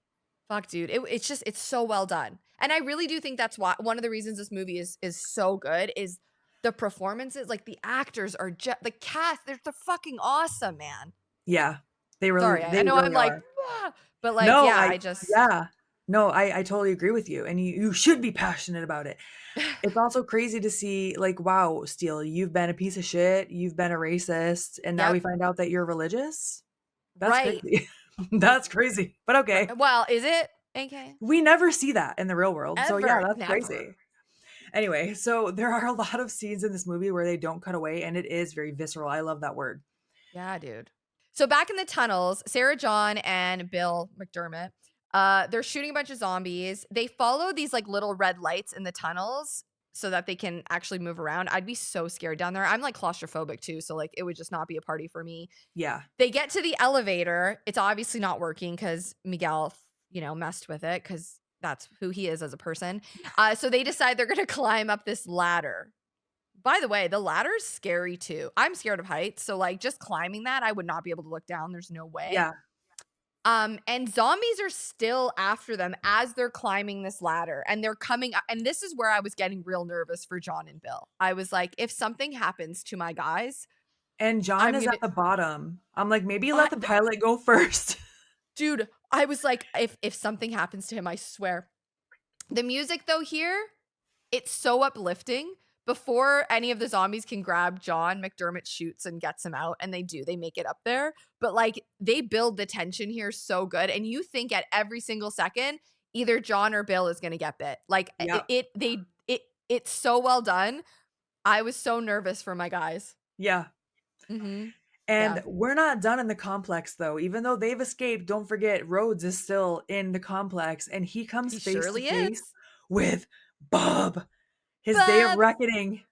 fuck, dude. It's so well done. And I really do think that's why one of the reasons this movie is so good is the performances. Like the actors are just the cast. They're fucking awesome, man. Yeah. Sorry, I They know I'm really like, are. "Ah," but like, No, yeah, I I just yeah. No, I totally agree with you, and you should be passionate about it. It's also crazy to see, like, wow, Steele, you've been a piece of shit, you've been a racist, and now we yep, find out that you're religious? That's right. crazy. That's crazy, but okay. Well, is it AK? We never see that in the real world, so yeah, Ever, that's never. crazy. Anyway, so there are a lot of scenes in this movie where they don't cut away, and it is very visceral. I love that word. Yeah, dude. So back in the tunnels, Sarah John and Bill McDermott, they're shooting a bunch of zombies. They follow these like little red lights in the tunnels so that they can actually move around. I'd be so scared down there. I'm like claustrophobic too, so like it would just not be a party for me. Yeah. They get to the elevator. It's obviously not working because Miguel, messed with it because that's who he is as a person. So they decide they're going to climb up this ladder. By the way, the ladder's scary too. I'm scared of heights, so, like, just climbing that, I would not be able to look down, there's no way. Yeah. And zombies are still after them as they're climbing this ladder, and they're coming up, and this is where I was getting real nervous for John and Bill. I was like, "If something happens to my guys, And John I'm is gonna." at the bottom. I'm like, maybe I let the th pilot go first. Dude, I was like, "If something happens to him, I swear." The music though here, it's so uplifting. Before any of the zombies can grab John, McDermott shoots and gets him out, and they do. They make it up there. But like they build the tension here so good. And you think at every single second, either John or Bill is gonna get bit. Like Yeah. it's so well done. I was so nervous for my guys. Yeah. Mhm. And Yeah. we're not done in the complex though. Even though they've escaped, don't forget Rhodes is still in the complex and he comes He face to surely face is. with Bob, his day of Bob. reckoning.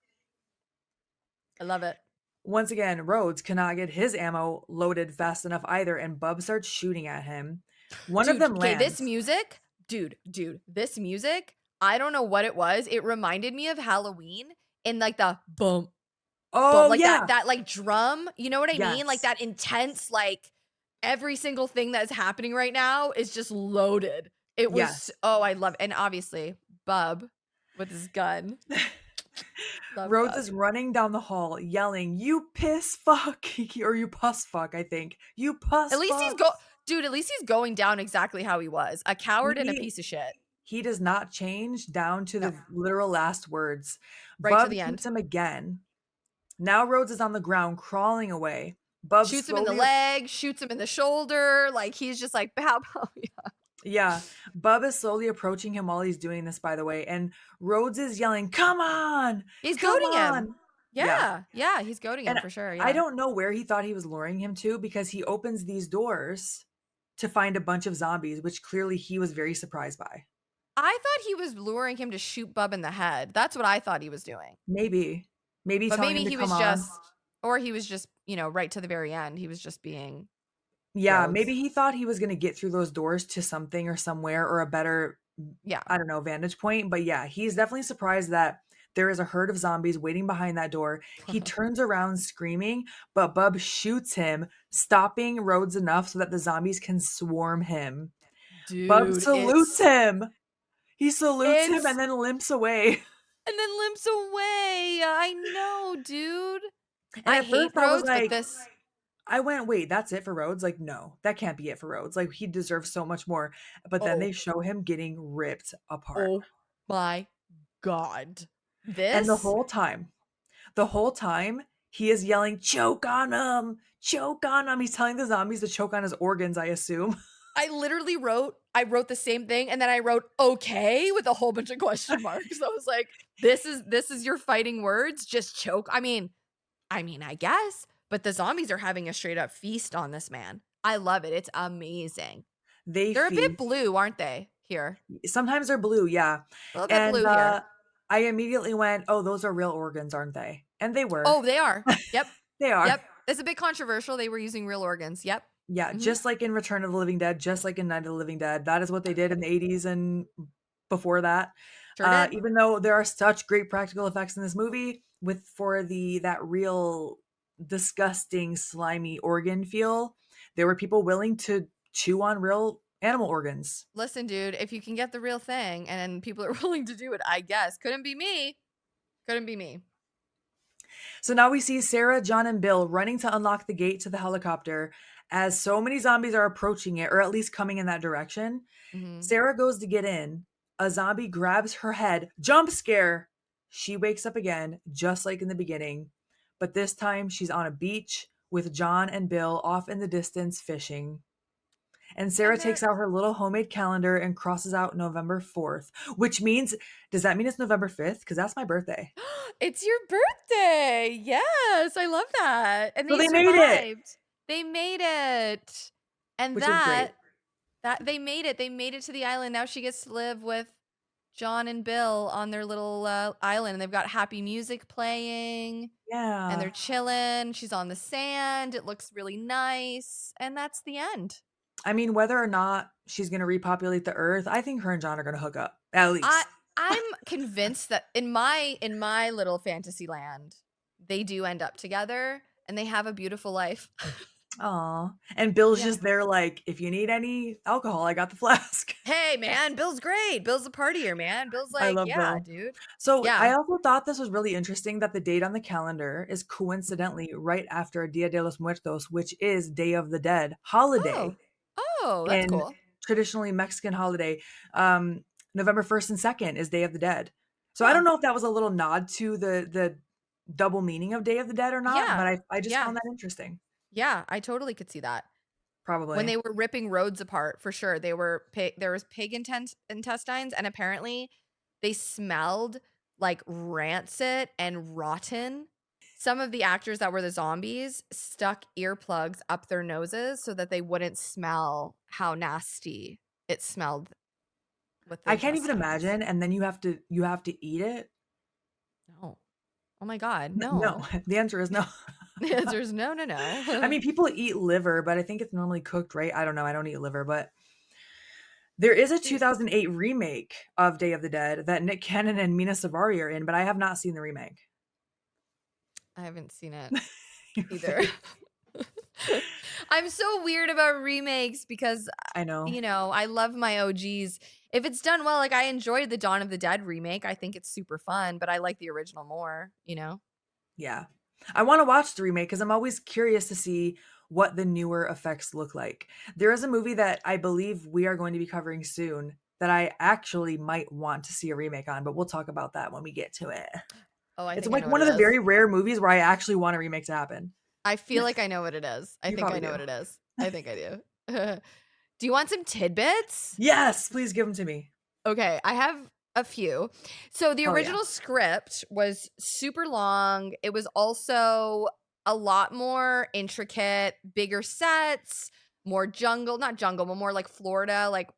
I love it. Once again, Rhodes cannot get his ammo loaded fast enough either, and Bub starts shooting at him. One of Dude, them okay, this lands. music, this music, I don't know what it was. It reminded me of Halloween in like the boom, boom, Oh, like yeah. that like drum. You know what I mean? Like Yes. that intense, like every single thing that's happening right now is just loaded. It was Yes. oh, I love, and obviously Bub with his gun. Love Rhodes Bub. is running down the hall yelling, "You piss fuck," or "You puss fuck," I think. "You At puss least fuck." dude, at least he's going down exactly how he was. A coward and a He piece of shit. he does not change down to No, the literal last words. right to Bub the shoots end. him again. Now Rhodes is on the ground crawling away. Bub Shoots him in the slowly leg, shoots him in the shoulder, like, he's just like, "Bow, bow." Yeah, Bub is slowly approaching him while he's doing this, by the way, and Rhodes is yelling, "Come on! He's Come goading him. on!" Yeah, Yeah, yeah, he's goading him and for sure, I yeah. don't know where he thought he was luring him to because he opens these doors to find a bunch of zombies, which clearly he was very surprised by. I thought he was luring him to shoot Bub in the head. That's what I thought he was doing. Maybe. Maybe But telling maybe him to he come was on. just or he was just, right to the very end, he was just being Yeah, maybe Rhodes. he thought he was gonna get through those doors to something or somewhere or a better, Yeah. I don't know, vantage point, but yeah, he's definitely surprised that there is a herd of zombies waiting behind that door. He turns around screaming, but Bub shoots him, stopping Rhodes enough so that the zombies can swarm him. Bub Dude, salutes him. He salutes him and it's then limps away. and then limps away. I know, dude. And I at hate first I was Rhodes, but like, this I went, "Wait, that's it for Rhodes?" Like, no, that can't be it for Rhodes. Like, he deserves so much more. But then oh, they show him getting ripped apart. oh my god. And This the whole time, he is yelling, "Choke on him! Choke on him!" He's telling the zombies to choke on his organs, I assume. I wrote the same thing and then I wrote okay with a whole bunch of question marks. I was like, this is your fighting words? Just choke. I mean, I guess, but the zombies are having a straight up feast on this man. I love it. It's amazing. They They're a bit feast. blue, aren't they? Here. Sometimes they're blue, yeah. A little bit And, blue here. I immediately went, "Oh, those are real organs, aren't they?" And they were. Oh, they are. Yep. They are. Yep. It's a bit controversial. They were using real organs. Yep. Yeah, Mhm. just like in Return of the Living Dead, just like in Night of the Living Dead. That is what they did in the '80s and before that. Sure did. Even though there are such great practical effects in this movie with for that real disgusting, slimy organ feel, there were people willing to chew on real animal organs. Listen, dude, if you can get the real thing and people are willing to do it, I guess. Couldn't be me. Couldn't be me. So now we see Sarah, John, and Bill running to unlock the gate to the helicopter as so many zombies are approaching it, or at least coming in that direction. Mhm. Sarah goes to get in. A zombie grabs her head. Jump scare! She wakes up again, just like in the beginning. But this time she's on a beach with John and Bill off in the distance fishing. And Sarah And takes they're out her little homemade calendar and crosses out November 4th, which means, does that mean it's November 5th? Because that's my birthday. it's your birthday. Yes, I love that. And So they they made it, survived. They made it. And which is great. that they made it. They made it to the island. Now she gets to live with John and Bill on their little island, and they've got happy music playing, and they're Yeah. chilling. She's on the sand. It looks really nice, and that's the end. I mean, whether or not she's going to repopulate the earth, I think her and John are going to hook up, at I least. I'm convinced that in my little fantasy land, they do end up together and they have a beautiful life. Aw. And Bill's Yeah. just there like, "If you need any alcohol, I got the flask." Hey, man, Bill's great. Bill's a partier, man. Bill's I like, love "Yeah, Bill. dude." So, I Yeah. also thought this was really interesting that the date on the calendar is coincidentally right after Dia de los Muertos, which is Day of the Dead Oh. holiday Oh, that's in cool. traditionally Mexican holiday. November 1st and 2nd is Day of the Dead. So, I Huh. don't know if that was a little nod to the double meaning of Day of the Dead or not, but Yeah. I just Yeah. found that interesting. Yeah, I totally could see that. When Probably. they were ripping roads apart, for sure. There was pig intestines, and apparently they smelled like rancid and rotten. Some of the actors that were the zombies stuck earplugs up their noses so that they wouldn't smell how nasty it smelled with the I can't even intestines. imagine, and then you have to eat it? No. Oh my god, N no. no. The answer is no. The answer is no, no, I no. mean, people eat liver, but I think it's normally cooked, right? I don't know, I don't eat liver, but there is a Jeez, 2008 remake of Day of the Dead that Nick Cannon and Mina Savari are in, but I have not seen the remake. I haven't seen it Your either. face. I'm so weird about remakes because, I know. I love my OGs. If it's done well, like I enjoyed the Dawn of the Dead remake. I think it's super fun, but I like the original more. Yeah. I wanna watch the remake because 'cause I'm always curious to see what the newer effects look like. There is a movie that I believe we are going to be covering soon that I actually might want to see a remake on, but we'll talk about that when we get to it. Oh, I It's think I like know what one it of the is. very rare movies where I actually want a remake to happen. I feel like I know what it is. I You think I probably know do. what it is. I think I do. Do you want some tidbits? Yes, please give them to me. Okay, I have a few. So the Hell yeah. original script was super long. It was also a lot more intricate, bigger sets, more jungle, not jungle, but more like Florida. Like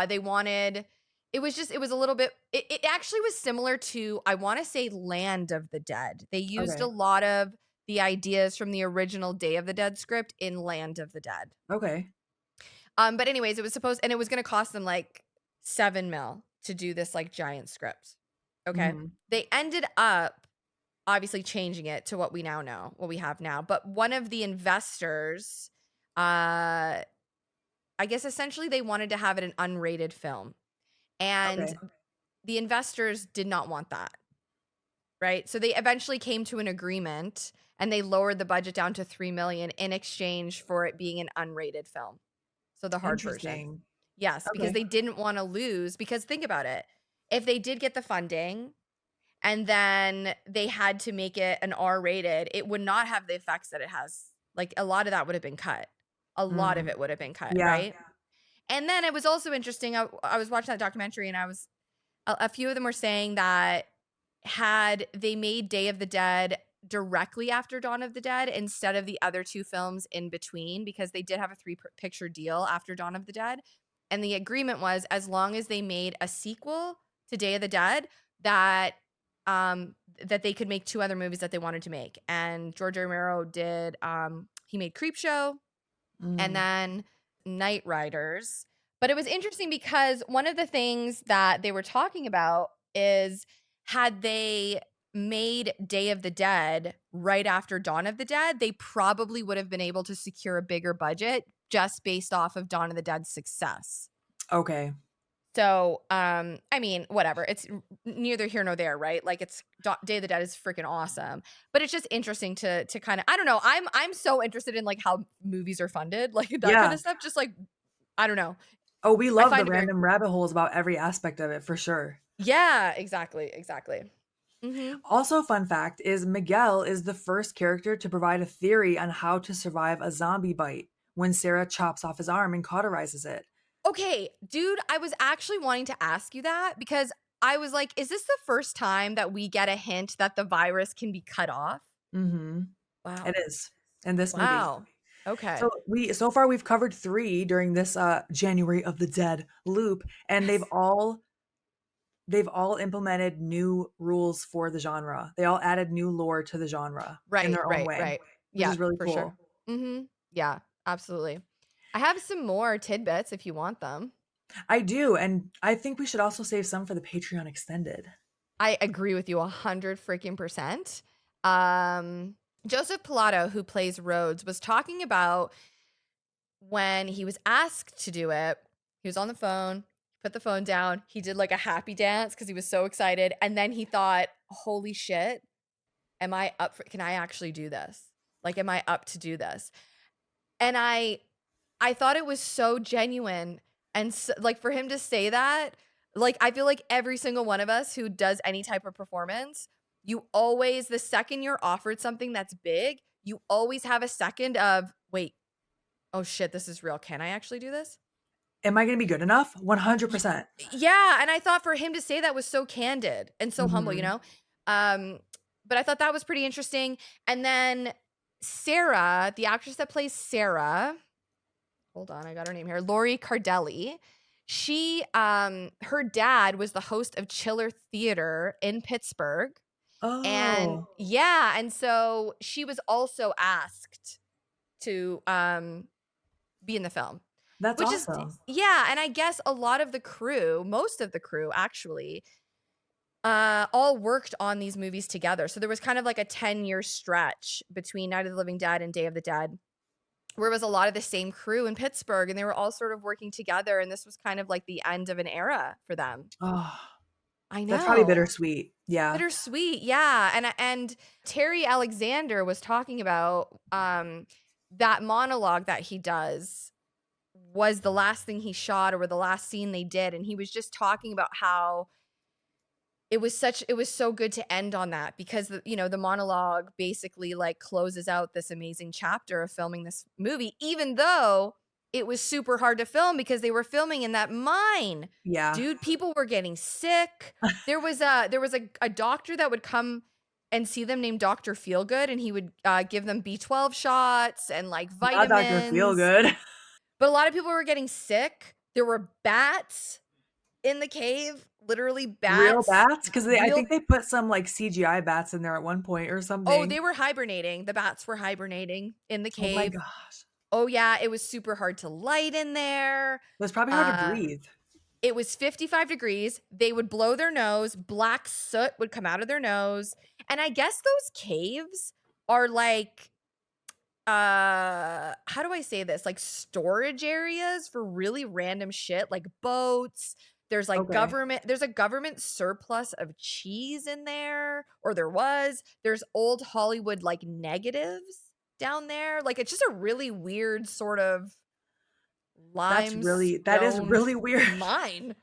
they wanted it was a little bit it actually was similar to I want to say Land of the Dead. They used a Okay. lot of the ideas from the original Day of the Dead script in Land of the Dead. Okay. But anyways, it was supposed and it was gonna cost them like 7 mil to do this like giant script. Okay. Mhm. They ended up obviously changing it to what we now know, what we have now. But one of the investors, uh, I guess essentially they wanted to have it an unrated film. And Okay. the investors did not want that. Right. So they eventually came to an agreement and they lowered the budget down to 3 million in exchange for it being an unrated film. So the hard version. Interesting. Yes, because Okay. they didn't wanna lose because think about it. If they did get the funding and then they had to make it an R-rated, it would not have the effects that it has. Like, a lot of that would have been cut. A lot of Mm. it would have been cut, Yeah. right? And then it was also interesting, I was watching that documentary and a few of them were saying that had they made Day of the Dead directly after Dawn of the Dead instead of the other 2 films in between because they did have a 3 picture deal after Dawn of the Dead, and the agreement was as long as they made a sequel to Day of the Dead that that they could make 2 other movies that they wanted to make, and George Romero did, he made Creepshow and Mm. then Night Riders. But it was interesting because one of the things that they were talking about is had they made Day of the Dead right after Dawn of the Dead, they probably would have been able to secure a bigger budget just based off of Dawn of the Dead's success. Okay. So, I mean, whatever. It's neither here nor there, right? Like, Day of the Dead is freaking awesome, but it's just interesting to kind of I don't know. I'm so interested in like how movies are funded, like that kind Yeah. of stuff. Just like I don't know. Oh, we I love the find it very random rabbit holes about every aspect of it for sure. yeah, exactly, exactly. Hmm. Also, fun fact is Miguel is the first character to provide a theory on how to survive a zombie bite when Sarah chops off his arm and cauterizes it. Okay, dude, I was actually wanting to ask you that because I was like, is this the first time that we get a hint that the virus can be cut off? Mhm. It Wow. is in this movie. Wow. Okay. So far we've covered 3 during this January of the Dead loop, and they've Yes. all they've all implemented new rules for the genre. They all added new lore to the genre in Right, their own right, way, right. which Yeah, is really for sure. cool. Mhm. Yeah, absolutely. I have some more tidbits if you want them. I do, and I think we should also save some for the Patreon extended. I agree with you 100 freaking percent. Um, Joseph Pilato, who plays Rhodes, was talking about when he was asked to do it. He was on the phone, put the phone down, he did like a happy dance because he was so excited. And then he thought, holy shit, am I up for, can I actually do this? Like, am I up to do this? And I thought it was so genuine and so, like for him to say that, like I feel like every single one of us who does any type of performance, you always the second you're offered something that's big, you always have a second of, wait, oh shit, this is real. Can I actually do this? Am I gonna be good enough? Y- 100%. yeah, and I thought for him to say that was so candid and so humble, you Mhm. know? Um but I thought that was pretty interesting. And then Sarah, the actress that plays Sarah, hold on, I got her name here. Lori Cardelli. She her dad was the host of Chiller Theater in Pittsburgh. And Oh, yeah, and so she was also asked to be in the film. that's Which is awesome. yeah, and I guess a lot of the crew, most of the crew actually, all worked on these movies together. So there was kind of like a 10-year stretch between Night of the Living Dead and Day of the Dead where it was a lot of the same crew in Pittsburgh and they were all sort of working together and this was kind of like the end of an era for them. Oh, I that's probably know. bittersweet. Yeah. Bittersweet. Yeah. And Terry Alexander was talking about that monologue that he does was the last thing he shot or the last scene they did and he was just talking about how it was so good to end on that because the monologue basically like closes out this amazing chapter of filming this movie even though it was super hard to film because they were filming in that mine. Yeah. Dude, people were getting sick. There was a doctor that would come and see them named Dr. Feelgood and he would give them B12 shots and like Not Dr. vitamins. Feelgood. But a lot of people were getting sick. There were bats in the cave, literally Real bats, bats? 'Cause I real. think they put some, like, CGI bats in there at one point or Oh, something. they were hibernating. The bats were hibernating in the Oh my cave. gosh. Oh yeah, it was super hard to light in there. It was probably hard to Uh, breathe. it was 55 degrees. They would blow their nose, black soot would come out of their nose. And I guess those caves are like how do I say this? Like storage areas for really random shit like boats. Okay. There's a government surplus of cheese in there, or there was. There's old Hollywood like negatives down there. Like it's just a really weird sort of That is limestone really weird. mine.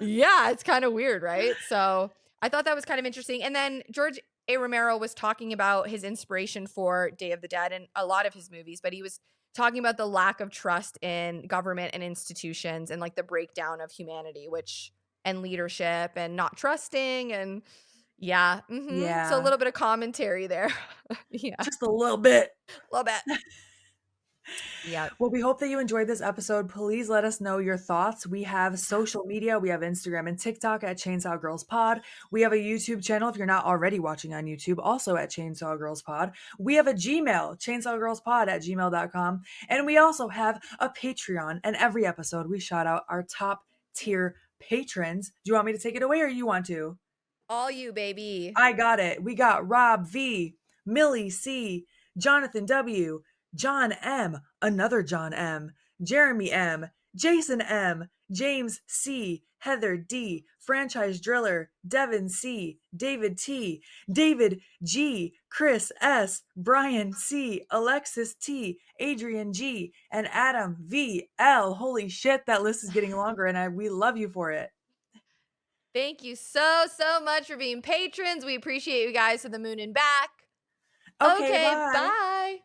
Yeah, it's kind of weird, right? So I thought that was kind of interesting. And then George A. Romero was talking about his inspiration for Day of the Dead and a lot of his movies, but he was talking about the lack of trust in government and institutions and like the breakdown of humanity, which and leadership and not trusting and yeah, so a Yeah. little bit of commentary there. Yeah, a Just a little bit. little bit. Yeah. Well, we hope that you enjoyed this episode. Please let us know your thoughts. We have social media. We have Instagram and TikTok at Chainsaw Girls Pod. We have a YouTube channel if you're not already watching on YouTube, also at Chainsaw Girls Pod. We have a Gmail, chainsawgirlspod at gmail.com. And we also have a Patreon. And every episode, we shout out our top tier patrons. Do you want me to take it away or you want to? All you, baby. I got it. We got Rob V, Millie C, Jonathan W, John M, another John M, Jeremy M, Jason M, James C, Heather D, Franchise Driller, Devin C, David T, David G, Chris S, Brian C, Alexis T, Adrian G, and Adam V L. Holy shit, that list is getting longer and we love you for it. Thank you so much for being patrons. We appreciate you guys to the moon and back. Okay, Okay, bye. bye.